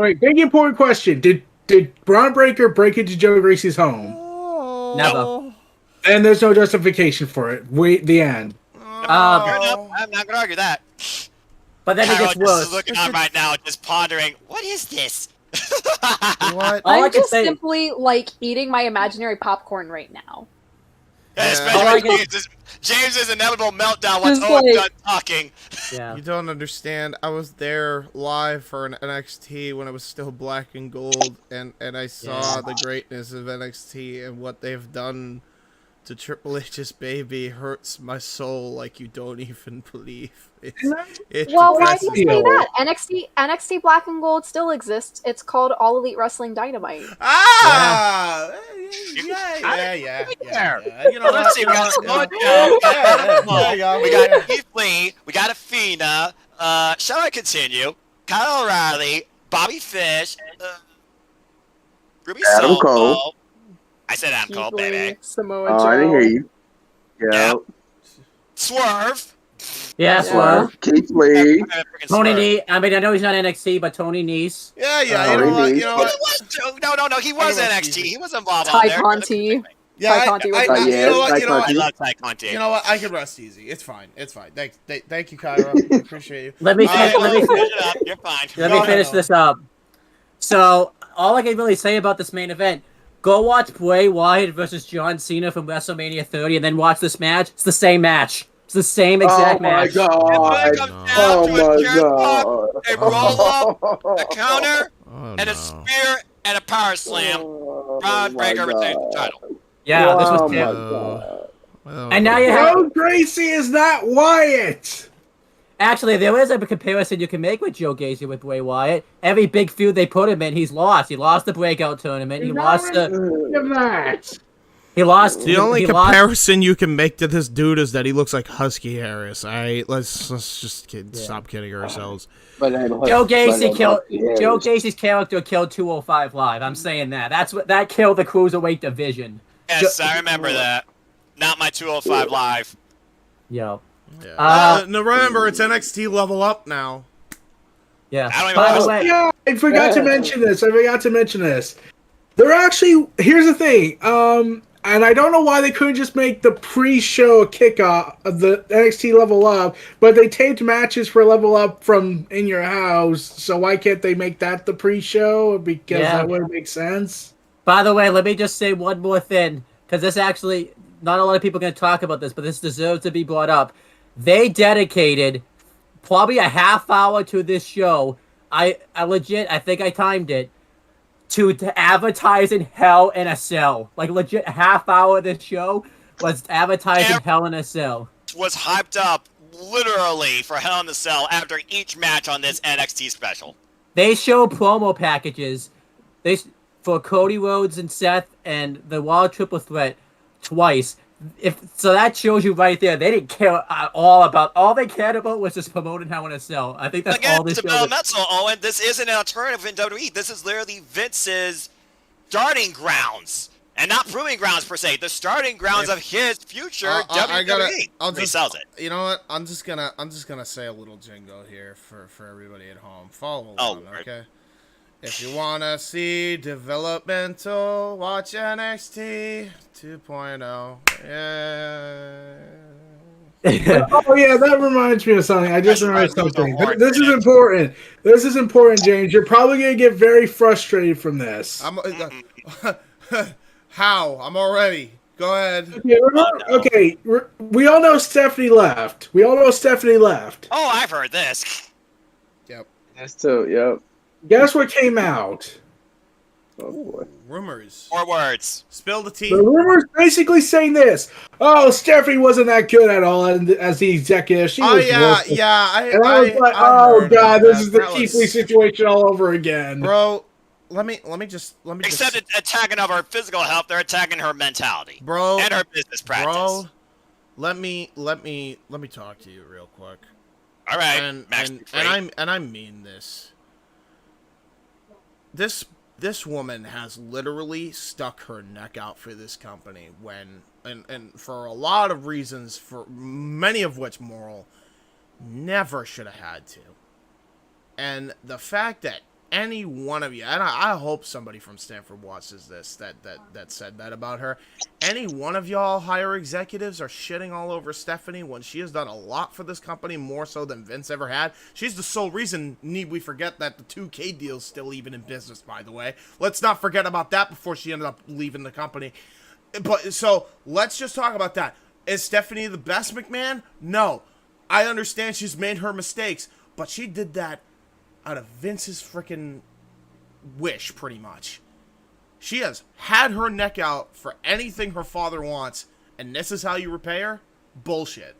wait. Big important question. Did Braun Breaker break into Joe Gracie's home? Never. And there's no justification for it. The end. I'm not going to argue that. But then it gets worse. Just looking on right now, just pondering, what is this? What? I'm just simply like eating my imaginary popcorn right now. Especially James's inevitable meltdown once Owen's done talking. Yeah. You don't understand. I was there live for an NXT when it was still black and gold, and I saw the greatness of NXT, and what they've done to Triple H's baby hurts my soul like you don't even believe. Well, why do you say that? NXT Black and Gold still exists. It's called All Elite Wrestling Dynamite. Yeah. You know, let's see. We got Keith Lee. We got Athena. Shall I continue? Kyle O'Reilly, Bobby Fish, Ruby Adam Soho. Cole. I said Adam Cole, baby. Samoa Joe. I didn't hear you. Yeah. Swerve. Yeah, Swerve. Keith Lee. Tony Nese. I mean, I know he's not NXT, but Tony Nese. Yeah. You know what? No. He was NXT. He was involved Ty on there. Conti. Yeah, Conti was you know what? I love Ty Conti. You know what? I can rest easy. It's fine. Thank you, Caro. I appreciate you. Let me finish You're fine. Let me finish this up. So, all I can really say about this main event, go watch Bray Wyatt versus John Cena from WrestleMania 30 and then watch this match. It's the same match. It's the same exact Oh my match. god! When it comes down Oh to a my chair spot, god! a roll up, a counter, Oh, and a no. spear and a power slam. Oh Braun my Breaker retains the god! title. Yeah, this was Oh my terrible. god! And now you have... Joe Gracie is not Wyatt. Actually, there is a comparison you can make with Joe Gacy with Bray Wyatt. Every big feud they put him in, he's lost. He lost the breakout tournament. He lost the... He lost... The only he lost... comparison you can make to this dude is that he looks like Husky Harris. All right, let's just stop kidding ourselves. Joe Gacy's character killed 205 Live. I'm saying that. That killed the cruiserweight division. Yes, I remember that. Not my 205 Live. Yo. Yeah. No, remember, it's NXT Level Up now. Yeah. I don't even By the understand. way, Yeah, I forgot to mention this. They're actually, here's the thing, and I don't know why they couldn't just make the pre-show kickoff of the NXT Level Up, but they taped matches for Level Up from in your house, so why can't they make that the pre-show? Because that would make sense. by the way, let me just say one more thing, because this actually, not a lot of people are going to talk about this, but this deserves to be brought up. They dedicated probably a half hour to this show. I think I timed it, to advertising Hell in a Cell. Like, legit, a half hour of this show was advertising Hell in a Cell. Was hyped up literally for Hell in the Cell after each match on this NXT special. They show promo packages for Cody Rhodes and Seth and the Wild Triple Threat twice. So that shows you right there, they didn't care at all about... All they cared about was just promoting Hell in a Cell. I think that's all this It's show was. developmental, Owen. This isn't an alternative in WWE. This is literally Vince's starting grounds. And not proving grounds, per se. The starting grounds of his future WWE. He sells it. You know what? I'm just gonna say a little jingle here for everybody at home. Follow along, okay? If you wanna see developmental, watch NXT 2.0. Yeah. Oh yeah, that reminds me of something. I just remembered something. This is important. This is important, James. You're probably gonna get very frustrated from this. How? I'm already. Go ahead. Okay, we all know Stephanie left. Oh, I've heard this. Yep. That's too. Yep. Guess what came out? Oh boy. Rumors. Or words. Spill the tea. The rumors basically saying this. Oh, Stephanie wasn't that good at all as the executive. She was worthless. I was like, oh god, this is the Keith Lee situation all over again. Bro, let me just Except attacking of her physical health, they're attacking her mentality. Bro. And her business practice. Bro, let me talk to you real quick. All right. And I mean this. This woman has literally stuck her neck out for this company and for a lot of reasons, for many of which moral, never should have had to. And the fact that any one of you, and I hope somebody from Stanford watches this that said that about her, any one of y'all higher executives are shitting all over Stephanie when she has done a lot for this company, more so than Vince ever had. She's the sole reason, need we forget, that the 2K deal's still even in business, by the way. Let's not forget about that before she ended up leaving the company. But so let's just talk about that. Is Stephanie the best McMahon? No. I understand she's made her mistakes, but she did that out of Vince's freaking wish, pretty much. She has had her neck out for anything her father wants, and this is how you repay her? Bullshit.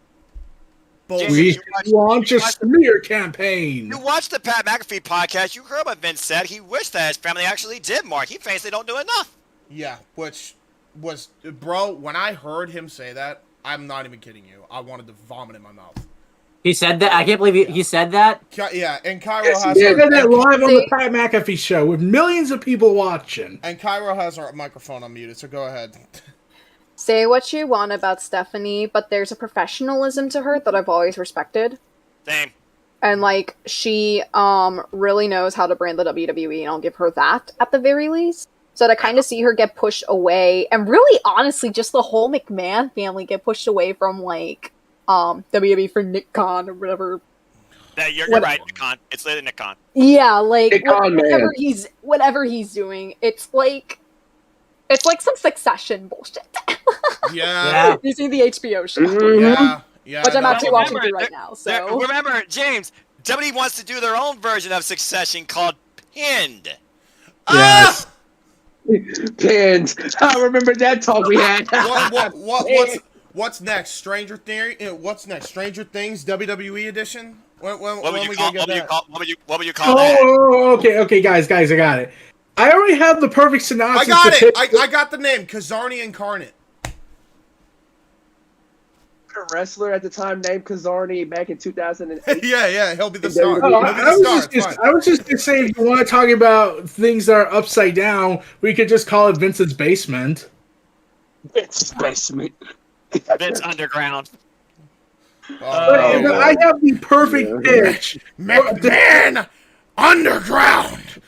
We launch a smear campaign. You watched the Pat McAfee podcast. You heard what Vince said. He wished that his family actually did more. He thinks they don't do enough. Yeah, which was... Bro, when I heard him say that, I'm not even kidding you. I wanted to vomit in my mouth. He said that? I can't believe he said that? Yeah, and Caro Yes, has... he said that live on the Pat McAfee show with millions of people watching. And Caro has her microphone unmuted, so go ahead. Say what you want about Stephanie, but there's a professionalism to her that I've always respected. Same. And, like, she really knows how to brand the WWE, and I'll give her that at the very least. So to kind of see her get pushed away, and really, honestly, just the whole McMahon family get pushed away from, like, WWE for Nick Khan or whatever. You're right, Nick Khan. It's later Nick Khan. Yeah, like, Nick Khan, whatever he's doing, it's like some Succession bullshit. Yeah. You see the HBO show. Yeah. Yeah, which I'm no, actually watching through right now. So Remember, James, WWE wants to do their own version of Succession called Pinned. Yes. Pins. I remember that talk we had. What's next? Stranger Things WWE edition. When What would we you gonna call? get that? What would you call that? Okay, guys, I got it. I already have the perfect synopsis. I got to it. pitch. I got the name. Kazarni Incarnate. A wrestler at the time named Kazarni back in 2008. yeah, he'll be the star. Oh, He'll be the star. I was just gonna say, if you want to talk about things that are upside down, we could just call it Vince's basement. Vince's basement. Vince Underground. I have the perfect pitch. McMahon Underground.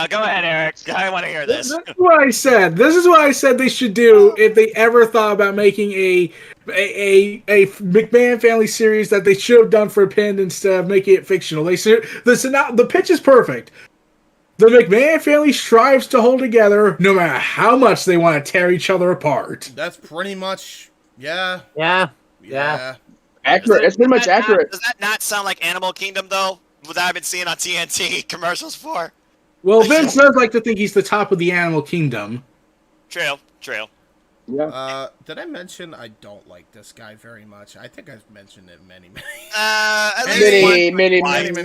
Go ahead, Eric. I want to hear this. This is what I said. This is what I said they should do if they ever thought about making a McMahon family series that they should have done for Pinned instead of making it fictional. The pitch is perfect. The McMahon family strives to hold together no matter how much they want to tear each other apart. That's pretty much, yeah. Accurate. It's pretty much accurate. Does that not sound like Animal Kingdom, though? What I've been seeing on TNT commercials for? Well, Vince does like to think he's the top of the animal kingdom. True. Yeah. Did I mention I don't like this guy very much? I think I've mentioned it many Many times.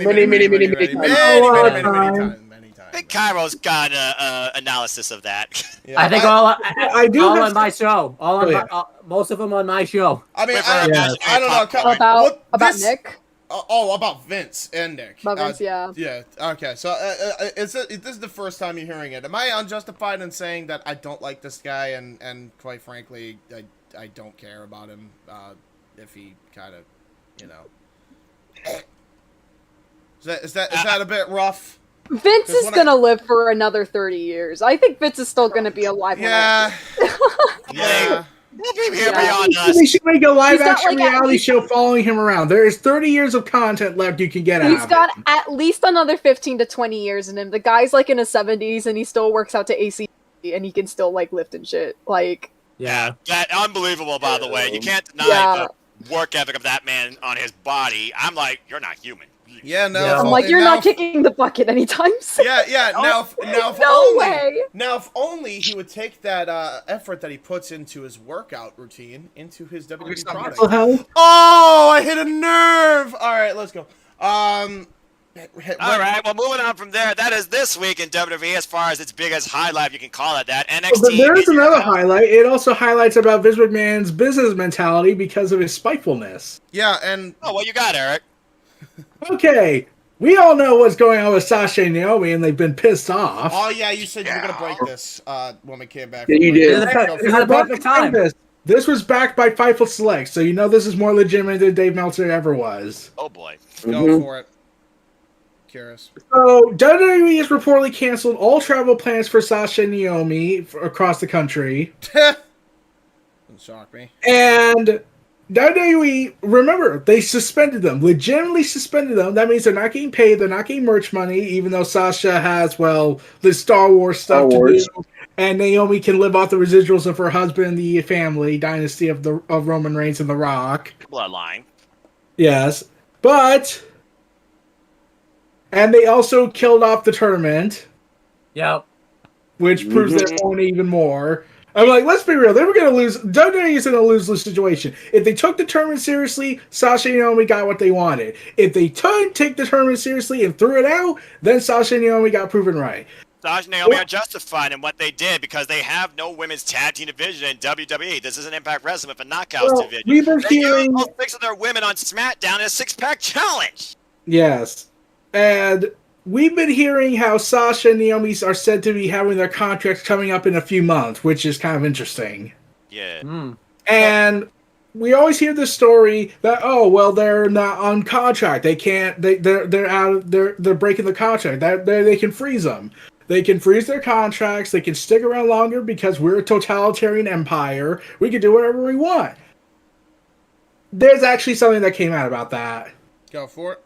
I think Cairo's got an analysis of that. Yeah, I think I do all on my show. Most of them on my show. I mean, I don't know. About Nick. About Vince and Nick. About Vince, yeah. Yeah. Okay. So, this is the first time you're hearing it. Am I unjustified in saying that I don't like this guy, and quite frankly, I don't care about him if he kind of, Is that a bit rough? Vince is gonna live for another 30 years. I think Vince is still gonna be alive. Yeah. Yeah. Beyond us. They should make a live-action reality show following him around. There is 30 years of content left you can get out of it. He's got at least another 15 to 20 years in him. The guy's like in his 70s and he still works out to AC and he can still like lift and shit. Like that unbelievable. By the way, you can't deny the work ethic of that man on his body. I'm like, you're not human. Yeah, no. I'm like, you're not kicking the bucket anytime soon. Yeah. Now, if only he would take that effort that he puts into his workout routine into his WWE product. Oh, I hit a nerve. All right, let's go. All right, well, moving on from there. That is this week in WWE as far as its biggest highlight, you can call it that. NXT. But there's another highlight. It also highlights about Vince McMahon's business mentality because of his spitefulness. Yeah, and what you got, Eric? Okay, we all know what's going on with Sasha and Naomi, and they've been pissed off. Oh yeah, you said you were gonna break this when we came back. Yeah, you did. This is the perfect time. This was backed by Fightful Select, so you know this is more legitimate than Dave Meltzer ever was. Oh boy, go for it. Curious. So WWE has reportedly canceled all travel plans for Sasha and Naomi across the country. Doesn't shock me. And WWE, remember, they suspended them, legitimately suspended them. That means they're not getting paid, they're not getting merch money, even though Sasha has, well, the Star Wars stuff to do. And Naomi can live off the residuals of her husband, the family dynasty of Roman Reigns and The Rock. Bloodline. Yes. But, and they also killed off the tournament. Yep. Which proves their point even more. I'm like, let's be real. They were going to lose. WWE is in a lose-lose situation. If they took the tournament seriously, Sasha and Naomi got what they wanted. If they take the tournament seriously and threw it out, then Sasha and Naomi got proven right. Sasha and Naomi are justified in what they did because they have no women's tag team division in WWE. This isn't Impact Wrestling with a Knockouts division. We've been hearing all 6 of their women on SmackDown in a 6-pack challenge. Yes. And we've been hearing how Sasha and Naomi are said to be having their contracts coming up in a few months, which is kind of interesting. Yeah. And we always hear this story that they're not on contract. They can't. They're out. They're breaking the contract. They can freeze them. They can freeze their contracts. They can stick around longer because we're a totalitarian empire. We can do whatever we want. There's actually something that came out about that. Go for it.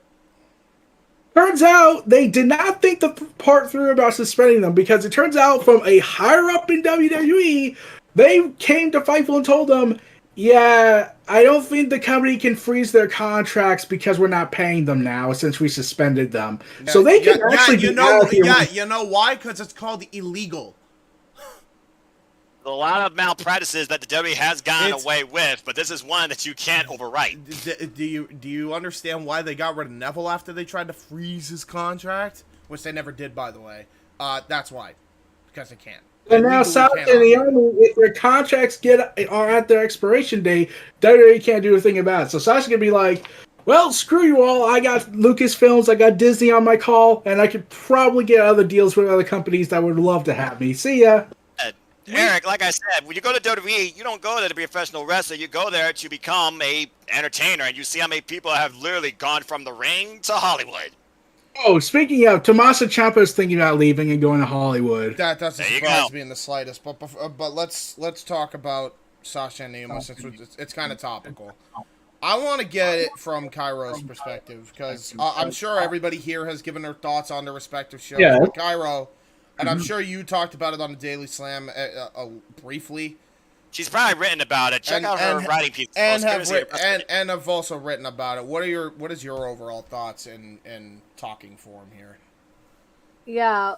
Turns out they did not think the part through about suspending them because it turns out from a higher up in WWE, they came to Fightful and told them, Yeah, I don't think the company can freeze their contracts because we're not paying them now since we suspended them. So they can actually you be know, out here. you know why? Because it's called illegal. A lot of malpractices that the WWE has gone away with, but this is one that you can't overwrite. Do you understand why they got rid of Neville after they tried to freeze his contract? Which they never did, by the way. That's why. Because they can't. And now Sasha and Naomi, if their contracts are at their expiration date, WWE can't do a thing about it. So Sasha can be like, well, screw you all. I got Lucasfilms, I got Disney on my call, and I could probably get other deals with other companies that would love to have me. See ya. Eric, like I said, when you go to WWE, you don't go there to be a professional wrestler. You go there to become a entertainer, and you see how many people have literally gone from the ring to Hollywood. Oh, speaking of, Tommaso Ciampa is thinking about leaving and going to Hollywood. That doesn't surprise me in the slightest. But let's talk about Sasha and Naomi since it's kind of topical. I want to get it from Cairo's perspective because I'm sure everybody here has given their thoughts on their respective shows. Yeah. But Cairo, and I'm sure you talked about it on the Daily Slam briefly. She's probably written about it. Check out her writing piece. And have also written about it. What is your overall thoughts in talking form here? Yeah,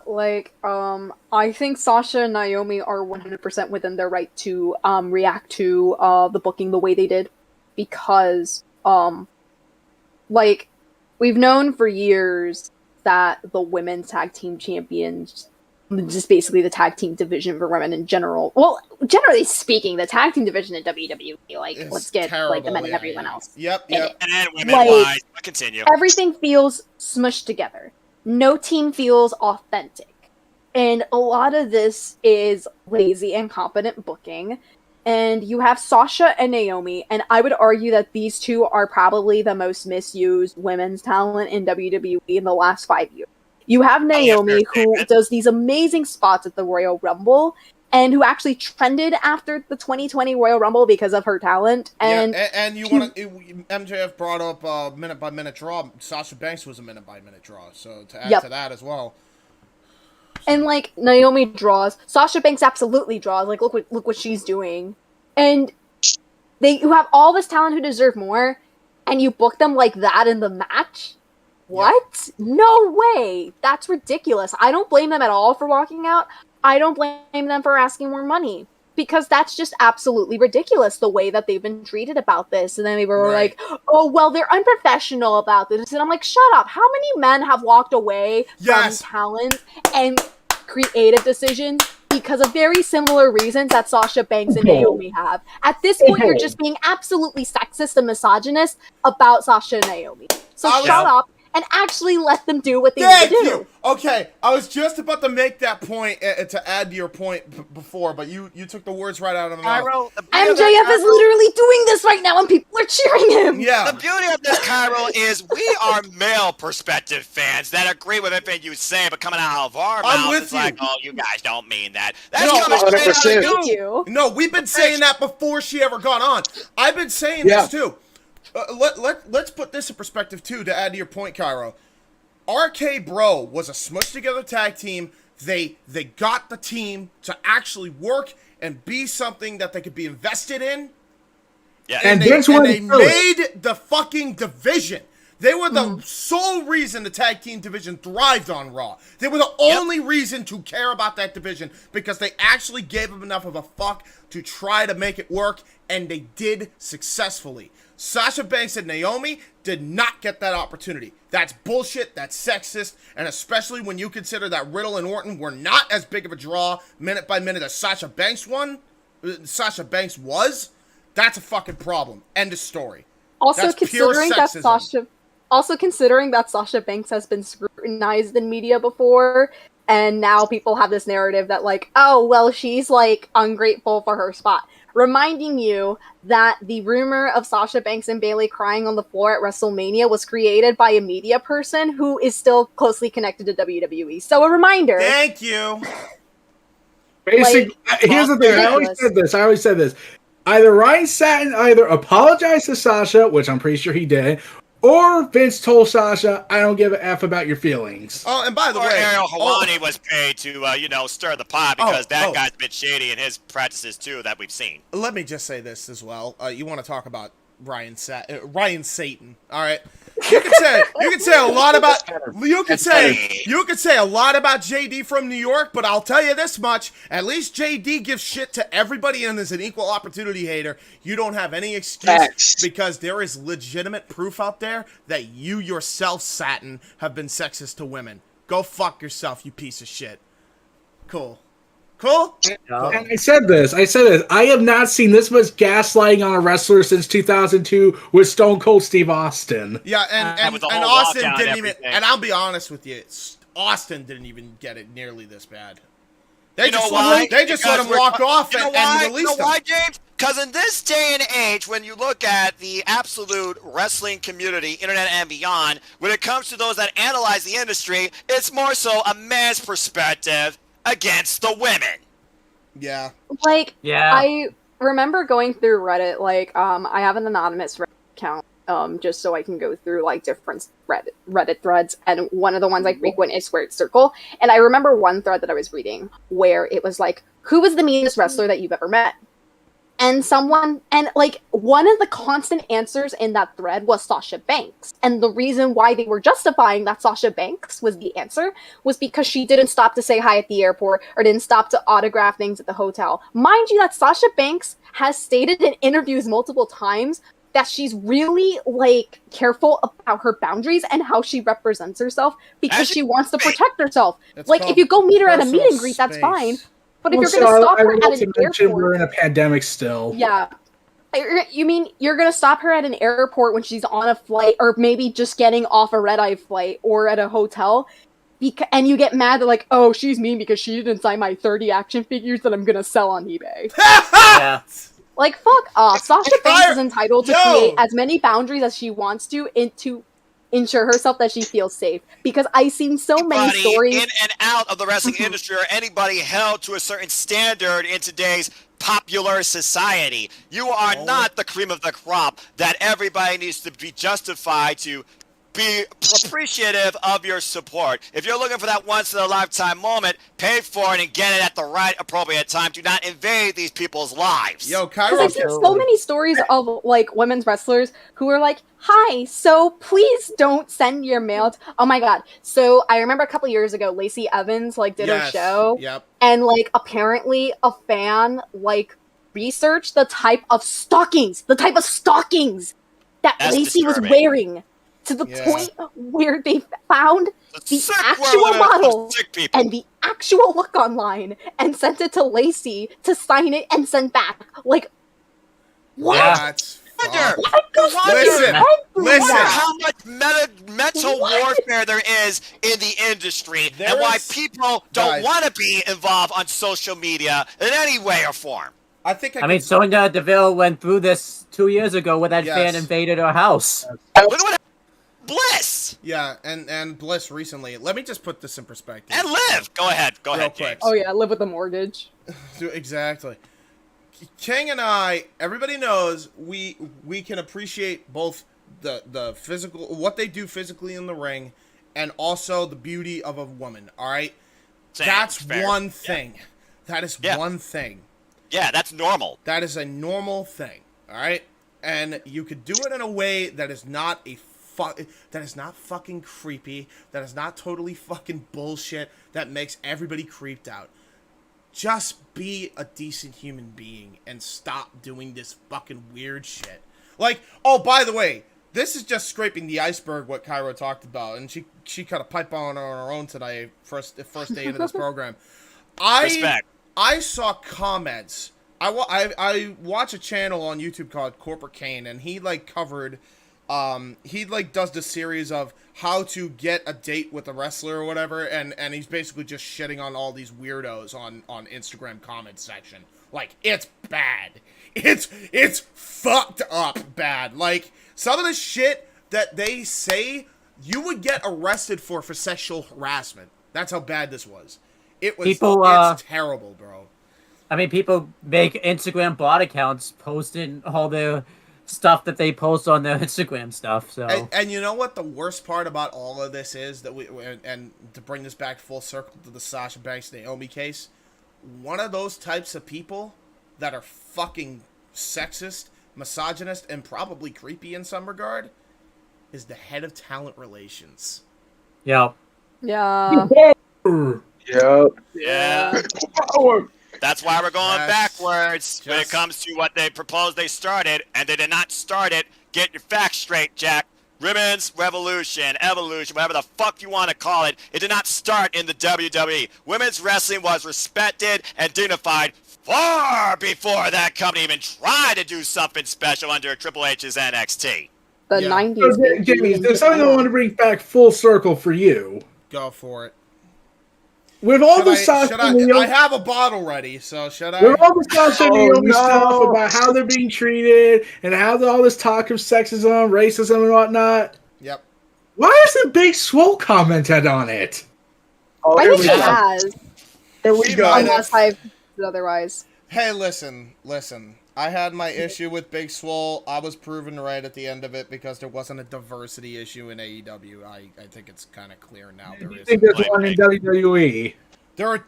I think Sasha and Naomi are 100% within their right to react to the booking the way they did, because we've known for years that the women's tag team champions, just basically the tag team division for women in general. Well, generally speaking, the tag team division in WWE, let's get the men and everyone else. Yep. And women-wise, continue. Everything feels smushed together. No team feels authentic. And a lot of this is lazy, incompetent booking. And you have Sasha and Naomi, and I would argue that these two are probably the most misused women's talent in WWE in the last 5 years. You have Naomi, who does these amazing spots at the Royal Rumble, and who actually trended after the 2020 Royal Rumble because of her talent. And MJF brought up minute by minute draw. Sasha Banks was a minute by minute draw, so to add to that as well. And Naomi draws, Sasha Banks absolutely draws. Look what she's doing, and you have all this talent who deserve more, and you book them like that in the match. What? Yeah. No way! That's ridiculous. I don't blame them at all for walking out. I don't blame them for asking more money, because that's just absolutely ridiculous, the way that they've been treated about this. And then they were like, oh, well, they're unprofessional about this. And I'm like, shut up. How many men have walked away from talent and creative decisions because of very similar reasons that Sasha Banks and Naomi have? At this point, you're just being absolutely sexist and misogynist about Sasha and Naomi. So shut up and actually let them do what they need to do. Thank you. Okay, I was just about to make that point to add to your point before, but you took the words right out of my mouth. MJF is literally doing this right now, and people are cheering him. Yeah. The beauty of this, Caro, is we are male perspective fans that agree with everything you say, but coming out of our mouths, it's like, oh, you guys don't mean that. That's coming straight out of you. No, we've been saying that before she ever got on. I've been saying this too. Let's put this in perspective too, to add to your point, Cairo. RK Bro was a smushed together tag team. They got the team to actually work and be something that they could be invested in. Yeah. And they made the fucking division. They were the sole reason the tag team division thrived on Raw. They were the only reason to care about that division, because they actually gave them enough of a fuck to try to make it work, and they did successfully. Sasha Banks and Naomi did not get that opportunity. That's bullshit, that's sexist, and especially when you consider that Riddle and Orton were not as big of a draw minute by minute as Sasha Banks was, that's a fucking problem. End of story. Also considering that Sasha Banks has been scrutinized in media before, and now people have this narrative that oh, well, she's ungrateful for her spot. Reminding you that the rumor of Sasha Banks and Bayley crying on the floor at WrestleMania was created by a media person who is still closely connected to WWE. So a reminder. Thank you. Basically, here's the thing. I always said this. Either Ryan Satin apologized to Sasha, which I'm pretty sure he did, or Vince told Sasha, I don't give a F about your feelings. Oh, and by the Or way, Ariel Helwani was paid to, stir the pot because that oh. guy's a bit shady in his practices too that we've seen. Let me just say this as well. You want to talk about Ryan Satan? All right. You could say a lot about JD from New York, but I'll tell you this much: at least JD gives shit to everybody and is an equal opportunity hater. You don't have any excuse because there is legitimate proof out there that you yourself, Satan, have been sexist to women. Go fuck yourself, you piece of shit. Cool. And I said this. I have not seen this much gaslighting on a wrestler since 2002 with Stone Cold Steve Austin. Yeah, and Austin didn't even. And I'll be honest with you, Austin didn't even get it nearly this bad. They just let him walk off and release him. You know why, James? Because in this day and age, when you look at the absolute wrestling community, internet and beyond, when it comes to those that analyze the industry, it's more so a man's perspective against the women. Yeah. I remember going through Reddit, I have an anonymous Reddit account, just so I can go through, different Reddit threads, and one of the ones I frequent is Squared Circle, and I remember one thread that I was reading, where it was who was the meanest wrestler that you've ever met? And one of the constant answers in that thread was Sasha Banks. And the reason why they were justifying that Sasha Banks was the answer was because she didn't stop to say hi at the airport or didn't stop to autograph things at the hotel. Mind you, that Sasha Banks has stated in interviews multiple times that she's really, careful about her boundaries and how she represents herself because she wants to protect herself. If you go meet her at a meet and greet, that's fine. But if you're going to stop her at an airport... We're in a pandemic still. Yeah. You mean you're going to stop her at an airport when she's on a flight or maybe just getting off a red-eye flight or at a hotel and you get mad that oh, she's mean because she didn't sign my 30 action figures that I'm going to sell on eBay. Yeah. Fuck off. Sasha Banks is entitled to create as many boundaries as she wants to ensure herself that she feels safe, because I've seen so many stories in and out of the wrestling industry, or anybody held to a certain standard in today's popular society. You are not the cream of the crop that everybody needs to be justified to be appreciative of your support. If you're looking for that once-in-a-lifetime moment, pay for it and get it at the right appropriate time. Do not invade these people's lives. Yo, because Caro. I've seen so many stories of women's wrestlers who are hi, so please don't send your mail oh my god. So I remember a couple years ago, Lacey Evans did her show. Yep. And apparently a fan researched the type of stockings that Lacey was wearing, to the point where they found the actual model and the actual look online and sent it to Lacey to sign it and send back. What? That's Listen, how much mental warfare there is in the industry and why people don't want to be involved on social media in any way or form. I mean, Sonya Deville went through this 2 years ago when that fan invaded her house. Look at what Bliss! Yeah, and Bliss recently. Let me just put this in perspective. And Liv! Go ahead, quick. Oh yeah, live with a mortgage. Exactly. King and I, everybody knows we can appreciate both the physical, what they do physically in the ring, and also the beauty of a woman, alright? That's one thing. That is one thing. Yeah, that's normal. That is a normal thing, alright? And you could do it in a way that is not that is not fucking creepy, that is not totally fucking bullshit, that makes everybody creeped out. Just be a decent human being and stop doing this fucking weird shit. Oh, by the way, this is just scraping the iceberg, what Caro talked about, and she cut a pipe on her own today, first day into this program. Respect. I saw comments. I watch a channel on YouTube called Corporate Kane, and he covered... he does this series of how to get a date with a wrestler or whatever, and he's basically just shitting on all these weirdos on Instagram comment section. It's bad. It's fucked up bad. Some of the shit that they say you would get arrested for sexual harassment. That's how bad this was. It's terrible, bro. I mean, people make Instagram bot accounts posting all their stuff that they post on their Instagram stuff. So And you know what the worst part about all of this is that and to bring this back full circle to the Sasha Banks Naomi case, one of those types of people that are fucking sexist, misogynist, and probably creepy in some regard is the head of talent relations. yeah. Yeah. Yep. Yeah. That's why we're going That's backwards when it just- comes to what they proposed they started, and they did not start it. Get your facts straight, Jack. Women's revolution, evolution, whatever the fuck you want to call it, it did not start in the WWE. Women's wrestling was respected and dignified far before that company even tried to do something special under Triple H's NXT. The Yeah. 90s. So, Jamie, there's something I want to bring back full circle for you. Go for it. With all Should the I, Sasha should I, and Naomi, I have a bottle ready, so should I? with all the Sasha and Naomi no. stuff about how they're being treated and how all this talk of sexism, racism, and whatnot, Yep. why hasn't Big Swole commented on it? Oh, I here think we he go. has, Here we She go. might unless I've otherwise. Hey, listen. I had my issue with Big Swole. I was proven right at the end of it because there wasn't a diversity issue in AEW. I think it's kind of clear now there I is. think there's one in WWE. There are in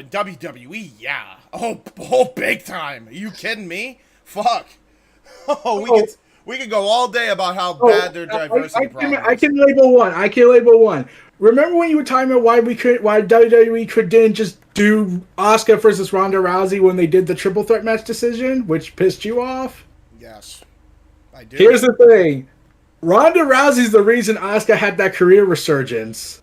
WWE, yeah. Oh, big time. Are you kidding me? Fuck. Oh, we could go all day about how bad their diversity problem is. I can label one. Remember when you were talking about why WWE didn't just do Asuka versus Ronda Rousey when they did the triple threat match decision, which pissed you off? Yes, I do. Here's the thing. Ronda Rousey's the reason Asuka had that career resurgence.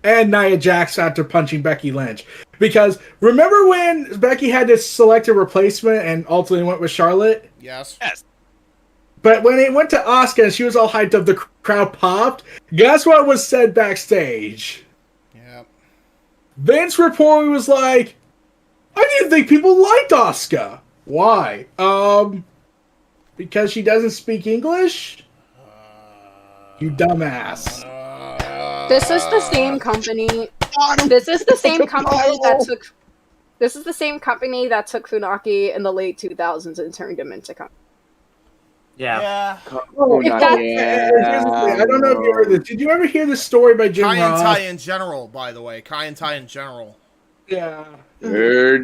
And Nia Jax after punching Becky Lynch. Because remember when Becky had to select a replacement and ultimately went with Charlotte? Yes. Yes. But when it went to Asuka and she was all hyped up, the crowd popped. Guess what was said backstage? Yep. Vince reportedly was like, I didn't think people liked Asuka. Why? Because she doesn't speak English? You dumbass. This is the same company. This is the same company that took. This is the same company that took Funaki in the late 2000s and turned him into. Yeah. Oh, If that- here's the thing. I don't know if you heard this. Did you ever hear this story by Jim Kai and Ross? Tai in general, by the way. Kai and Tai in general. Yeah. Did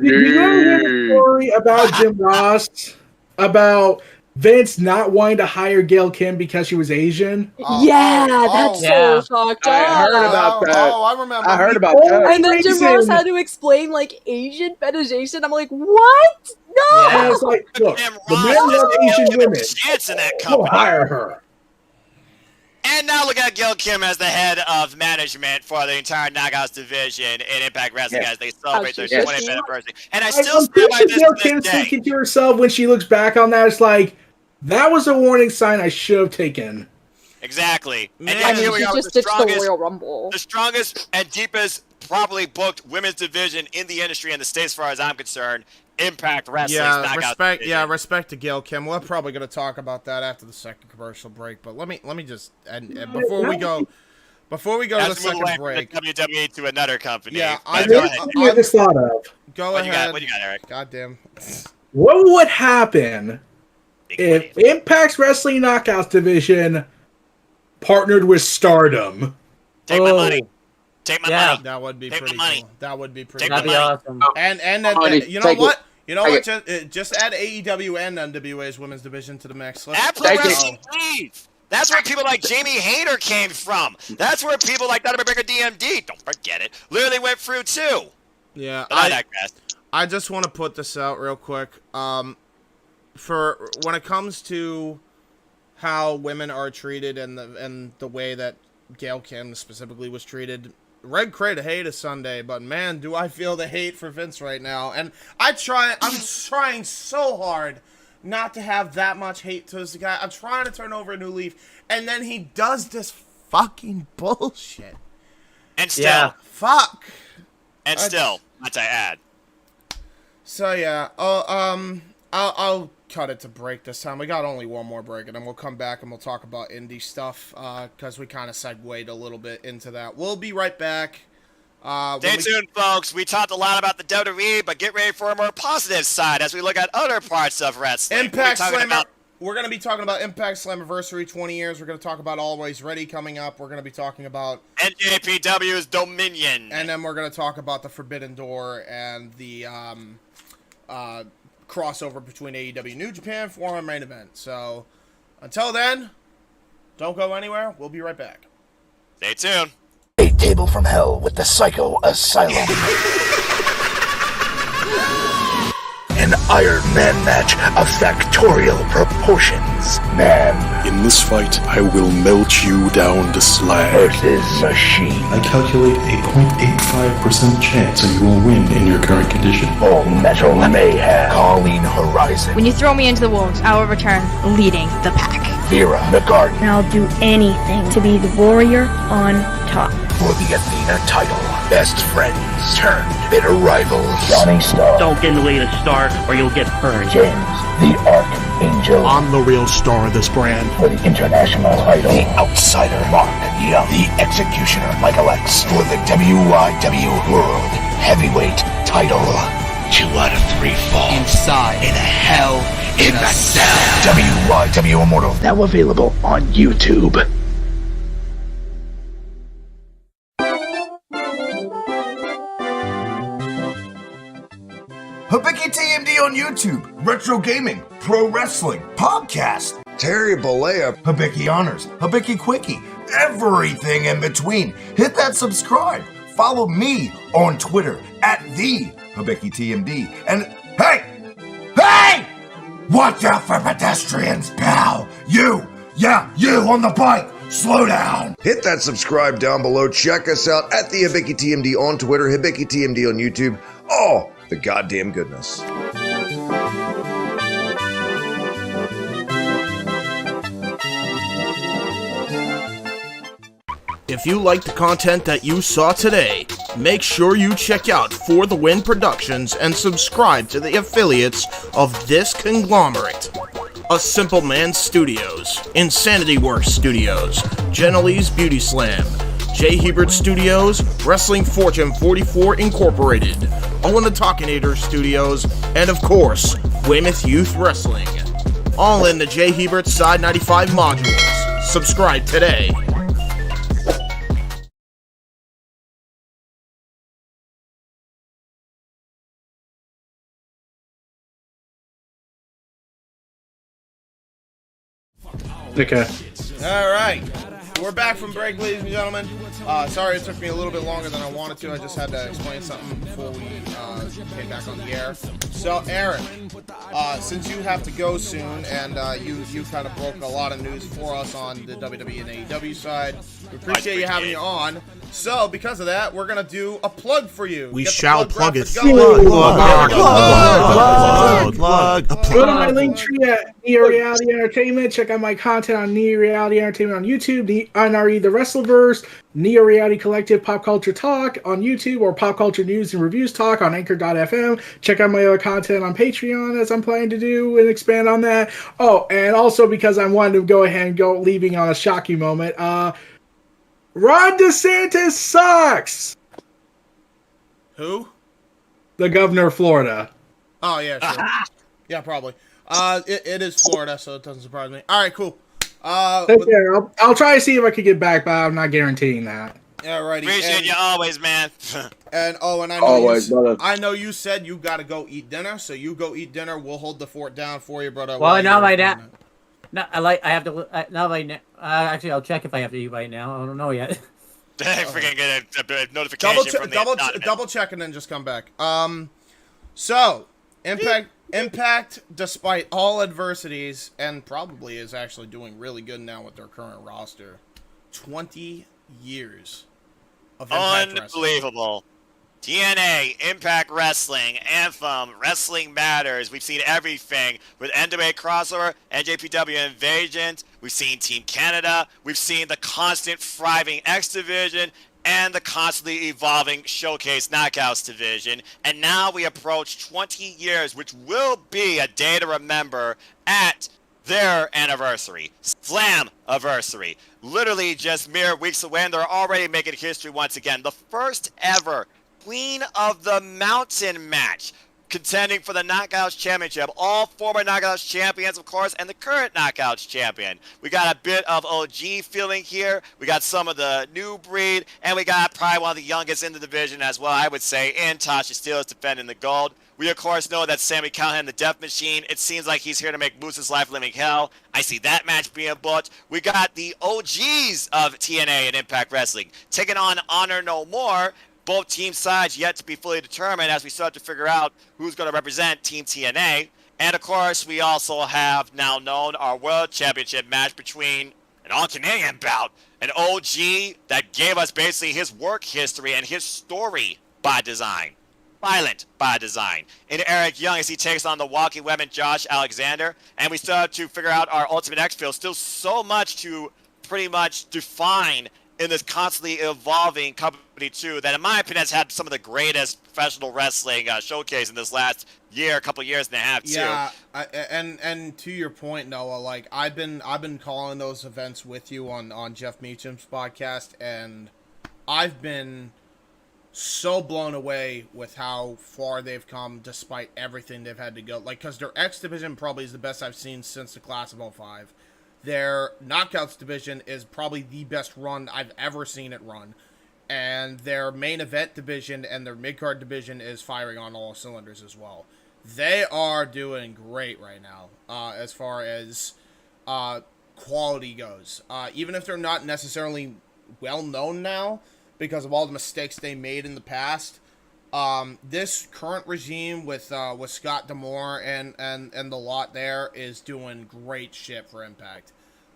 you ever hear the story about Jim Ross? About Vince not wanting to hire Gail Kim because she was Asian? Yeah, that's Yeah. so fucked I up. heard about that. Oh, I remember. I heard about Oh, that. And then Jim Ross had to explain like Asian fetishization. I'm like, what? No. And it's like, look, Damn the Ross, men love Asian give him a women. chance in that We'll company. hire her. And now look at Gil Kim as the head of management for the entire Knockouts division in Impact Wrestling Yes. as they celebrate their Yes. 20th anniversary. And I I'm still stand pretty by sure this Gail to Kim's this day. thinking to herself when she looks back on that, it's like, that was a warning sign I should have taken. Exactly. And Man. yet I mean, here we she are with just the ditched the strongest, Royal Rumble. the strongest and deepest properly booked women's division in the industry in the States, as far as I'm concerned. Impact Wrestling's Yeah, Knockouts respect. division. Yeah, respect to Gail Kim. We're probably going to talk about that after the second commercial break. But let me just and before we go to the As we move second away break. from the WWE to another company. Yeah, But I go know- ahead. I just thought of. Go What you ahead. got? What you got, Eric? Goddamn. What would happen if Impact's Wrestling Knockouts division partnered with Stardom? Take my money. Take my Yeah. money. That would be Take my pretty money. cool. That would be pretty Take cool. That'd be awesome. And Money, you know take what? it. You know Take what? Just add AEW and NWA's women's division to the mix. Let's At Pro Thank you. Wrestling Tees. That's where people like Jamie Hayter came from. That's where people like Dynamite DMD, don't forget it, literally went through too. Yeah, But I digress. I just want to put this out real quick. For when it comes to how women are treated and the way that Gail Kim specifically was treated, Red Crate hate is Sunday, but man, do I feel the hate for Vince right now. And I'm trying so hard not to have that much hate towards the guy. I'm trying to turn over a new leaf, and then he does this fucking bullshit. And still, Yeah. Fuck. and still, might I add. So yeah, I'll cut it to break this time. We got only one more break, and then we'll come back and we'll talk about indie stuff, because we kind of segued a little bit into that. We'll be right back. Stay tuned, folks. We talked a lot about the WWE, but get ready for a more positive side as we look at other parts of wrestling. Impact We'll be talking Slammer. about we're going to be talking about Impact Slammiversary 20 years. We're going to talk about AlwayZ coming up. We're going to be talking about NJPW's Dominion. And then we're going to talk about the Forbidden Door and the crossover between AEW New Japan for our main event. So, until then, don't go anywhere. We'll be right back. Stay tuned. A table from hell with the Psycho Asylum. An Iron Man match of factorial proportions. Man In this fight, I will melt you down to slag. versus machine. I calculate a 0.85% chance that you will win in your current condition. Full Metal Mayhem. Colleen Horizon. When you throw me into the wolves, I will return leading the pack. Vera McGarden. And I'll do anything to be the warrior on top. For the Athena title. Best friends turned bitter rivals. Johnny Star. Don't get in the way of the star or you'll get burned. James the Archangel. I'm the real star of this brand. For the international title. The Outsider Mark Young. The Executioner Michael X. For the WYW World Heavyweight title. 2 out of 3 fall. Inside. In a hell in a cell. WYW Immortal. Now available on YouTube. Hibiki TMD on YouTube, retro gaming, pro wrestling, podcast, Terry Bollea, Hibiki Honors, Hibiki Quickie, everything in between. Hit that subscribe. Follow me on Twitter at the Hibiki TMD. And hey! Watch out for pedestrians, pal. You on the bike. Slow down. Hit that subscribe down below. Check us out at the Hibiki TMD on Twitter, Hibiki TMD on YouTube. Oh, the goddamn goodness. If you like the content that you saw today, make sure you check out For the Win Productions and subscribe to the affiliates of this conglomerate. A Simple Man Studios, Insanity Works Studios, Genelee's Beauty Slam, J. Hebert Studios, Wrestling Fortune 44 Incorporated, Owen the Talkinator Studios, and of course, Weymouth Youth Wrestling. All in the J. Hebert Side 95 modules. Subscribe today. Okay. All right. We're back from break, ladies and gentlemen. Sorry it took me a little bit longer than I wanted to. I just had to explain something before we came back on the air. So, Aaron, since you have to go soon, and you kind of broke a lot of news for us on the WWE and AEW side, we appreciate you having you on. So, because of that, we're going to do a plug for you. We Get the shall plug it. graphic Plug. Go to my link tree at Neo Reality Entertainment. Check out my content on Neo Reality Entertainment on YouTube, the NRE The Wrestleverse, Neo Reality Collective Pop Culture Talk on YouTube, or Pop Culture News and Reviews Talk on Anchor.fm. Check out my other content on Patreon, as I'm planning to do and expand on that. Oh, and also because I wanted to go ahead and go leaving on a shocking moment, Ron DeSantis sucks! Who? The governor of Florida. Oh, yeah, sure. Yeah, probably. It is Florida, so it doesn't surprise me. All right, cool. Take care. I'll try to see if I can get back, but I'm not guaranteeing that. Alrighty. Appreciate you always, man. And I know Always, brother. I know you said you got to go eat dinner, so you go eat dinner. We'll hold the fort down for you, brother. Well, now right now. No, I have to. Now right now. Actually, I'll check if I have to eat right now. I don't know yet. I freaking get a notification from the double check and then just come back. So Impact, despite all adversities, and probably is actually doing really good now with their current roster. 20 years of Impact unbelievable. TNA, Impact Wrestling, Anthem, Wrestling Matters. We've seen everything with NWA Crossover, NJPW Invasions. We've seen Team Canada. We've seen the constant thriving X Division and the constantly evolving Showcase Knockouts Division. And now we approach 20 years, which will be a day to remember at their anniversary, Slammiversary. Literally just mere weeks away, and they're already making history once again. The first ever Queen of the Mountain match contending for the Knockouts Championship. All former Knockouts champions, of course, and the current Knockouts champion. We got a bit of OG feeling here. We got some of the new breed, and we got probably one of the youngest in the division as well, I would say, in Tasha Steelz defending the gold. We, of course, know that Sami Callihan, the Death Machine, it seems like he's here to make Moose's life living hell. I see that match being booked. We got the OGs of TNA and Impact Wrestling taking on Honor No More. Both team sides yet to be fully determined as we start to figure out who's going to represent Team TNA. And, of course, we also have now known our World Championship match between an all-Canadian bout, an OG that gave us basically his work history and his story by design. Violent by design. And Eric Young as he takes on the walking weapon Josh Alexander. And we start to figure out our Ultimate X Field. Still so much to pretty much define in this constantly evolving company too, that in my opinion has had some of the greatest professional wrestling showcase in this last year, couple years and a half too. Yeah, and to your point, Noah, like I've been calling those events with you on Jeff Meacham's podcast, and I've been so blown away with how far they've come despite everything they've had to go. Like, because their X division probably is the best I've seen since the class of 05. Their Knockouts division is probably the best run I've ever seen it run. And their main event division and their mid-card division is firing on all cylinders as well. They are doing great right now as far as quality goes. Even if they're not necessarily well-known now because of all the mistakes they made in the past, this current regime with Scott D'Amore and the lot there is doing great shit for Impact.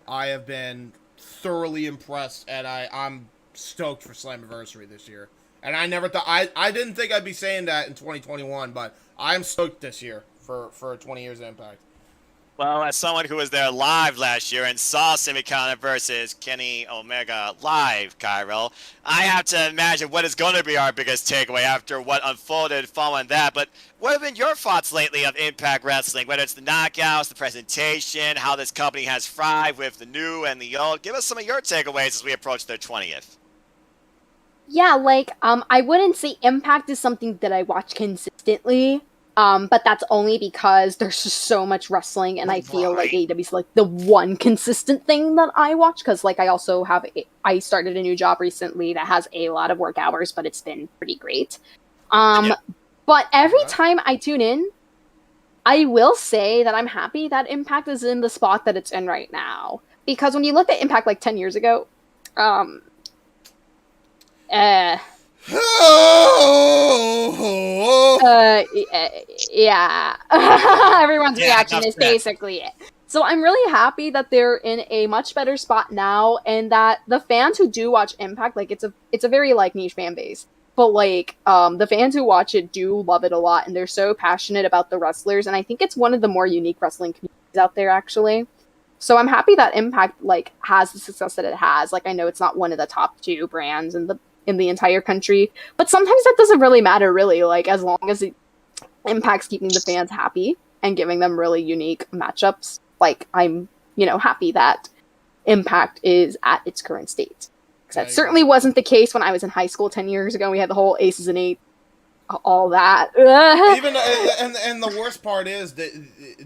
I have been thoroughly impressed, and I'm stoked for Slammiversary this year. And I never thought I didn't think I'd be saying that in 2021, but I'm stoked this year for 20 years of Impact. Well, as someone who was there live last year and saw Sami Callihan versus Kenny Omega live, Caro, I have to imagine what is going to be our biggest takeaway after what unfolded following that. But what have been your thoughts lately of Impact Wrestling, whether it's the knockouts, the presentation, how this company has thrived with the new and the old? Give us some of your takeaways as we approach their 20th. Yeah, like, I wouldn't say Impact is something that I watch consistently. But that's only because there's just so much wrestling, and I feel like AEW is like the one consistent thing that I watch. Because like I also have, I started a new job recently that has a lot of work hours, but it's been pretty great. But every time I tune in, I will say that I'm happy that Impact is in the spot that it's in right now. Because when you look at Impact like 10 years ago, yeah. Everyone's reaction is basically it. So I'm really happy that they're in a much better spot now, and that the fans who do watch Impact, like it's a very like niche fan base, but like the fans who watch it do love it a lot, and they're so passionate about the wrestlers, and I think it's one of the more unique wrestling communities out there actually. So I'm happy that Impact like has the success that it has. Like I know it's not one of the top 2 brands in the entire country, but sometimes that doesn't really matter really, like as long as Impact's keeping the fans happy and giving them really unique matchups. Like I'm happy that Impact is at its current state, because that certainly wasn't the case when I was in high school 10 years ago. We had the whole Aces and Eights, all that. Even and the worst part is that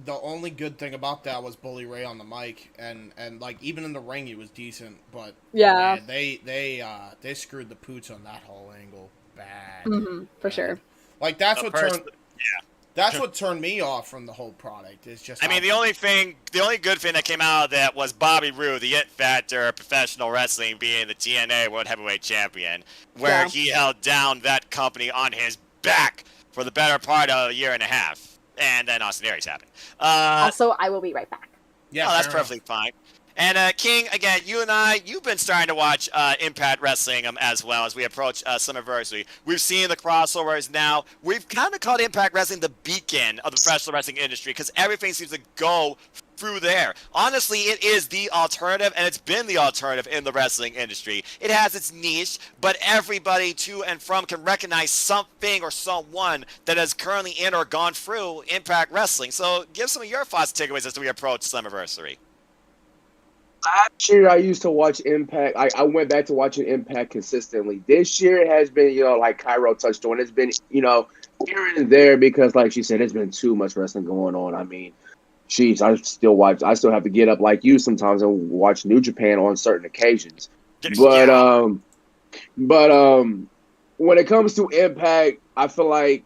the only good thing about that was Bully Ray on the mic, and like even in the ring he was decent, but yeah, man, they screwed the pooch on that whole angle bad. For sure. Like that's what turned me off from the whole product. Is just the only good thing that came out of that was Bobby Roode, the it factor of professional wrestling, being the TNA World Heavyweight Champion, where he held down that company on his back for the better part of a year and a half, and then Austin Aries happened. Also, I will be right back. Yeah, that's perfectly fine. And King, again, you've been starting to watch Impact Wrestling as well as we approach Slammiversary. We've seen the crossovers now. We've kind of called Impact Wrestling the beacon of the professional wrestling industry because everything seems to go through there. Honestly, it is the alternative, and it's been the alternative in the wrestling industry. It has its niche, but everybody to and from can recognize something or someone that is currently in or gone through Impact Wrestling. So give some of your thoughts and takeaways as we approach Slammiversary. Last year, I used to watch Impact. I went back to watching Impact consistently. This year, it has been, like Caro touched on, it's been, here and there because, like she said, there's been too much wrestling going on. I mean, jeez, I still have to get up like you sometimes and watch New Japan on certain occasions. But when it comes to Impact, I feel like,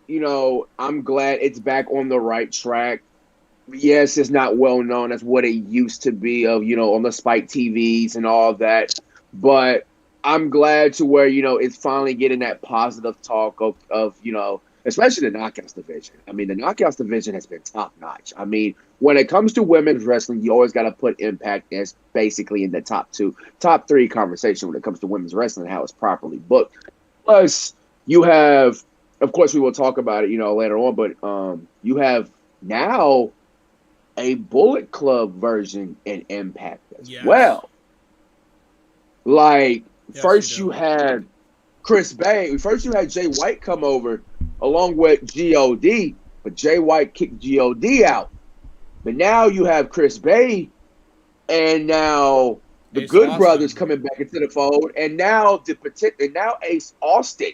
I'm glad it's back on the right track. Yes, it's not well known as what it used to be of, on the Spike TVs and all that. But I'm glad to where, it's finally getting that positive talk of especially the Knockouts division. I mean, the Knockouts division has been top notch. I mean, when it comes to women's wrestling, you always got to put Impact as basically in the top 3 conversation when it comes to women's wrestling, how it's properly booked. Plus, you have, of course, we will talk about it, later on, but you have now a Bullet Club version in Impact as well. Like, first you had Chris Bay. First you had Jay White come over along with G.O.D., but Jay White kicked G.O.D. out. But now you have Chris Bay, and now the Ace Good Austin. Brothers coming back into the fold, and now Ace Austin.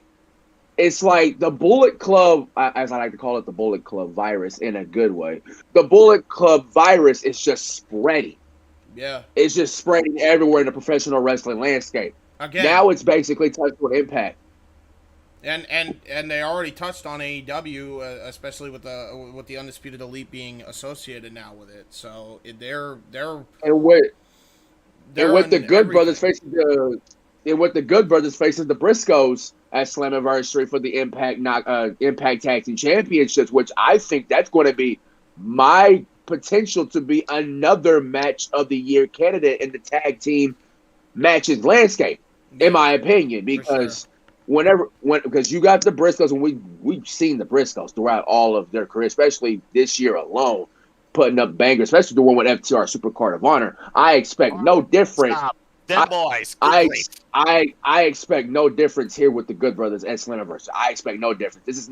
It's like the Bullet Club, as I like to call it, the Bullet Club virus in a good way. The Bullet Club virus is just spreading. Yeah. It's just spreading everywhere in the professional wrestling landscape. Again. Now it's basically touched with Impact. And they already touched on AEW, especially with the Undisputed Elite being associated now with it. So they're with the on Good Brothers facing the Briscoes at Slammiversary for the Impact Tag Team Championships, which I think that's going to be my potential to be another match of the year candidate in the tag team matches landscape, in my opinion, because because you got the Briscoes, and we've seen the Briscoes throughout all of their career, especially this year alone, putting up bangers, especially the one with FTR Supercard of Honor. I expect no difference. Them boys. I expect no difference here with the Good Brothers at Slammiversary. I expect no difference. This is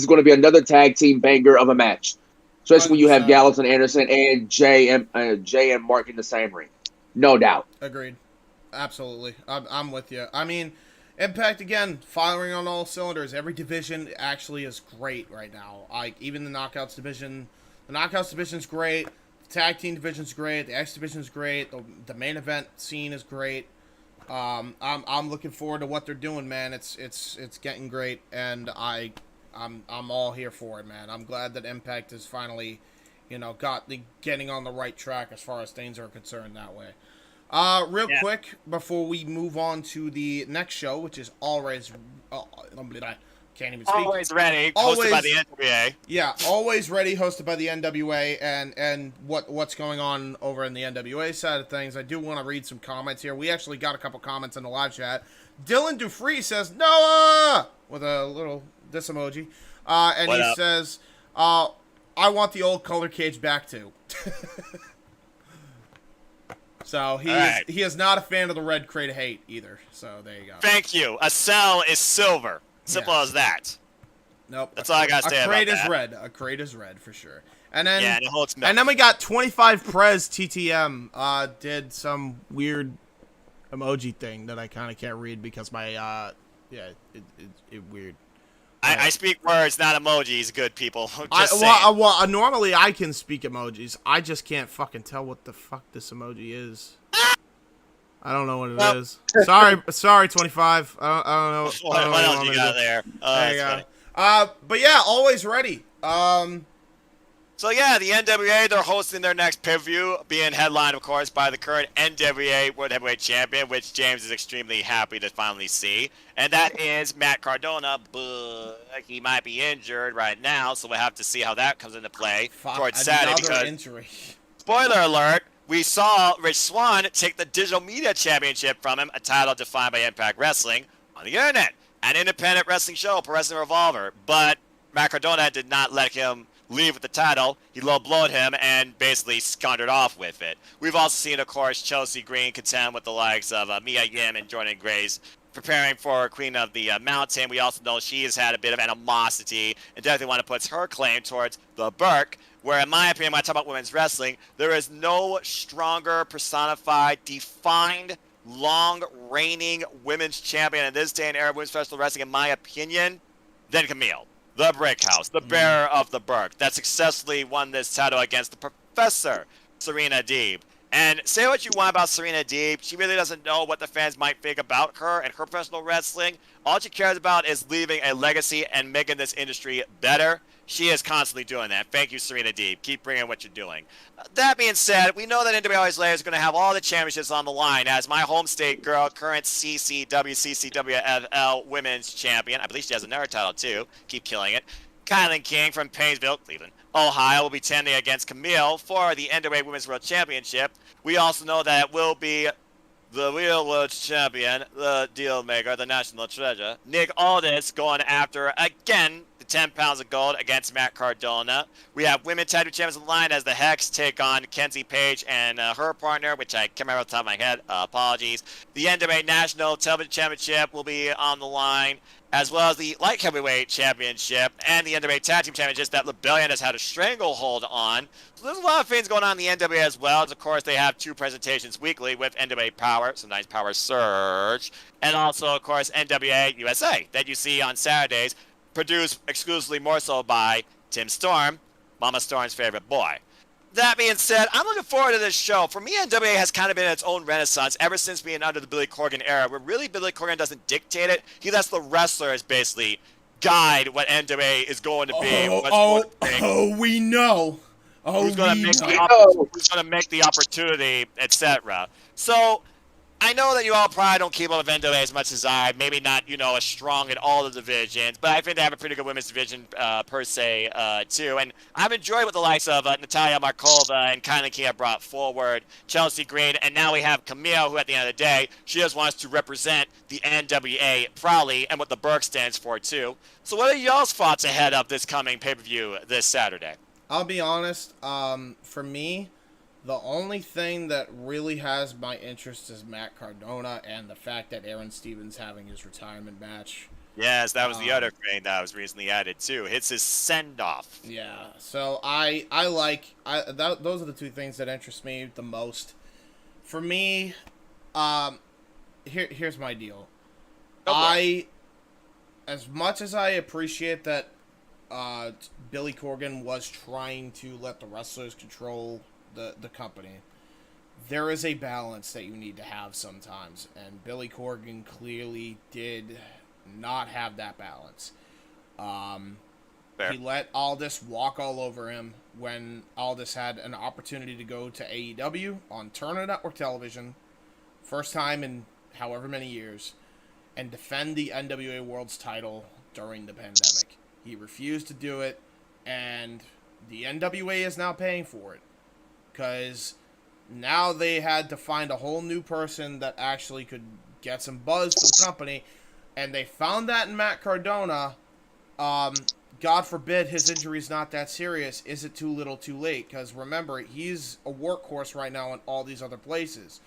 going to be another tag team banger of a match, especially when you have Gallows and Anderson and Jay and Mark in the same ring. No doubt. Agreed. Absolutely. I'm with you. I mean, Impact, again, firing on all cylinders. Every division actually is great right now. Even the Knockouts division. The Knockouts division's great. The Tag Team division's great. The X division's great. The main event scene is great. I'm looking forward to what they're doing, man. It's getting great, and I'm all here for it, man. I'm glad that Impact is finally, getting on the right track as far as things are concerned that way. Real quick, before we move on to the next show, which is AlwayZ, can't even speak. AlwayZ Ready, hosted by the NWA. Yeah, AlwayZ Ready, hosted by the NWA, and what's going on over in the NWA side of things. I do want to read some comments here. We actually got a couple comments in the live chat. Dylan Dufree says, Noah! With a little diss emoji. And What he up? says, I want the old color cage back too. So he is not a fan of the red crate of hate either. So there you go. Thank you. A cell is silver. Simple as that. Nope. That's all I got to say A about crate is that. red. A crate is red for sure. And then Yeah, and it holds milk. and then we got 25 Prez TTM did some weird emoji thing that I kind of can't read because my it weird. I speak words, not emojis, good people. Just saying. Normally I can speak emojis. I just can't fucking tell what the fuck this emoji is. I don't know what it is. Sorry, 25. I don't know. What else you got there? There you That's go. funny. But yeah, AlwayZ Ready. So yeah, the NWA, they're hosting their next pay-per-view, being headlined, of course, by the current NWA World Heavyweight Champion, which James is extremely happy to finally see. And that is Matt Cardona, but he might be injured right now, so we'll have to see how that comes into play towards Saturday. Because, injury. spoiler alert, we saw Rich Swann take the Digital Media Championship from him, a title defined by Impact Wrestling, on the internet. An independent wrestling show, Pro Wrestling Revolver. But Matt Cardona did not let him leave with the title. He low-blowed him and basically squandered off with it. We've also seen, of course, Chelsea Green contend with the likes of Mia Yim and Jordan Grace, preparing for Queen of the Mountain. We also know she has had a bit of animosity and definitely want to put her claim towards the Burke, where, in my opinion, when I talk about women's wrestling, there is no stronger personified, defined, long-reigning women's champion in this day and era of women's professional wrestling, in my opinion, than Camille. the Brick House, the bearer of the Burke, that successfully won this title against the Professor, Serena Deeb. And say what you want about Serena Deeb, she really doesn't know what the fans might think about her and her professional wrestling. All she cares about is leaving a legacy and making this industry better. She is constantly doing that. Thank you, Serena Deeb. Keep bringing what you're doing. That being said, we know that NWA is going to have all the championships on the line as my home state girl, current CCWFL Women's Champion. I believe she has another title, too. Keep killing it. Kylan King from Painesville, Cleveland, Ohio will be tending against Camille for the NWA Women's World Championship. We also know that it will be the real world champion, the deal maker, the national treasure, Nick Aldis, going after, again, the 10 pounds of gold against Matt Cardona. We have women tag team champions on the line as the Hex take on Kenzie Page and her partner, which I can't remember off the top of my head. Apologies. The NWA National Television Championship will be on the line, as well as the Light Heavyweight Championship and the NWA Tag Team Championships that Rebellion has had a stranglehold on. So there's a lot of things going on in the NWA as well. As of course, they have 2 presentations weekly with NWA Power, sometimes Power Surge, and also, of course, NWA USA that you see on Saturdays, produced exclusively more so by Tim Storm, Mama Storm's favorite boy. That being said, I'm looking forward to this show. For me, NWA has kind of been in its own renaissance ever since being under the Billy Corgan era, where really Billy Corgan doesn't dictate it. He lets the wrestlers basically guide what NWA is going to be. We know. Who's going to make the opportunity, etc. So, I know that you all probably don't keep up with NWA as much as I. Maybe not, as strong in all the divisions, but I think they have a pretty good women's division per se, too. And I've enjoyed what the likes of Natalia Markova and Kylan King have brought forward, Chelsea Green, and now we have Camille, who at the end of the day, she just wants to represent the NWA proudly and what the Burke stands for, too. So what are y'all's thoughts ahead of this coming pay-per-view this Saturday? I'll be honest, for me, the only thing that really has my interest is Matt Cardona and the fact that Aaron Stevens having his retirement match. Yes, that was the other thing that was recently added too. It's his send-off. Yeah, so those are the 2 things that interest me the most. For me, here's my deal. As much as I appreciate that Billy Corgan was trying to let the wrestlers control the company, there is a balance that you need to have sometimes, and Billy Corgan clearly did not have that balance. He let Aldis walk all over him when Aldis had an opportunity to go to AEW on Turner Network Television, first time in however many years, and defend the NWA World's title during the pandemic. He refused to do it, and the NWA is now paying for it. Because now they had to find a whole new person that actually could get some buzz for the company. And they found that in Matt Cardona. God forbid his injury's not that serious. Is it too little too late? Because remember, he's a workhorse right now in all these other places.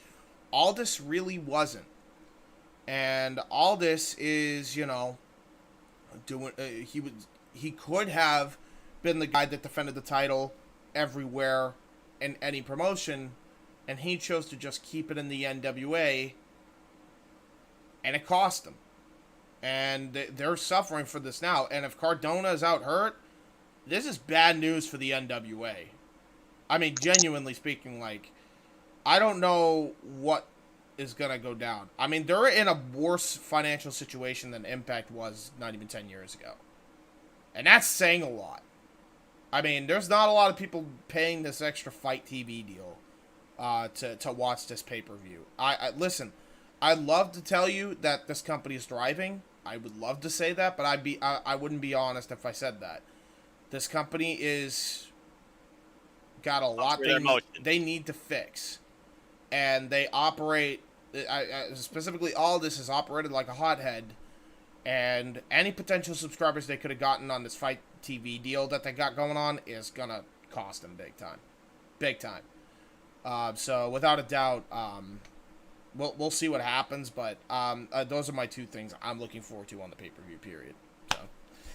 Aldis really wasn't. And Aldis is, doing. He could have been the guy that defended the title everywhere in any promotion, and he chose to just keep it in the NWA, and it cost him. And they're suffering for this now. And if Cardona is out hurt, this is bad news for the NWA. I mean, genuinely speaking, I don't know what is going to go down. I mean, they're in a worse financial situation than Impact was not even 10 years ago. And that's saying a lot. I mean, there's not a lot of people paying this extra Fight TV deal to watch this pay-per-view. Listen, I'd love to tell you that this company is thriving. I would love to say that, but I wouldn't be honest if I said that. This company is got a lot they need to fix. And they operate, specifically all this is operated like a hothead. And any potential subscribers they could have gotten on this Fight TV deal that they got going on is going to cost them big time. Big time. So, without a doubt, we'll see what happens, but those are my 2 things I'm looking forward to on the pay-per-view period. So.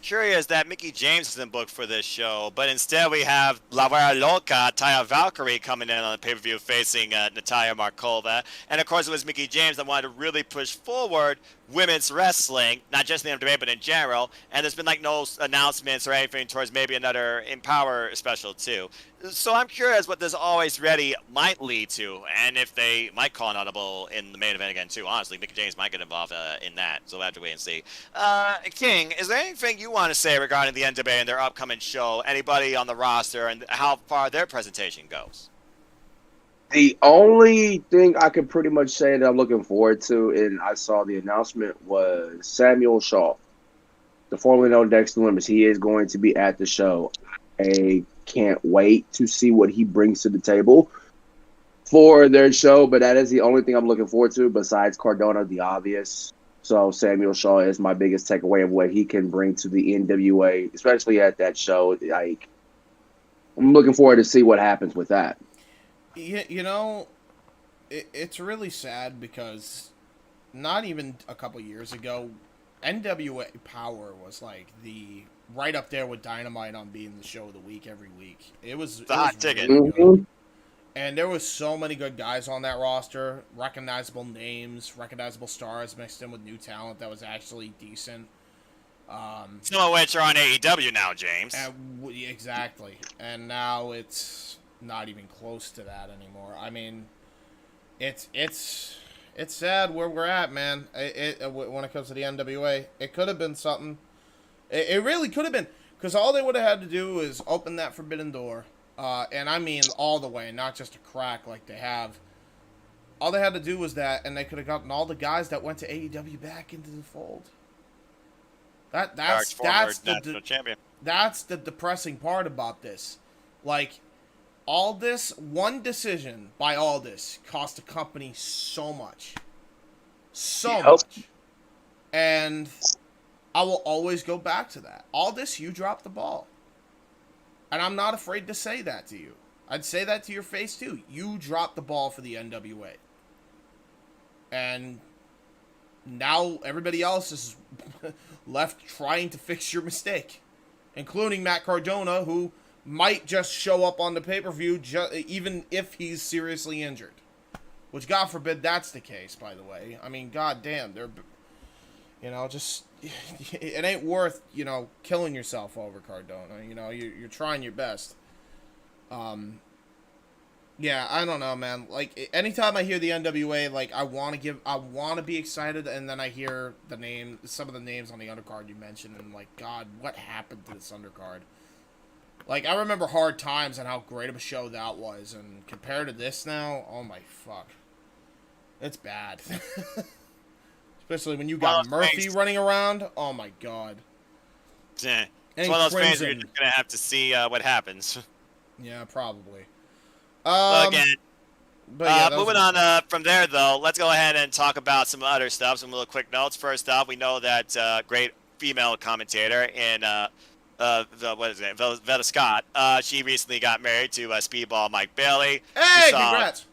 Curious that Mickey James isn't booked for this show, but instead we have La Vera Loca, Taya Valkyrie, coming in on the pay-per-view facing Natalia Markova. And of course it was Mickey James that wanted to really push forward women's wrestling, not just in the NWA, but in general. And there's been like no announcements or anything towards maybe another Empower special too. So I'm curious what this Always Ready might lead to, and if they might call an audible in the main event again too. Honestly, Mickey James might get involved in that, so we'll have to wait and see. King, is there anything you want to say regarding the NWA and their upcoming show? Anybody on the roster and how far their presentation goes? The only thing I can pretty much say that I'm looking forward to, and I saw the announcement, was Samuel Shaw, the formerly known Dexter Lumis. He is going to be at the show. I can't wait to see what he brings to the table for their show, but that is the only thing I'm looking forward to besides Cardona, the obvious. So Samuel Shaw is my biggest takeaway of what he can bring to the NWA, especially at that show. Like, I'm looking forward to see what happens with that. You know, it's really sad because not even a couple years ago, NWA Power was like right up there with Dynamite on being the show of the week every week. It was hot ticket. Really good. And there was so many good guys on that roster, recognizable names, recognizable stars mixed in with new talent that was actually decent. Some of which are on AEW now, James. Exactly. And now it's not even close to that anymore. I mean, it's sad where we're at, man. When it comes to the NWA, it could have been something. It really could have been, because all they would have had to do is open that forbidden door, and I mean all the way, not just a crack like they have. All they had to do was that, and they could have gotten all the guys that went to AEW back into the fold. That's the depressing part about this. Like, Aldis, one decision by Aldis cost the company so much. So much. And I will always go back to that. Aldis, you dropped the ball. And I'm not afraid to say that to you. I'd say that to your face, too. You dropped the ball for the NWA. And now everybody else is left trying to fix your mistake. Including Matt Cardona, who might just show up on the pay-per-view even if he's seriously injured. Which, God forbid, that's the case, by the way. I mean, goddamn, they're, just, it ain't worth, killing yourself over Cardona. You're trying your best. Yeah, I don't know, man. Like, anytime I hear the NWA, like, I want to be excited, and then I hear some of the names on the undercard you mentioned, and like, God, what happened to this undercard? Like, I remember Hard Times and how great of a show that was, and compared to this now, oh my fuck. It's bad. Especially when you got Murphy running around, oh my God. Yeah. It's one of those things where you're just going to have to see what happens. Yeah, probably. Moving on from there, though, let's go ahead and talk about some other stuff, some little quick notes. First off, we know that great female commentator in Veda Scott. She recently got married to Speedball Mike Bailey. Hey, congrats!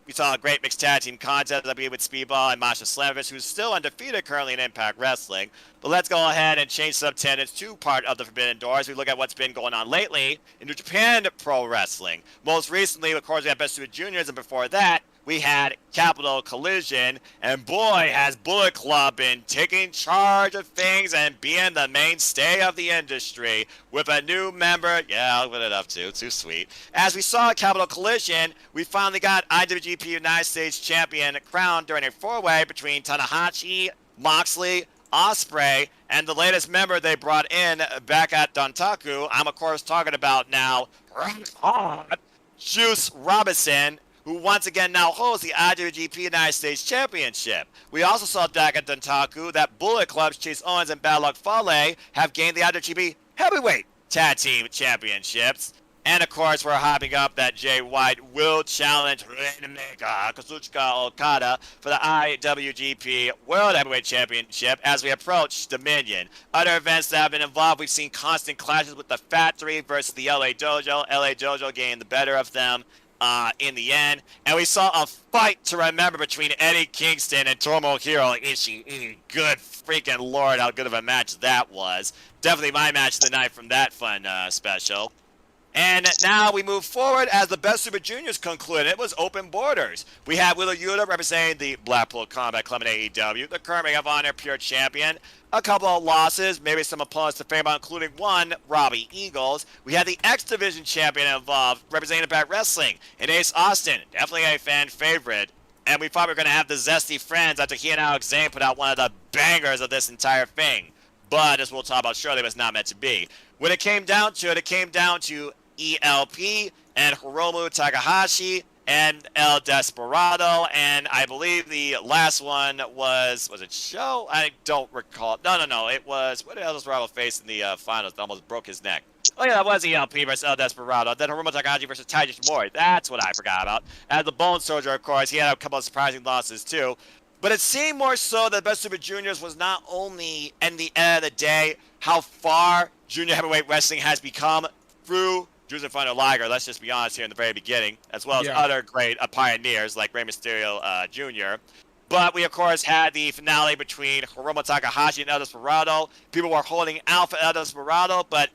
We saw a great mixed tag team contest with Speedball and Masha Slammiversary, who's still undefeated currently in Impact Wrestling. But let's go ahead and change subtendence to part of the Forbidden Doors. We look at what's been going on lately in New Japan Pro Wrestling. Most recently, of course, we had Best of Juniors, and before that, we had Capital Collision, and boy, has Bullet Club been taking charge of things and being the mainstay of the industry with a new member. Yeah, I'll put it up too. Too sweet. As we saw at Capital Collision, we finally got IWGP United States Champion crowned during a four-way between Tanahashi, Moxley, Ospreay, and the latest member they brought in back at Dontaku. I'm, of course, talking about now Juice Robinson, who once again now holds the IWGP United States Championship. We also saw back at Dontaku that Bullet Club's Chase Owens and Bad Luck Fale have gained the IWGP Heavyweight Tag Team Championships. And of course, we're hyping up that Jay White will challenge Kazuchika Okada for the IWGP World Heavyweight Championship as we approach Dominion. Other events that have been involved, we've seen constant clashes with the Fat Three versus the LA Dojo. LA Dojo getting the better of them in the end. And we saw a fight to remember between Eddie Kingston and Tomohiro Ishii. Good freaking lord, how good of a match that was. Definitely my match of the night from that fun special. And now we move forward as the Best Super Juniors concluded. It was open borders. We have Wheeler Yuta representing the Blackpool Combat Club in AEW, the current Ring of Honor Pure Champion. A couple of losses, maybe some opponents to fame about, including one, Robbie Eagles. We had the X Division champion involved, representing Impact Wrestling, and Ace Austin, definitely a fan favorite. And we thought we were going to have the Zesty Friends after he and Alex Zane put out one of the bangers of this entire thing. But, as we'll talk about shortly, it was not meant to be. When it came down to it, it came down to ELP and Hiromu Takahashi and El Desperado, and I believe the last one was it Show? I don't recall. No, it was, what did El Desperado face in the finals that almost broke his neck? Oh yeah, that was ELP versus El Desperado. Then Hiromu Takahashi versus Taiji Ishimori. That's what I forgot about. And the Bone Soldier, of course, he had a couple of surprising losses too. But it seemed more so that Best Super Juniors was not only, in the end of the day, how far junior heavyweight wrestling has become through Junior Thunder Liger, let's just be honest here in the very beginning, as well as other great pioneers like Rey Mysterio Jr. But we, of course, had the finale between Hiromu Takahashi and El Desperado. People were holding out for El Desperado, but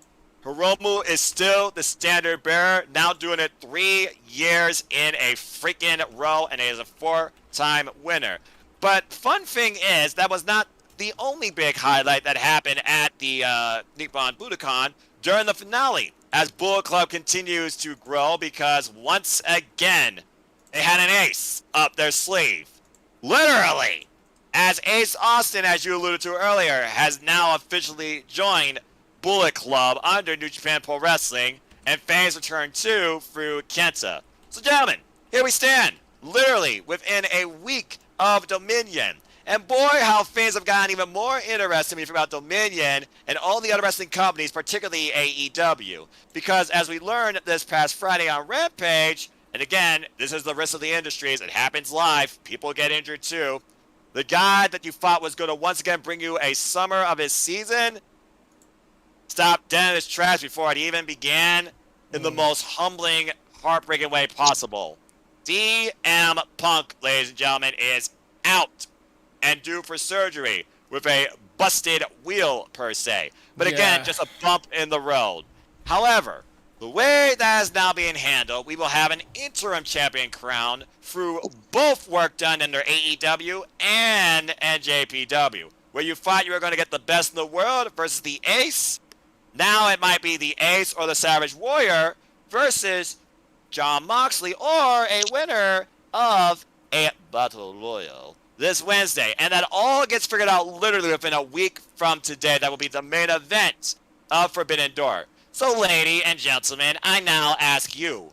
Hiromu is still the standard bearer, now doing it 3 years in a freaking row, and he is a 4-time winner. But fun thing is, that was not the only big highlight that happened at the Nippon Budokan during the finale, as Bullet Club continues to grow, because once again, they had an ace up their sleeve. Literally, as Ace Austin, as you alluded to earlier, has now officially joined Bullet Club under New Japan Pro Wrestling, and fans return too through Kenta. So gentlemen, here we stand, literally within a week of Dominion. And boy, how fans have gotten even more interested when you think about Dominion and all the other wrestling companies, particularly AEW. Because as we learned this past Friday on Rampage, and again, this is the risk of the industries, it happens live, people get injured too. The guy that you thought was going to once again bring you a summer of his season stopped dead in his tracks before it even began in the most humbling, heartbreaking way possible. CM Punk, ladies and gentlemen, is out and due for surgery with a busted wheel, per se. But again, just a bump in the road. However, the way that is now being handled, we will have an interim champion crown through both work done under AEW and NJPW. Where you thought you were going to get the best in the world versus the Ace, now it might be the Ace or the Savage Warrior versus Jon Moxley, or a winner of a Battle Royal this Wednesday. And that all gets figured out literally within a week from today. That will be the main event of Forbidden Door. So, ladies and gentlemen, I now ask you,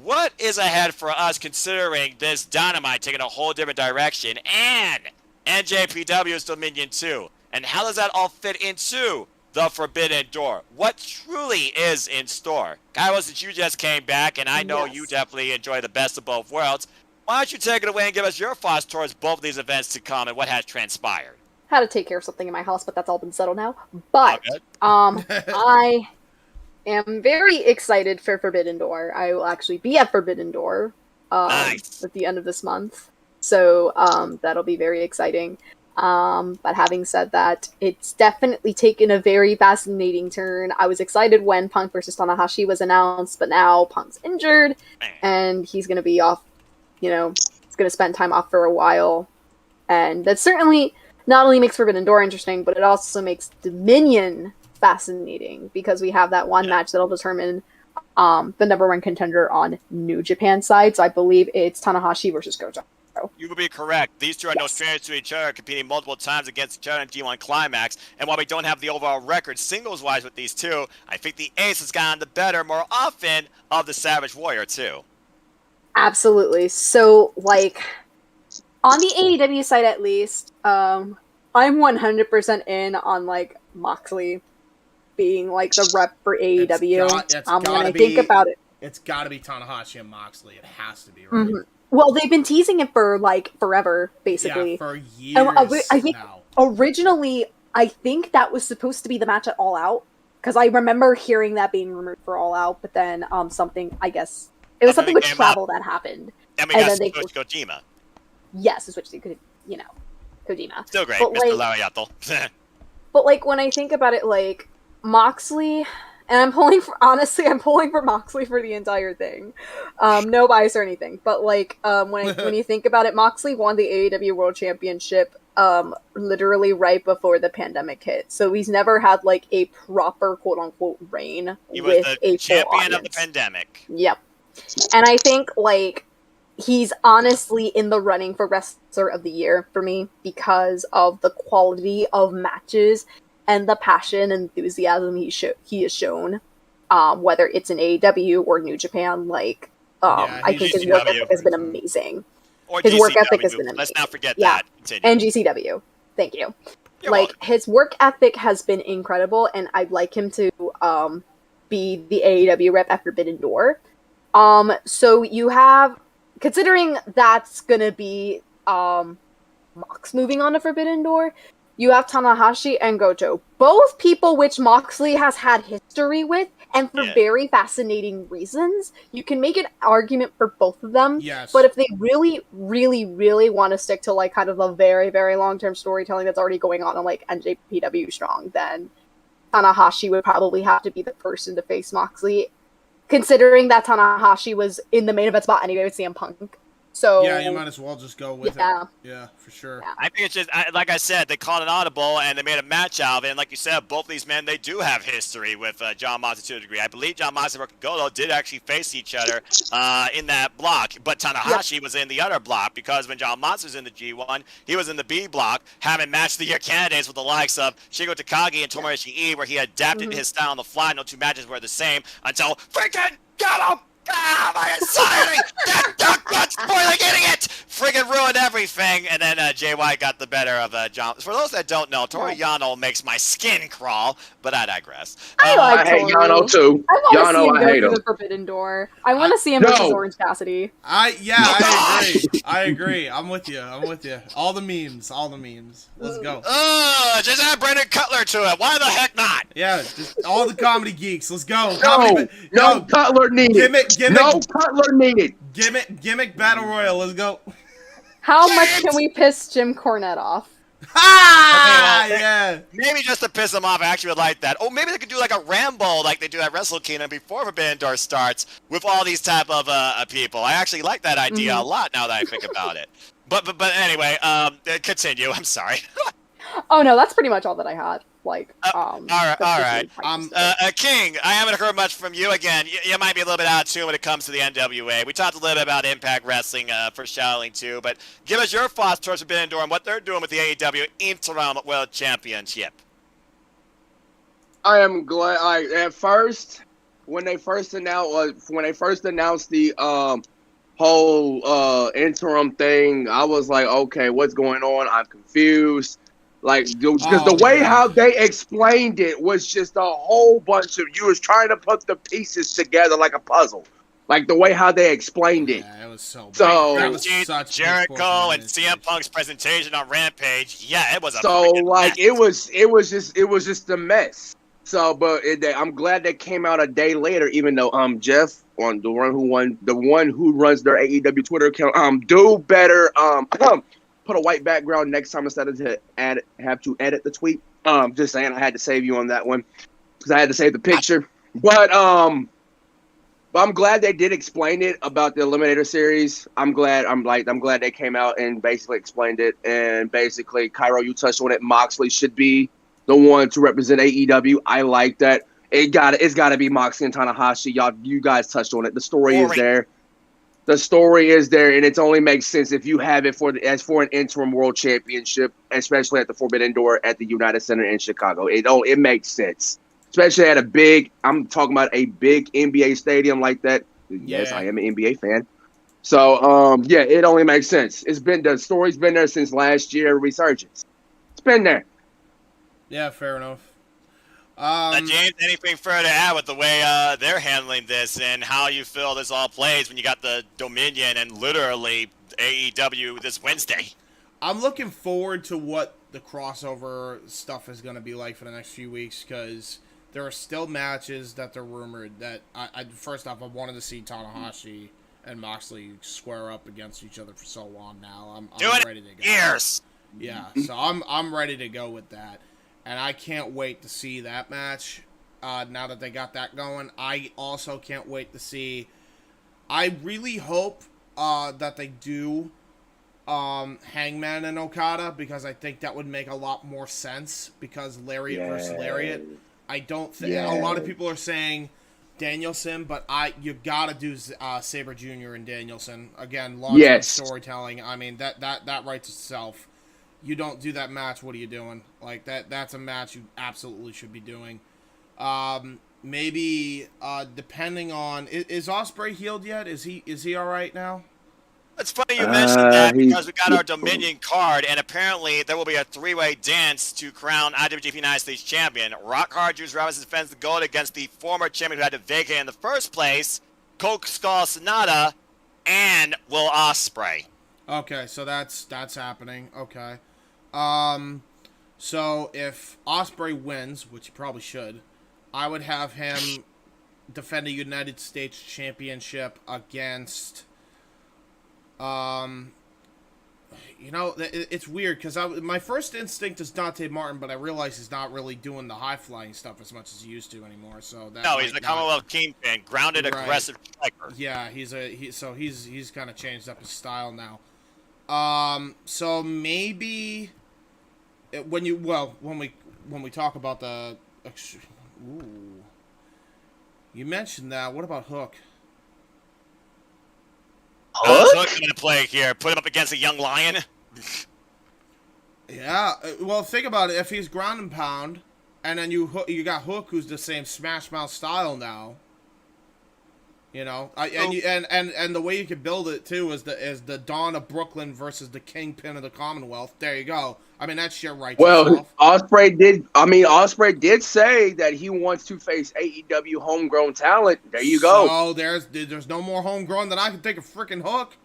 what is ahead for us considering this Dynamite taking a whole different direction and NJPW's Dominion 2? And how does that all fit into the Forbidden Door? What truly is in store? Caro, since you just came back, and I know you definitely enjoy the best of both worlds, why don't you take it away and give us your thoughts towards both of these events to come and what has transpired? Had to take care of something in my house, but that's all been settled now. But I am very excited for Forbidden Door. I will actually be at Forbidden Door at the end of this month, so that'll be very exciting. But having said that, it's definitely taken a very fascinating turn. I was excited when Punk versus Tanahashi was announced, but now Punk's injured, and he's going to be off, he's going to spend time off for a while. And that certainly not only makes Forbidden Door interesting, but it also makes Dominion fascinating, because we have that one match that'll determine the number one contender on New Japan side. So I believe it's Tanahashi versus Gojo. You would be correct. These two are no strangers to each other, competing multiple times against each other in G1 Climax. And while we don't have the overall record singles-wise with these two, I think the Ace has gotten the better more often of the Savage Warrior, too. Absolutely. So, on the AEW side at least, I'm 100% in on, Moxley being, the rep for AEW. When I think about it. It's got to be Tanahashi and Moxley. It has to be, right? Mm-hmm. Well, they've been teasing it for, forever, basically. Yeah, for years I think originally, I think that was supposed to be the match at All Out, because I remember hearing that being rumored for All Out, but then something, I guess, it was something with travel that happened. And we got switched Kojima. Yes, switched to, Kojima. Still great, but Mr. Lariato. But, when I think about it, Moxley And I'm pulling for Moxley for the entire thing. No bias or anything, but like when you think about it, Moxley won the AEW World Championship literally right before the pandemic hit. So he's never had like a proper quote unquote reign He was with the a full champion of the audience. pandemic. Yep. And I think like he's honestly in the running for Wrestler of the Year for me because of the quality of matches and the passion and enthusiasm he has shown, whether it's in AEW or New Japan. Like, I think his work ethic has been amazing. Or his GCW. work ethic has been amazing. Let's not forget Yeah. that. Continue. And GCW. Thank you. His work ethic has been incredible, and I'd like him to be the AEW rep at Forbidden Door. So you have, considering that's gonna be Mox moving on to Forbidden Door, you have Tanahashi and Goto, both people which Moxley has had history with, and for very fascinating reasons. You can make an argument for both of them. Yes. But if they really, really, really want to stick to like kind of a very, very long-term storytelling that's already going on like NJPW Strong, then Tanahashi would probably have to be the person to face Moxley, considering that Tanahashi was in the main event spot anyway with CM Punk. So yeah, you might as well just go with it. Yeah, for sure. I think it's just, like I said, they called an audible and they made a match out of it. And like you said, both of these men, they do have history with John Moxley to a degree. I believe John Moxley and Goto did actually face each other in that block. But Tanahashi was in the other block because when John Moxley was in the G1, he was in the B block, having match of the year candidates with the likes of Shingo Takagi and Tomoyo Ishii, where he adapted his style on the fly. No two matches were the same until freaking got him! Ah, my anxiety! That spoiling idiot! Friggin' ruined everything. And then Jay White got the better of John. For those that don't know, Toru Yano makes my skin crawl, but I digress. I hate Yano too. I want to see him I go hate through him. the Forbidden Door. I want to see him versus Orange Cassidy. I agree. I'm with you. All the memes. Let's go. Just add Brendan Cutler to it. Why the heck not? Yeah, just all the comedy geeks. Let's go. No Cutler needed. No Cutler needed. Gimmick Battle Royal. Let's go. How much can we piss Jim Cornette off? Yeah. Maybe just to piss them off, I actually would like that. Oh, maybe they could do like a Rambo like they do at Wrestle Kingdom before Forbidden Door starts with all these type of people. I actually like that idea a lot now that I think about it. But anyway, continue. I'm sorry. Oh no, that's pretty much all that I had. Like, all right. King, I haven't heard much from you. Again, you might be a little bit out of tune when it comes to the NWA. We talked a little bit about Impact Wrestling for Shaolin too, but give us your thoughts towards Forbidden Door and what they're doing with the AEW Interim World Championship. I am glad. At first, when they first announced the whole interim thing, I was like, okay, what's going on? I'm confused. Like, because the way how they explained it was just a whole bunch of, you was trying to put the pieces together like a puzzle. Like the way how they explained it. Yeah, it was so bad. Jericho and CM Punk's presentation on Rampage. Yeah, it was a like mess. it was just a mess. So, but I'm glad that came out a day later, even though Jeff, on the one who runs their AEW Twitter account, do better put a white background next time instead of have to edit the tweet. Just saying, I had to save you on that one because I had to save the picture. But I'm glad they did explain it about the Eliminator series. I'm glad they came out and basically explained it. And basically, Caro, you touched on it. Moxley should be the one to represent AEW. I like that. It's got to be Moxley and Tanahashi. You guys touched on it. The story is there. The story is there, and it only makes sense if you have it for an interim world championship, especially at the Forbidden Door at the United Center in Chicago. It makes sense, especially at I'm talking about a big NBA stadium like that. Yes, I am an NBA fan. So, it only makes sense. The story's been there since last year, Resurgence. It's been there. Yeah, fair enough. James, anything further to add with the way they're handling this and how you feel this all plays when you got the Dominion and literally AEW this Wednesday? I'm looking forward to what the crossover stuff is going to be like for the next few weeks because there are still matches that they're rumored that first off, I wanted to see Tanahashi and Moxley square up against each other for so long now. I'm ready to go. Years. Yeah, so I'm ready to go with that. And I can't wait to see that match. now that they got that going. I also can't wait to see. I really hope that they do Hangman and Okada, because I think that would make a lot more sense, because Lariat versus Lariat. I don't think a lot of people are saying Danielson, but you gotta do Sabre Jr. and Danielson again. Long-term storytelling. I mean that writes itself. You don't do that match, what are you doing? Like that's a match you absolutely should be doing. Maybe depending on is Ospreay healed yet? Is he all right now? It's funny you mentioned that, because we got our Dominion card, and apparently there will be a three-way dance to crown IWGP United States champion. Rock Hard Juice Robinson defends the gold against the former champion who had to vacate in the first place, Coke Skull Sonata, and Will Ospreay. Okay, so that's happening. Okay. So if Ospreay wins, which he probably should, I would have him defend a United States Championship against... it's weird, because my first instinct is Dante Martin, but I realize he's not really doing the high-flying stuff as much as he used to anymore. So no, he's the Commonwealth Kingpin, grounded, aggressive striker. Yeah, he's kind of changed up his style now. So maybe when we talk about the, you mentioned that. What about Hook? Hook going to play here. Put him up against a young lion. Yeah. Well, think about it. If he's ground and pound, and then you got Hook, who's the same Smash Mouth style now. You know, and the way you could build it too is the Dawn of Brooklyn versus the Kingpin of the Commonwealth. There you go. I mean, that shit right. Well, Ospreay did say that he wants to face AEW homegrown talent. There you go. Oh, there's no more homegrown than I can think of. Freaking Hook.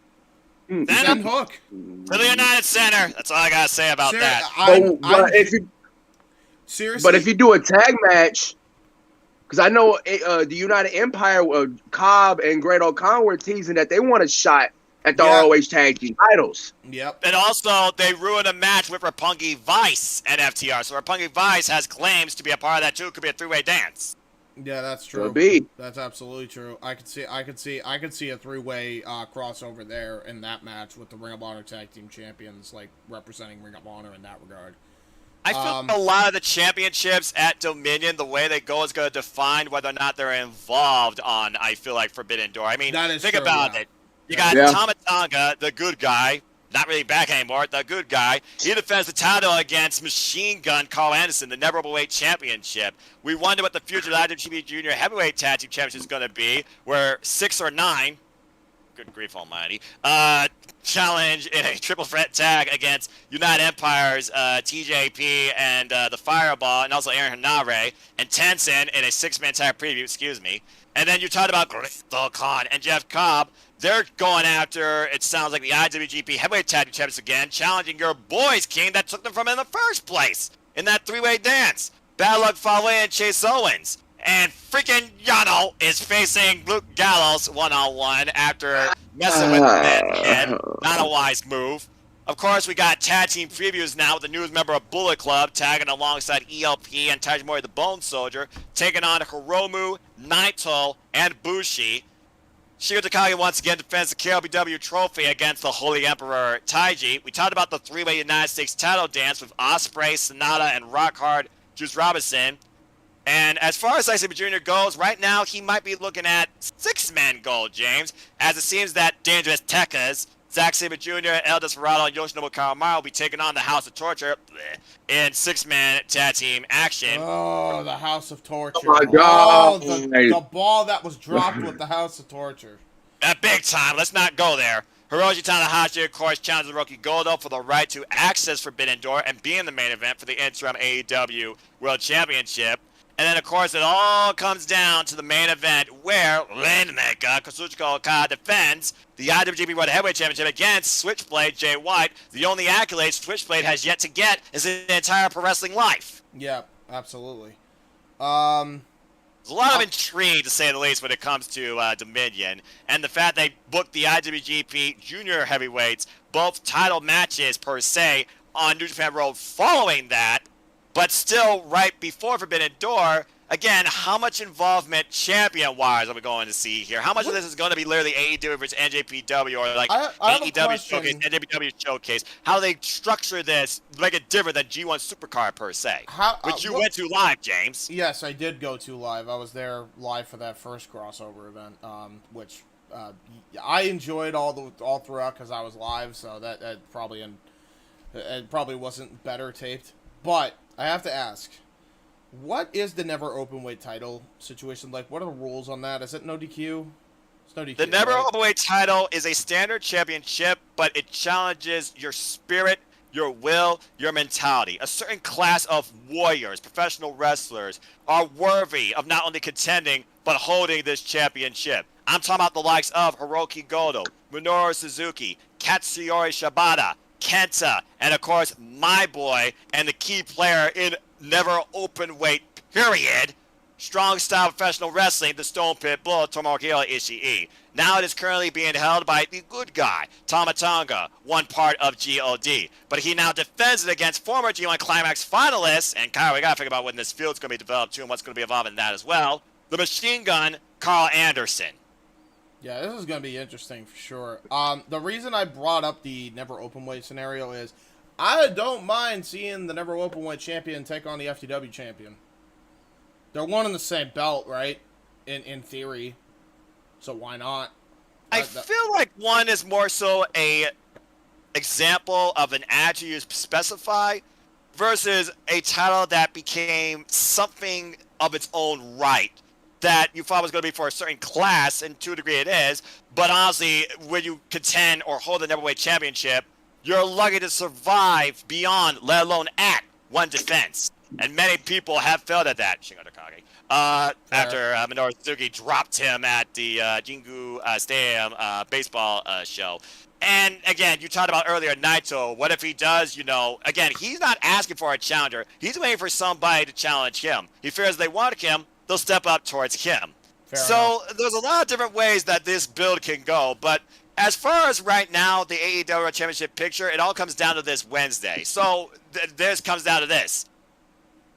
Send Hook to the United Center. That's all I gotta say about that. Seriously, but if you do a tag match. Because I know the United Empire, Cobb and Great O'Connor were teasing that they want a shot at the ROH Tag Team titles. Yep. And also, they ruined a match with Roppongi Vice and FTR. So Roppongi Vice has claims to be a part of that too. It could be a three-way dance. Yeah, that's true. Could be. That's absolutely true. I could see a three-way crossover there in that match with the Ring of Honor Tag Team Champions, like representing Ring of Honor in that regard. I feel a lot of the championships at Dominion, the way they go is going to define whether or not they're involved on, I feel like, Forbidden Door. I mean, think about it. You got Tama Tonga, the good guy, not really back anymore, the good guy. He defends the title against Machine Gun Carl Anderson, the Never Openweight Championship. We wonder what the future of the IWGP Junior Heavyweight Tag Team Championship is going to be, where 6 or 9, good grief almighty, challenge in a triple threat tag against United Empire's TJP and the Fireball, and also Aaron Hanare, and Tensen in a 6-man tag preview, And then you talked about Crystal Khan and Jeff Cobb. They're going after, it sounds like, the IWGP Heavyweight Tag Team Champions again, challenging your boys, King, that took them from in the first place in that 3-way dance. Bad Luck Fale and Chase Owens. And freaking Yano is facing Luke Gallows one-on-one after messing with him. Not a wise move. Of course, we got tag team previews now with the newest member of Bullet Club tagging alongside ELP and Tajimori the Bone Soldier, taking on Hiromu, Naito, and Bushi. Shigo Takagi once again defends the KLBW trophy against the Holy Emperor Taiji. We talked about the 3-way United States title dance with Ospreay, Sonata, and Rock Hard Juice Robinson. And as far as Sabre Jr. goes, right now he might be looking at 6-man gold, James, as it seems that Dangerous Tekkas, Zack Sabre Jr., El Desperado, and Yoshinobu Kawamura will be taking on the House of Torture in 6-man tag team action. Oh, the House of Torture. Oh my God. The ball that was dropped with the House of Torture. Big time. Let's not go there. Hiroshi Tanahashi, of course, challenges Roki Goto for the right to access Forbidden Door and be in the main event for the interim AEW World Championship. And then, of course, it all comes down to the main event where Rainmaker Kazuchika Okada defends the IWGP World Heavyweight Championship against Switchblade Jay White. The only accolade Switchblade has yet to get is in the entire pro wrestling life. Yeah, absolutely. There's a lot of intrigue, to say the least, when it comes to Dominion. And the fact they booked the IWGP Junior Heavyweights, both title matches per se, on New Japan Road following that, but still right before Forbidden Door, Again, how much involvement champion-wise are we going to see here? How much of this is going to be literally AEW versus NJPW or like AEW showcase, NJPW showcase? How they structure this to make it different than G1 Supercard per se? Which you went to live, James. Yes, I did go to live. I was there live for that first crossover event, which I enjoyed all throughout because I was live. So that probably wasn't better taped. But I have to ask. What is the Never Openweight title situation like? What are the rules on that? Is it no DQ? It's no DQ. The Never Openweight title is a standard championship, but it challenges your spirit, your will, your mentality. A certain class of warriors, professional wrestlers, are worthy of not only contending, but holding this championship. I'm talking about the likes of Hiroki Goto, Minoru Suzuki, Katsuyori Shibata, Kenta, and of course, my boy, and the key player in Never Openweight, period, strong style professional wrestling, the Stone Pit Bull, Tomohiro Ishii. Now it is currently being held by the good guy, Tama Tonga, one part of GOD. But he now defends it against former G1 Climax finalists, and Caro, we gotta figure out when this field's gonna be developed too and what's gonna be involved in that as well, the Machine Gun, Carl Anderson. Yeah, this is going to be interesting for sure. The reason I brought up the Never Openweight scenario is I don't mind seeing the Never Openweight champion take on the FTW champion. They're one and the same belt, right? In theory. So why not? I feel like one is more so a example of an ad you specify versus a title that became something of its own right. That you thought was going to be for a certain class, and to a degree it is, but honestly, when you contend or hold the Neverweight Championship, you're lucky to survive beyond, let alone at, one defense. And many people have failed at that, Shingo Takagi. After Minoru Suzuki dropped him at the Jingu Stadium baseball show. And again, you talked about earlier Naito. What if he does, again, he's not asking for a challenger. He's waiting for somebody to challenge him. He fears they want him. They'll step up towards him. There's a lot of different ways that this build can go, but as far as right now, the AEW Championship picture, it all comes down to this Wednesday. So this comes down to this.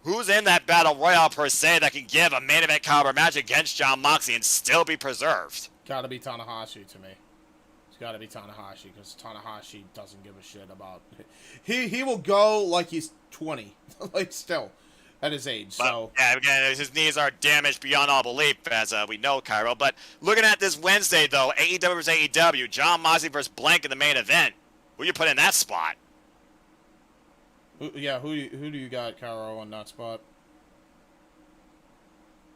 Who's in that Battle Royale per se that can give a main event caliber match against Jon Moxley and still be preserved? Gotta be Tanahashi to me. It's gotta be Tanahashi, because Tanahashi doesn't give a shit about... He will go like he's 20. Like, still. At his age, so... Yeah, again, his knees are damaged beyond all belief, as we know, Caro. But looking at this Wednesday, though, AEW versus AEW, Jon Moxley versus Blank in the main event. Who you put in that spot? Who do you got, Caro, on that spot?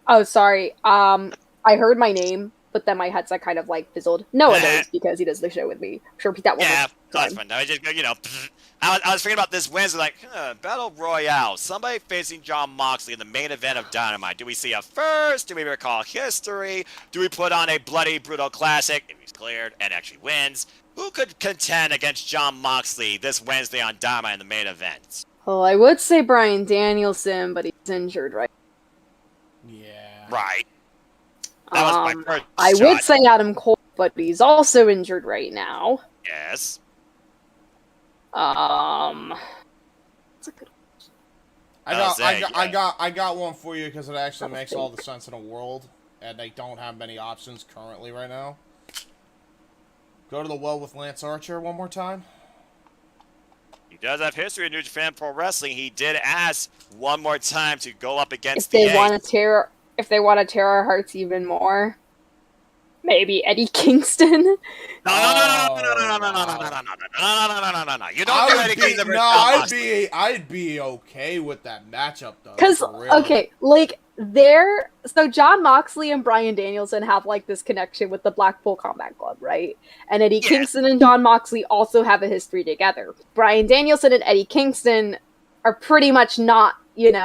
Oh, sorry. I heard my name, but then my headset kind of, fizzled. Noah knows, because he does the show with me. Sure, repeat that one. Yeah, that's fun. I just, I was thinking about this Wednesday, Battle Royale. Somebody facing Jon Moxley in the main event of Dynamite. Do we see a first? Do we recall history? Do we put on a bloody, brutal classic if he's cleared and actually wins? Who could contend against Jon Moxley this Wednesday on Dynamite in the main event? Well, I would say Bryan Danielson, but he's injured right now. Yeah. Right. That was my first I shot. would say Adam Cole, but he's also injured right now. Yes. That's a good I got one for you because it actually makes all the sense in the world, and they don't have many options currently right now. Go to the well with Lance Archer one more time. He does have history in New Japan Pro Wrestling. He did ask one more time to go up against if they want to tear our hearts even more. Maybe Eddie Kingston. No. You don't do Eddie Kingston. I'd be okay with that matchup though. Because so Jon Moxley and Bryan Danielson have this connection with the Blackpool Combat Club, right? And Eddie Kingston and Jon Moxley also have a history together. Bryan Danielson and Eddie Kingston are pretty much not, they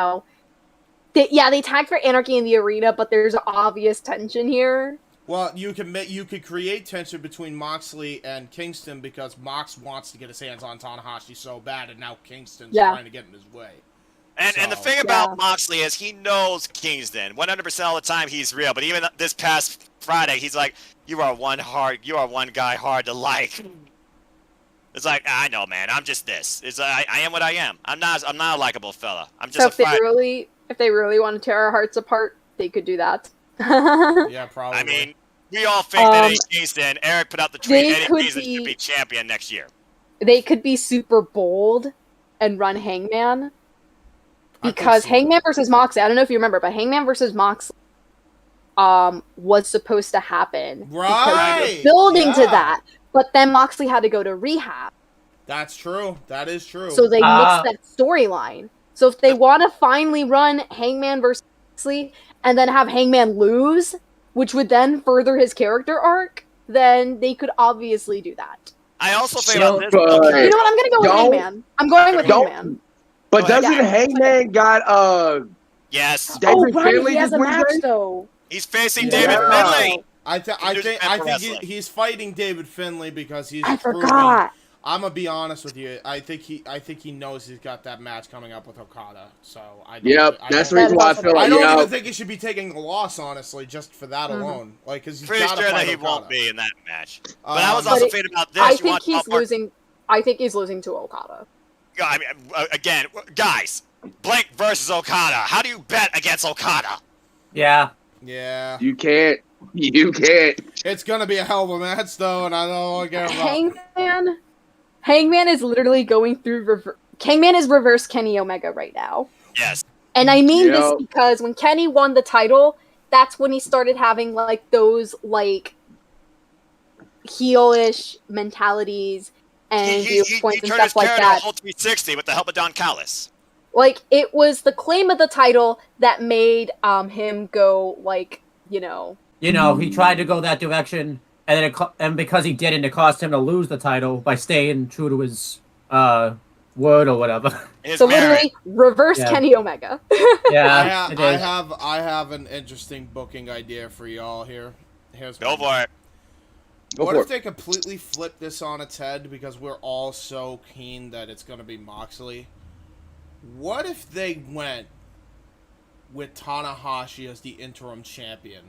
tagged for Anarchy in the Arena, but there's obvious tension here. Well, you could create tension between Moxley and Kingston because Mox wants to get his hands on Tanahashi so bad, and now Kingston's trying to get in his way. And the thing about Moxley is he knows Kingston 100% all the time. He's real, but even this past Friday, he's like, "You are one guy hard to like." It's like, I know, man. I'm just this. I am what I am. I'm not a likable fella. I'm just If they really want to tear our hearts apart, they could do that. Yeah, probably. I mean, we all think that Eddie Kingston. Eric put out the tweet. Eddie Kingston should be champion next year. They could be super bold and run Hangman. Because Hangman versus Moxley, I don't know if you remember, but Hangman versus Moxley was supposed to happen. Right. Because they were building to that. But then Moxley had to go to rehab. That's true. That is true. So they mixed that storyline. So if they want to finally run Hangman versus Moxley and then have Hangman lose, which would then further his character arc, then they could obviously do that. I also think about this. You know what? I'm going to go with Hangman. I'm going with Hangman. But doesn't Hangman got Yes. David Finley he has a match though. He's facing David Finley. I think he's fighting David Finlay because he's. I forgot. I'm gonna be honest with you. I think he knows he's got that match coming up with Okada. So that's the reason why I feel like I don't even think he should be taking a loss, honestly, just for that alone. Like, because he's pretty got to sure fight that he Okada. won't be in that match. But I was also thinking about this. I think he's losing. I think he's losing to Okada. I mean, again, guys, Blake versus Okada. How do you bet against Okada? Yeah. Yeah. You can't. It's gonna be a hell of a match, though, and I don't want to get Hangman. Hangman is literally going through Hangman is reverse Kenny Omega right now. Yes. And I mean this because when Kenny won the title, that's when he started having like those like heelish mentalities and viewpoints and stuff like that. He turned his character a whole 360 with the help of Don Callis. Like it was the claim of the title that made him go like, you know. You know, he tried to go that direction. And then and because he didn't, it cost him to lose the title by staying true to his word or whatever. So literally, reverse Kenny Omega. Yeah, I have an interesting booking idea for y'all here. Go for it. What if they completely flip this on its head because we're all so keen that it's going to be Moxley? What if they went with Tanahashi as the interim champion?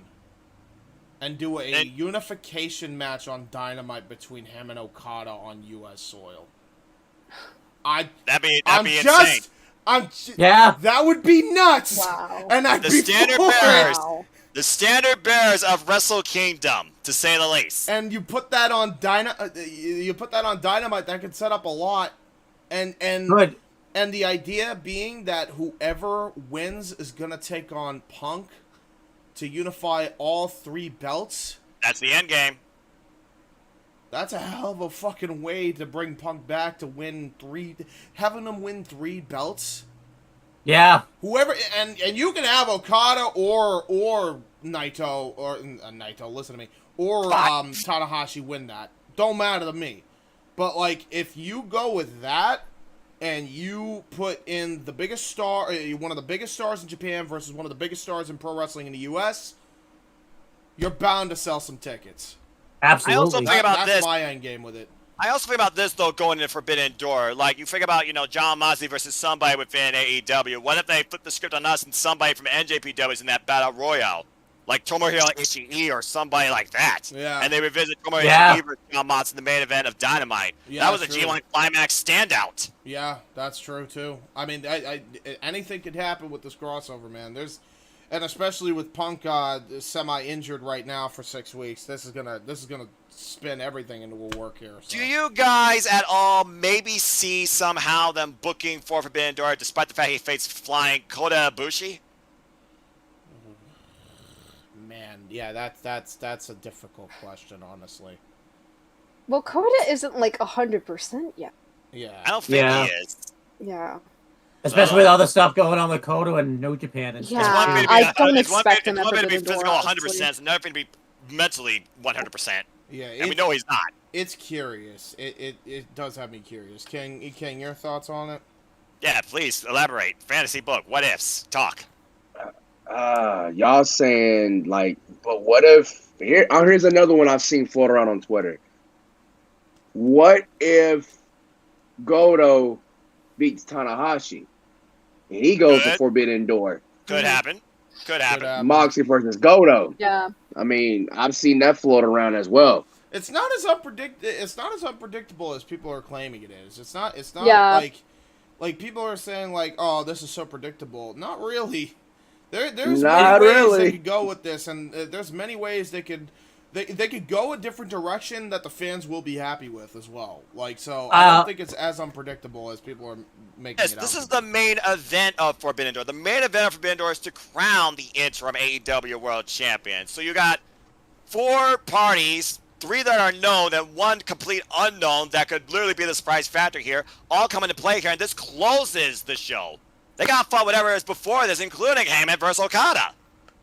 And do a unification match on Dynamite between him and Okada on U.S. soil. That'd be insane. That would be nuts. Wow. And I'd The be standard for it. bearers, the standard bearers of Wrestle Kingdom, to say the least. And you put that on Dynamite. That could set up a lot. And Good. And the idea being that whoever wins is gonna take on Punk to unify all three belts. That's the end game. That's a hell of a fucking way to bring Punk back to having him win 3 belts. Yeah. Whoever and you can have Okada or Naito or Naito. Listen to me. Or Tanahashi win that. Don't matter to me. But like, if you go with that and you put in the biggest star, one of the biggest stars in Japan versus one of the biggest stars in pro wrestling in the U.S., you're bound to sell some tickets. Absolutely. I also think about that's this. my end game with it. I also think about this, though, going into Forbidden Door. Like, you think about, John Moxley versus somebody within AEW. What if they flip the script on us and somebody from NJPW is in that Battle Royale? Like Tomohiro Ishii or somebody like that. Yeah. And they revisit Tomohiro Ishii versus John Moxley in the main event of Dynamite. Yeah, that was a true. G1 Climax standout. Yeah, that's true, too. I mean, anything could happen with this crossover, man. And especially with Punk semi-injured right now for 6 weeks, this is gonna spin everything into a work here. So. Do you guys at all maybe see somehow them booking for Forbidden Door, despite the fact he faced flying Kota Ibushi? Man, yeah, that's a difficult question, honestly. Well, Kota isn't like 100% yet. Yeah, I don't think he is. Yeah. Especially with all the stuff going on with Kota and New Japan and Yeah, stuff. I don't expect him It's at one thing to be Forbidden physical Door, 100%, it's another thing to be mentally 100%. Yeah, and we know he's not. It's curious. It does have me curious. King, your thoughts on it? Yeah, please elaborate. Fantasy book. What ifs? Talk. Y'all saying like, but what if here's another one I've seen float around on Twitter. What if Goto beats Tanahashi and he goes to Forbidden Door? Could happen. Could happen. Moxley versus Goto. Yeah. I mean, I've seen that float around as well. It's not as unpredictable as people are claiming it is. It's not Yeah. like like people are saying like, oh, this is so predictable. Not really. There's Not many ways really. they could go with this, and there's many ways they could go a different direction that the fans will be happy with as well. Like, so I don't think it's as unpredictable as people are making it out. This is the main event of Forbidden Door. The main event of Forbidden Door is to crown the interim AEW World Champion. So you got 4 parties, 3 that are known, and 1 complete unknown that could literally be the surprise factor here, all come into play here, and this closes the show. They got fought whatever is before this, including Heyman versus Okada.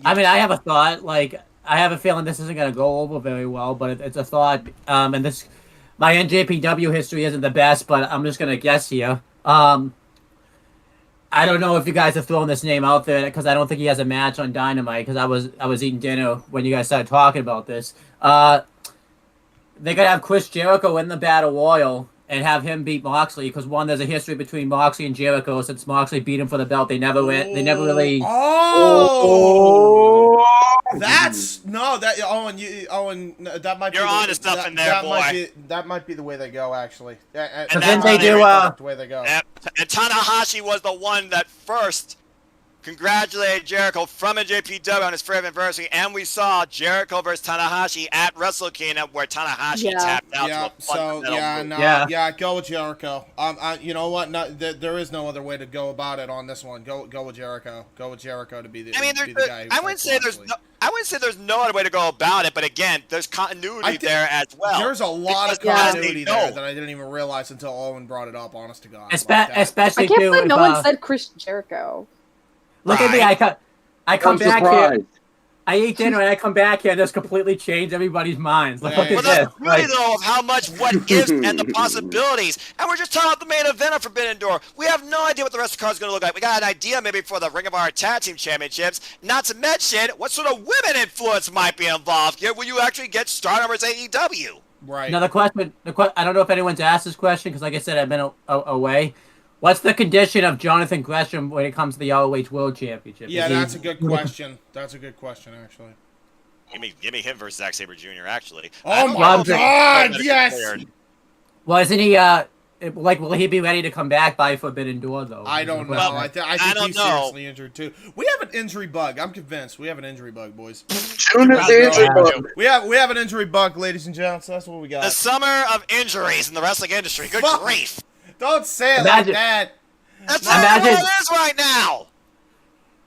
I mean, I have a thought. Like, I have a feeling this isn't going to go over very well, but it's a thought. And this, my NJPW history isn't the best, but I'm just going to guess here. I don't know if you guys have thrown this name out there because I don't think he has a match on Dynamite because I was eating dinner when you guys started talking about this. They're going to have Chris Jericho in the Battle Royal and have him beat Moxley because one, there's a history between Moxley and Jericho since Moxley beat him for the belt. They never really. Oh, that's no, that Owen, that might. You're be onto something there, boy. That might be the way they go, actually. And then they do. The way they go. And Tanahashi was the one that first congratulated Jericho from NJPW on his 5th anniversary, and we saw Jericho versus Tanahashi at Wrestle Kingdom where Tanahashi tapped out to a fundamental move. Go with Jericho. You know what? No, there is no other way to go about it on this one. Go with Jericho. Go with Jericho to be the. Be the guy who I wouldn't say there's no other way to go about it, but again, there's continuity there as well. There's a lot of continuity there that I didn't even realize until Owen brought it up. Honest to God, especially I can't believe no one said Chris Jericho. Look at me! I come back here. I eat dinner and I come back here and just completely change everybody's minds. Like, look at that's this. really though of how much what ifs and the possibilities. And we're just talking about the main event of Forbidden Door. We have no idea what the rest of the card is going to look like. We got an idea maybe for the Ring of Honor Tag Team Championships. Not to mention what sort of women influence might be involved here. Will you actually get Stardom versus AEW? Right. Now the question, I don't know if anyone's asked this question because, like I said, I've been away. What's the condition of Jonathan Gresham when it comes to the ROH World Championship? Yeah, that's a good question. That's a good question, actually. Give me him versus Zack Sabre Jr. Actually. Oh my God! Yes. Well, isn't he? Will he be ready to come back by Forbidden Door though? I don't know. I think he's seriously injured too. We have an injury bug. I'm convinced. We have an injury bug, boys. We have an injury bug, ladies and gentlemen. So that's what we got. The summer of injuries in the wrestling industry. Good grief. Don't say it like that. That's what it is right now.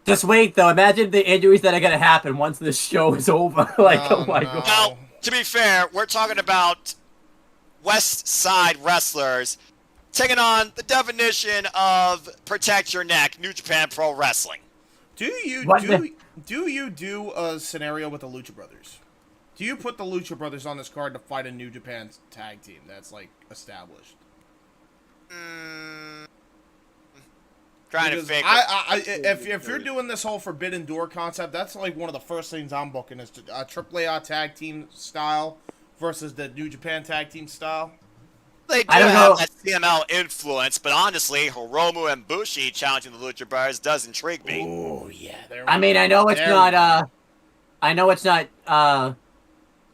Just wait, though. Imagine the injuries that are going to happen once this show is over. Oh my God. Now, to be fair, we're talking about West Side wrestlers taking on the definition of protect your neck, New Japan Pro Wrestling. Do you do a scenario with the Lucha Brothers? Do you put the Lucha Brothers on this card to fight a New Japan tag team that's like established? Trying to fake if you're doing this whole Forbidden Door concept, that's like one of the first things I'm booking is a AAA tag team style versus the New Japan tag team style. They do have that CML influence, but honestly, Hiromu and Bushi challenging the Lucha Brothers does intrigue me. Oh yeah, I mean, I know it's not. I know it's not.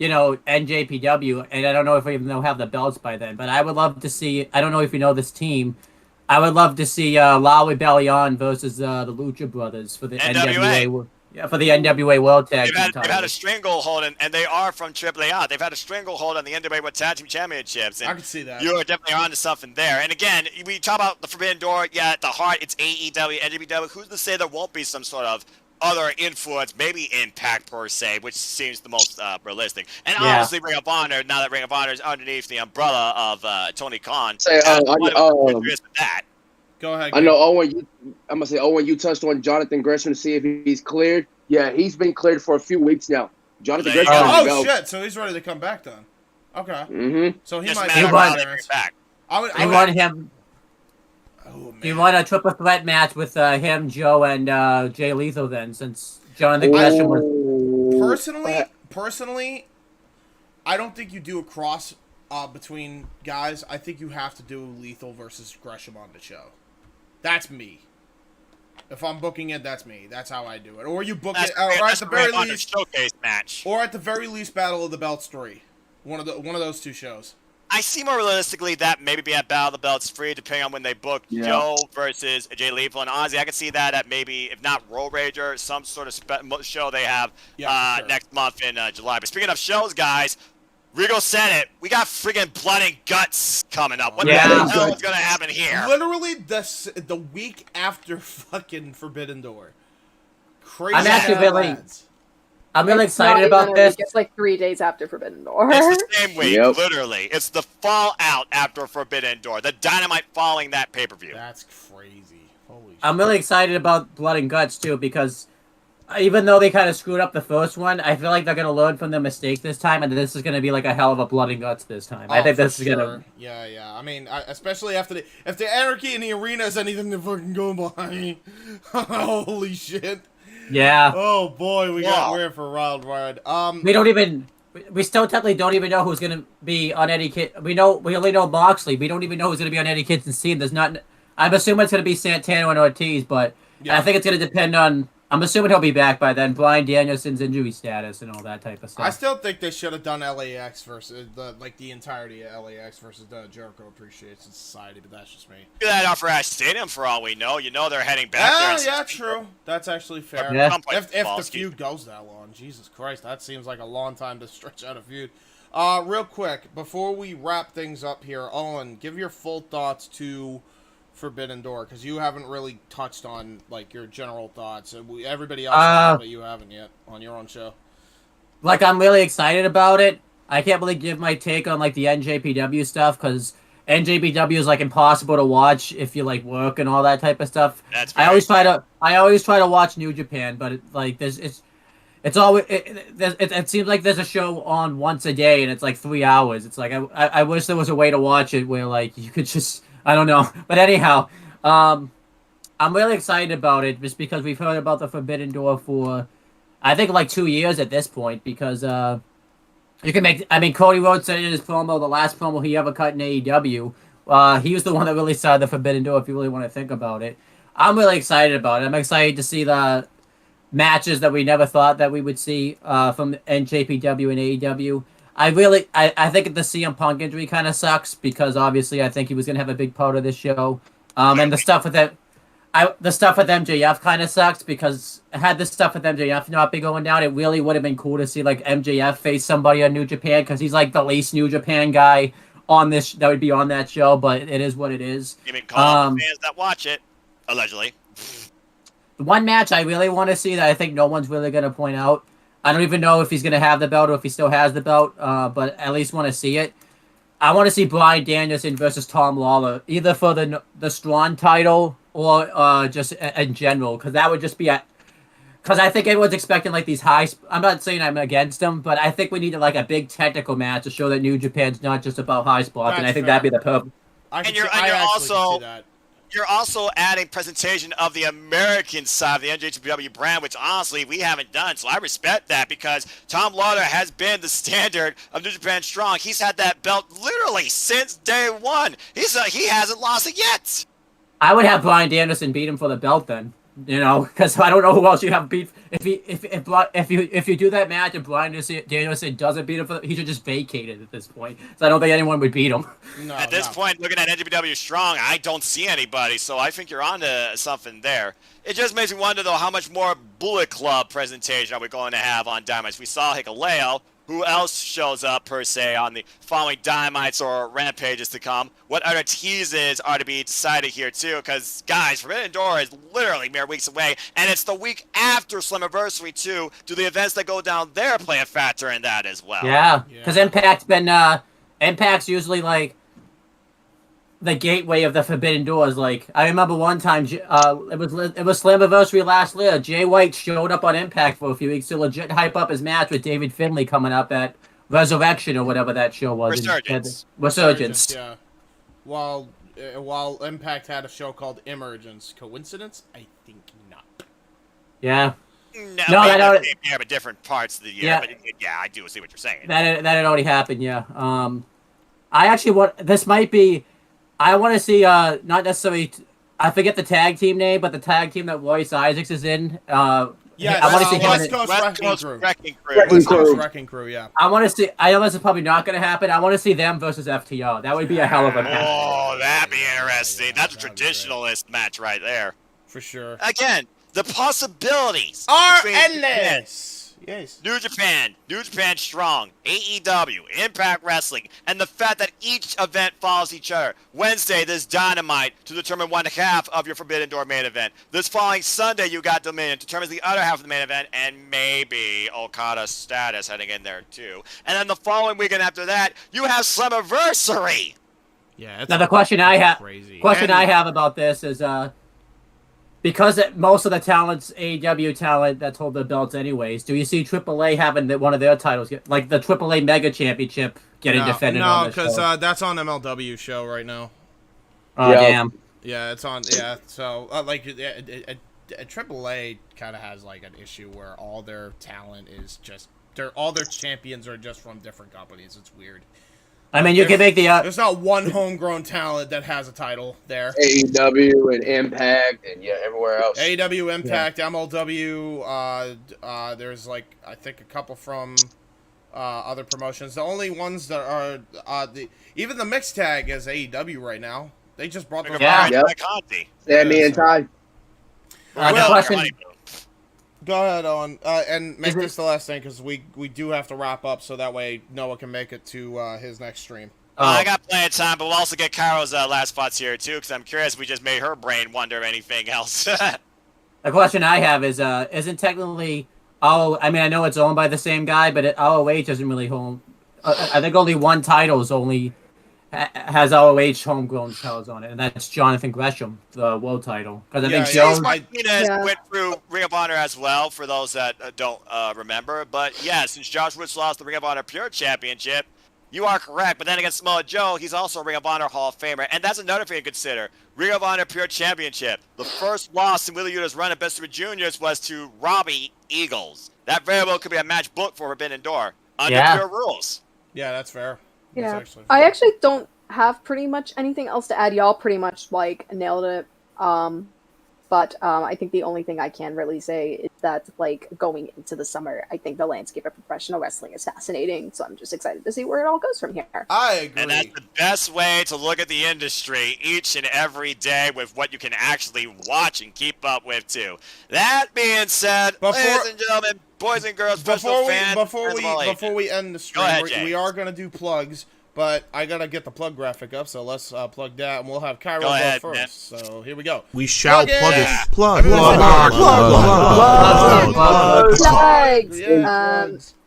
NJPW, and I don't know if we even have the belts by then, but I would love to see, I don't know if you know this team, I would love to see Lawi Bellion versus the Lucha Brothers for the NWA for the NWA World Tag Team title. They've had a stranglehold, and they are from AAA. They've had a stranglehold on the NWA World Tag Team Championships. And I can see that. You're definitely onto something there. And again, we talk about the Forbidden Door, at the heart, it's AEW, NJPW. Who's to say there won't be some sort of other influence, maybe Impact per se, which seems the most realistic. And obviously Ring of Honor, now that Ring of Honor is underneath the umbrella of Tony Khan. That. Go ahead. I know, Owen, I'm going to say, Owen, you touched on Jonathan Gresham to see if he's cleared. Yeah, he's been cleared for a few weeks now. Jonathan Gresham. Oh, shit. So he's ready to come back then. Okay. Mm-hmm. So he Just might be back. I want him. You want a triple threat match with him, Joe, and Jay Lethal then, since Jonathan Gresham was... Personally, I don't think you do a cross between guys. I think you have to do Lethal versus Gresham on the show. That's me. If I'm booking it, that's me. That's how I do it. Or you book it, or at the very least, showcase match. Or at the very least, Battle of the Belts 3. One of those two shows. I see more realistically that maybe be at Battle of the Belts free, depending on when they book Joe versus Jay Lethal. And honestly, I can see that at maybe, if not Road Rager, some sort of show they have next month in July. But speaking of shows, guys, Rigo said it. We got friggin' Blood and Guts coming up. What the hell is going to happen here? Literally the week after fucking Forbidden Door. Crazy. I'm really excited about this. It's like 3 days after Forbidden Door. It's the same week, literally. It's the fallout after Forbidden Door. The Dynamite following that pay-per-view. That's crazy. Holy shit. I'm really excited about Blood and Guts, too, because even though they kind of screwed up the first one, I feel like they're going to learn from their mistake this time, and this is going to be like a hell of a Blood and Guts this time. I think this is going to... Yeah. I mean, especially if the anarchy in the arena is anything to fucking go behind. Holy shit. Yeah. Oh boy, we got weird for Wild Ride. We still technically don't even know who's gonna be on Eddie Kid. We only know Moxley. We don't even know who's gonna be on Eddie Kingston's team. I'm assuming it's gonna be Santana and Ortiz, but I think it's gonna depend on. I'm assuming he'll be back by then. Bryan Danielson's injury status and all that type of stuff. I still think they should have done LAX versus the entirety of LAX versus the Jericho Appreciation Society, but that's just me. Do that off Ash Stadium for all we know. You know they're heading back there. Yeah, true. That's actually fair. Yeah. If the feud goes that long, Jesus Christ, that seems like a long time to stretch out a feud. Real quick, before we wrap things up here, Owen, give your full thoughts to Forbidden Door, because you haven't really touched on like your general thoughts. Everybody else has, but you haven't yet on your own show. Like, I'm really excited about it. I can't really give my take on like the NJPW stuff, because NJPW is like impossible to watch if you like work and all that type of stuff. I always try to watch New Japan, but it seems like there's a show on once a day and it's like 3 hours. It's like I wish there was a way to watch it where like you could just, I don't know. But anyhow, I'm really excited about it just because we've heard about the Forbidden Door for, I think, like 2 years at this point, because you can make, I mean, Cody Rhodes said in his promo, the last promo he ever cut in AEW, he was the one that really started the Forbidden Door, if you really want to think about it. I'm really excited about it. I'm excited to see the matches that we never thought that we would see from NJPW and AEW. I think the CM Punk injury kind of sucks, because obviously I think he was going to have a big part of this show. And the stuff with MJF kind of sucks, because had this stuff with MJF not been going down, it really would have been cool to see like MJF face somebody on New Japan, because he's like the least New Japan guy on this that would be on that show. But it is what it is. You mean call fans that watch it, allegedly. The one match I really want to see that I think no one's really going to point out. I don't even know if he's going to have the belt or if he still has the belt, but at least want to see it. I want to see Bryan Danielson versus Tom Lawler, either for the Strong title or just in general, because that would just be because I think everyone's expecting like these high. I'm not saying I'm against them, but I think we need like a big technical match to show that New Japan's not just about high spots, and I think that'd be the purpose. You're also adding presentation of the American side of the NJPW brand, which honestly we haven't done. So I respect that, because Tom Lawler has been the standard of New Japan Strong. He's had that belt literally since day one. He hasn't lost it yet. I would have Bryan Danielson beat him for the belt then, because I don't know who else you have beat. If you do that match and Bryan Danielson doesn't beat him he should just vacate it at this point. So I don't think anyone would beat him. At this point, looking at NJPW Strong, I don't see anybody. So I think you're onto something there. It just makes me wonder though, how much more Bullet Club presentation are we going to have on Dynamite? We saw Hikuleo. Who else shows up, per se, on the following Dynamites or Rampages to come? What other teases are to be decided here, too? Because, guys, Forbidden Door is literally mere weeks away, and it's the week after Slammiversary, too. Do the events that go down there play a factor in that as well? Yeah, because Impact's usually, like, the gateway of the Forbidden Doors. Like, I remember one time, it was Slammiversary last year. Jay White showed up on Impact for a few weeks to legit hype up his match with David Finlay coming up at Resurrection or whatever that show was. Resurgence. Yeah. While Impact had a show called Emergence. Coincidence? I think not. Yeah. No, but different parts of the year. Yeah. But yeah, I do see what you're saying. That had already happened. Yeah. I actually want. This might be. I want to see, not necessarily, I forget the tag team name, but the tag team that Royce Isaacs is in, Yes, I want to see him. West in- Coast West Wrecking Coast Crew. Wrecking Crew. West Coast Wrecking Crew, yeah. I want to see. I know this is probably not going to happen. I want to see them versus FTO. That would be a hell of a match. Oh, that'd be interesting. That's a traditionalist match right there. For sure. Again, the possibilities Are between endless. Yes. New Japan Strong, AEW, Impact Wrestling, and the fact that each event follows each other. Wednesday, there's Dynamite to determine one half of your Forbidden Door main event. This following Sunday, you got Dominion, determines the other half of the main event, and maybe Okada's status heading in there too. And then the following weekend after that, you have Slammiversary. Yeah. Now the question I have, crazy. I have about this is, because most of the talent's AEW talent that's hold the belts anyways, do you see AAA having one of their titles, like the AAA Mega Championship, getting defended on this show? No, because that's on MLW show right now. Oh, damn. Yeah, it's on, yeah, so, AAA kind of has, like, an issue where all their talent is just, all their champions are just from different companies. It's weird. I mean, you can make the... there's not one homegrown talent that has a title there. AEW and Impact and everywhere else. AEW, Impact, MLW. There's like I think a couple from other promotions. The only ones that are even the mixed tag is AEW right now. They just brought those back. Sammy and Ty. Go ahead, Owen, and make this the last thing because we do have to wrap up so that way Noah can make it to his next stream. I got plenty of time, but we'll also get Caro's last thoughts here too, because I'm curious if we just made her brain wonder of anything else. The question I have is, isn't technically I mean, I know it's owned by the same guy, but ROH doesn't really own. I think only one title is only has ROH homegrown titles on it, and that's Jonathan Gresham, the world title. Because I think Jones Martinez went through Ring of Honor as well, for those that don't remember. But yeah, since Josh Woods lost the Ring of Honor Pure Championship, you are correct. But then against Samoa Joe, he's also a Ring of Honor Hall of Famer, and that's another thing to consider. Ring of Honor Pure Championship. The first loss in Wheeler Yuta's run at Best of the Juniors was to Robbie Eagles. That very well could be a match booked for Forbidden Door under Pure rules. Yeah, that's fair. Yeah, I actually don't have pretty much anything else to add. Y'all pretty much like nailed it. But I think the only thing I can really say is that like going into the summer, I think the landscape of professional wrestling is fascinating. So I'm just excited to see where it all goes from here. I agree. And that's the best way to look at the industry each and every day with what you can actually watch and keep up with too. That being said, ladies and gentlemen, boys and girls, professional fans, before we end the stream, ahead, we are gonna do plugs. But I gotta get the plug graphic up, so let's plug that, and we'll have Caro go first. Man. So here we go. We shall plug it. Plugs.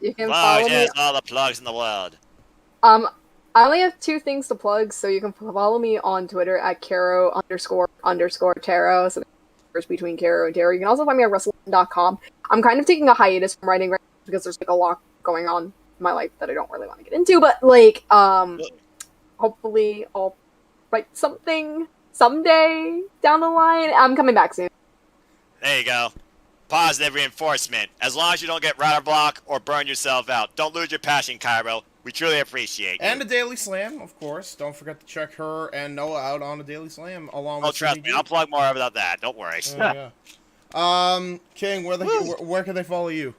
You can follow me. All the plugs in the world. I only have 2 things to plug, so you can follow me on Twitter at Caro__Taro. So there's between Caro and Taro. You can also find me at wrestling.com. I'm kind of taking a hiatus from writing because there's like a lot going on my life that I don't really want to get into, but like hopefully I'll write something someday down the line. I'm coming back soon. There you go. Positive reinforcement. As long as you don't get writer block or burn yourself out. Don't lose your passion, Cairo. We truly appreciate you. And the Daily Slam, of course. Don't forget to check her and Noah out on the Daily Slam along with trust me, I'll plug more about that. Don't worry. King, where can they follow you?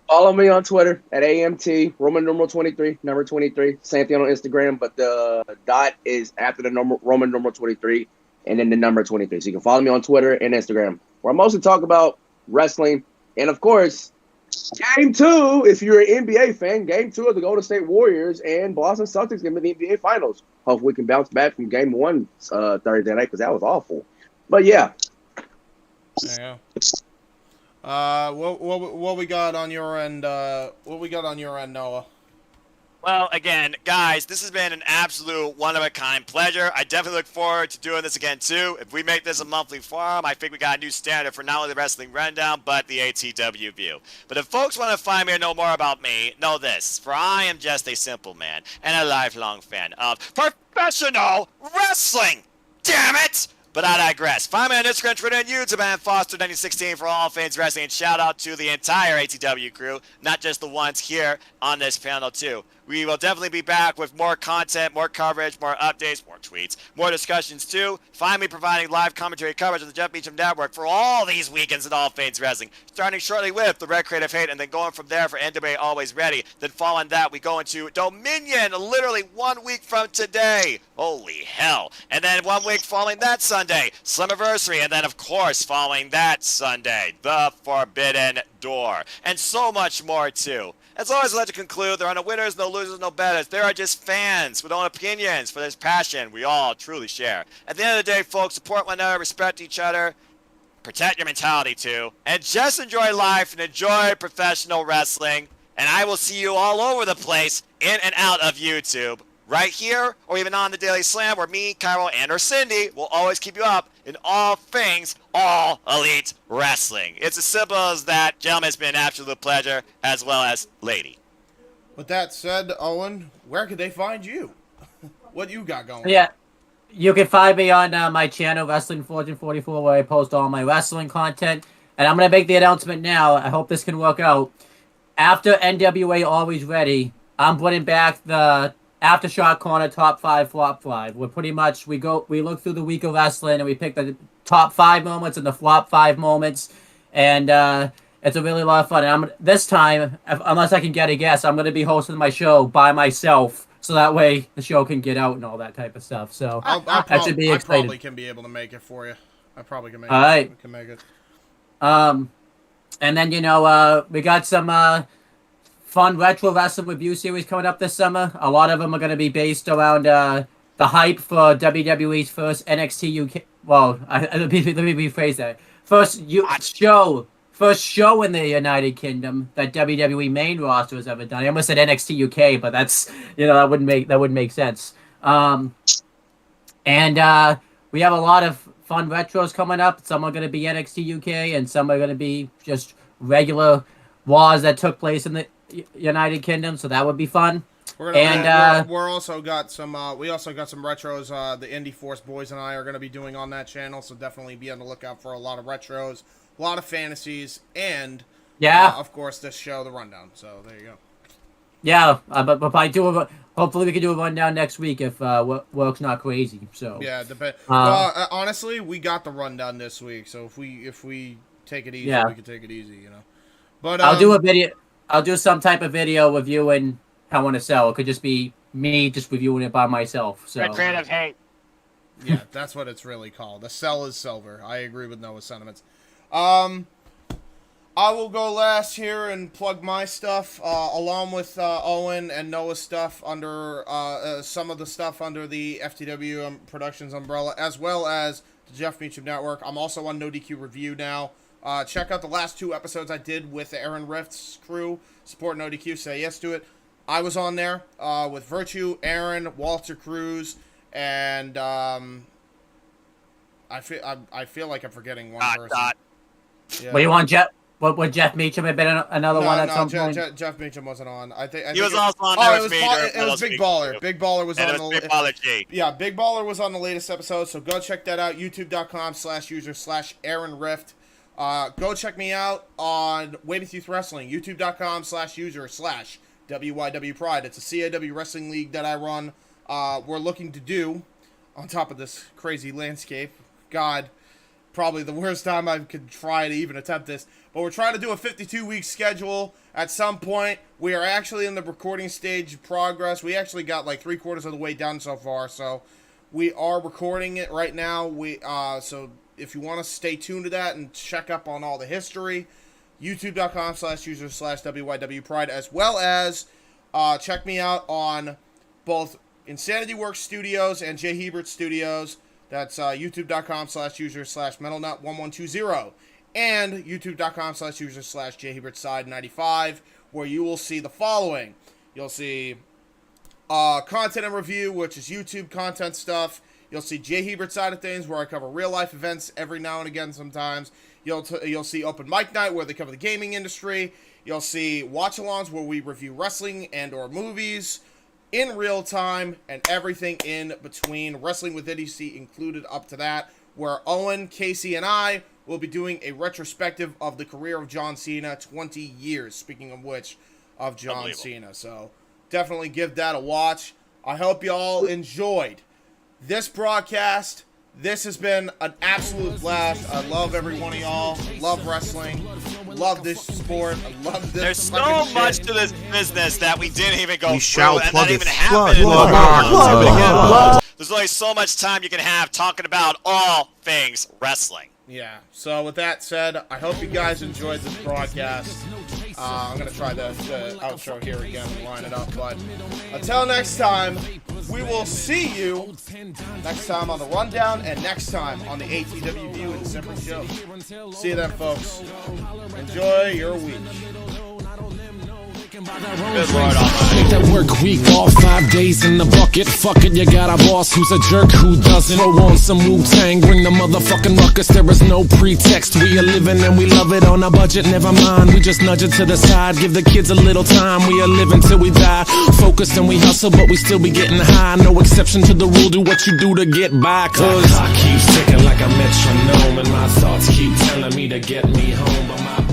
Follow me on Twitter at AMT, Roman numeral 23, number 23. Same thing on Instagram, but the dot is after the Roman numeral 23 and then the number 23. So you can follow me on Twitter and Instagram, where I mostly talk about wrestling. And of course, Game 2, if you're an NBA fan, Game 2 of the Golden State Warriors and Boston Celtics going to be the NBA Finals. Hopefully we can bounce back from Game 1 Thursday night because that was awful. But yeah. There you go. What we got on your end? What we got on your end, Noah? Well, again, guys, this has been an absolute one-of-a-kind pleasure. I definitely look forward to doing this again, too. If we make this a monthly forum, I think we got a new standard for not only the Wrestling Rundown, but the ATW View. But if folks want to find me or know more about me, know this, for I am just a simple man and a lifelong fan of professional wrestling. Damn it! But I digress. Find me on Instagram, Twitter, and YouTube, and Foster1916 for all things wrestling. And shout out to the entire ATW crew, not just the ones here on this panel, too. We will definitely be back with more content, more coverage, more updates, more tweets, more discussions too. Finally providing live commentary coverage of the Jeff Beecham Network for all these weekends in All Things Wrestling. Starting shortly with the Red Creative Hate and then going from there for NWA Always Ready. Then following that, we go into Dominion literally 1 week from today. Holy hell. And then 1 week following that Sunday, Slammiversary. And then, of course, following that Sunday, The Forbidden Door. And so much more too. As always, I'd like to conclude, there are no winners, no losers, no betters. There are just fans with own opinions for this passion we all truly share. At the end of the day, folks, support one another, respect each other, protect your mentality too, and just enjoy life and enjoy professional wrestling. And I will see you all over the place, in and out of YouTube, right here, or even on the Daily Slam, where me, Caro, and or Cindy will always keep you up in all things All Elite Wrestling. It's as simple as that. Gentlemen, it's been an absolute pleasure, as well as lady. With that said, Owen, where could they find you? What you got going? Yeah, you can find me on my channel, Wrestling Fortune 44, where I post all my wrestling content. And I'm going to make the announcement now. I hope this can work out. After NWA Always Ready, I'm putting back the Aftershock Corner Top 5 Flop 5. We're pretty much, we look through the week of wrestling and we pick the top 5 moments and the flop 5 moments. And it's a really lot of fun. And this time, unless I can get a guest, I'm going to be hosting my show by myself. So that way the show can get out and all that type of stuff. So I should be excited. I probably can be able to make it for you. I probably can make all right. Can make it. And then, we got some fun retro wrestling review series coming up this summer. A lot of them are going to be based around the hype for WWE's first NXT UK. Well, let me rephrase that. First show in the United Kingdom that WWE main roster has ever done. I almost said NXT UK, but that's that wouldn't make sense. And we have a lot of fun retros coming up. Some are going to be NXT UK, and some are going to be just regular wars that took place in the United Kingdom. So that would be fun. We're also got some. We also got some retros. The Indie Force boys and I are going to be doing on that channel. So definitely be on the lookout for a lot of retros, a lot of fantasies, and of course this show, the rundown. So there you go. Yeah, but hopefully we can do a rundown next week if work's not crazy. So yeah, honestly, we got the rundown this week. So if we take it easy, we can take it easy. But I'll do a video. I'll do some type of video reviewing Hell in a Cell. It could just be me just reviewing it by myself. So Creative Hate. Yeah, that's what it's really called. The cell is silver. I agree with Noah's sentiments. I will go last here and plug my stuff, along with Owen and Noah's stuff under some of the stuff under the FTW Productions umbrella, as well as the Jeff Beecham Network. I'm also on No DQ Review now. Check out the last 2 episodes I did with the Aaron Rift's crew. Support No DQ, say yes to it. I was on there with Virtue, Aaron, Walter Cruz, and I feel like I'm forgetting one person. Yeah. What do you want, Jeff? Would Jeff Meacham have been another one at some point? Jeff Meacham wasn't on. I think he was also on there. It was Big Baller. Big Baller was on the Big Baller G. Yeah, Big Baller was on the latest episode, so go check that out. YouTube.com/user/Aaron Rift. Go check me out on Wavy Youth Wrestling. YouTube.com/user/WYW Pride. It's a CAW wrestling league that I run. We're looking to do, on top of this crazy landscape, God, probably the worst time I could try to even attempt this, but we're trying to do a 52-week schedule at some point. We are actually in the recording stage of progress. We actually got like 3/4 of the way done so far, so we are recording it right now. So if you want to stay tuned to that and check up on all the history, youtube.com/user/WYW Pride, as well as check me out on both Insanity Works Studios and Jay Hebert Studios. That's youtube.com/user/MetalNut1120 and youtube.com/user/JayHebertSide95, where you will see the following. You'll see content and review, which is YouTube content stuff. You'll see Jay Hebert side of things, where I cover real life events every now and again sometimes. You'll see Open Mic Night, where they cover the gaming industry. You'll see watch-alongs, where we review wrestling and or movies in real time, and everything in between, wrestling with idiocy included up to that, where Owen, Casey, and I will be doing a retrospective of the career of John Cena, 20 years, speaking of which, of John Cena. So definitely give that a watch. I hope you all enjoyed this broadcast. This has been an absolute blast. I love every one of y'all. Love wrestling. Love this sport. I love this. There's so much to this business that we didn't even go We through, shall and plug that it. even happened. There's only so much time you can have talking about all things wrestling. Yeah. So with that said, I hope you guys enjoyed this broadcast. I'm gonna try the outro here again and line it up. But until next time, we will see you next time on the Rundown and next time on the ATW View and December show. See you then, folks. Enjoy your week. Take that work week off, 5 days in the bucket. Fuck it, you got a boss who's a jerk who doesn't. Throw on some Wu-Tang, bring the motherfucking ruckus. There is no pretext. We are living and we love it on a budget. Never mind, we just nudge it to the side. Give the kids a little time. We are living till we die. Focused and we hustle, but we still be getting high. No exception to the rule. Do what you do to get by. Cause the clock keeps ticking like a metronome, and my thoughts keep telling me to get me home, but my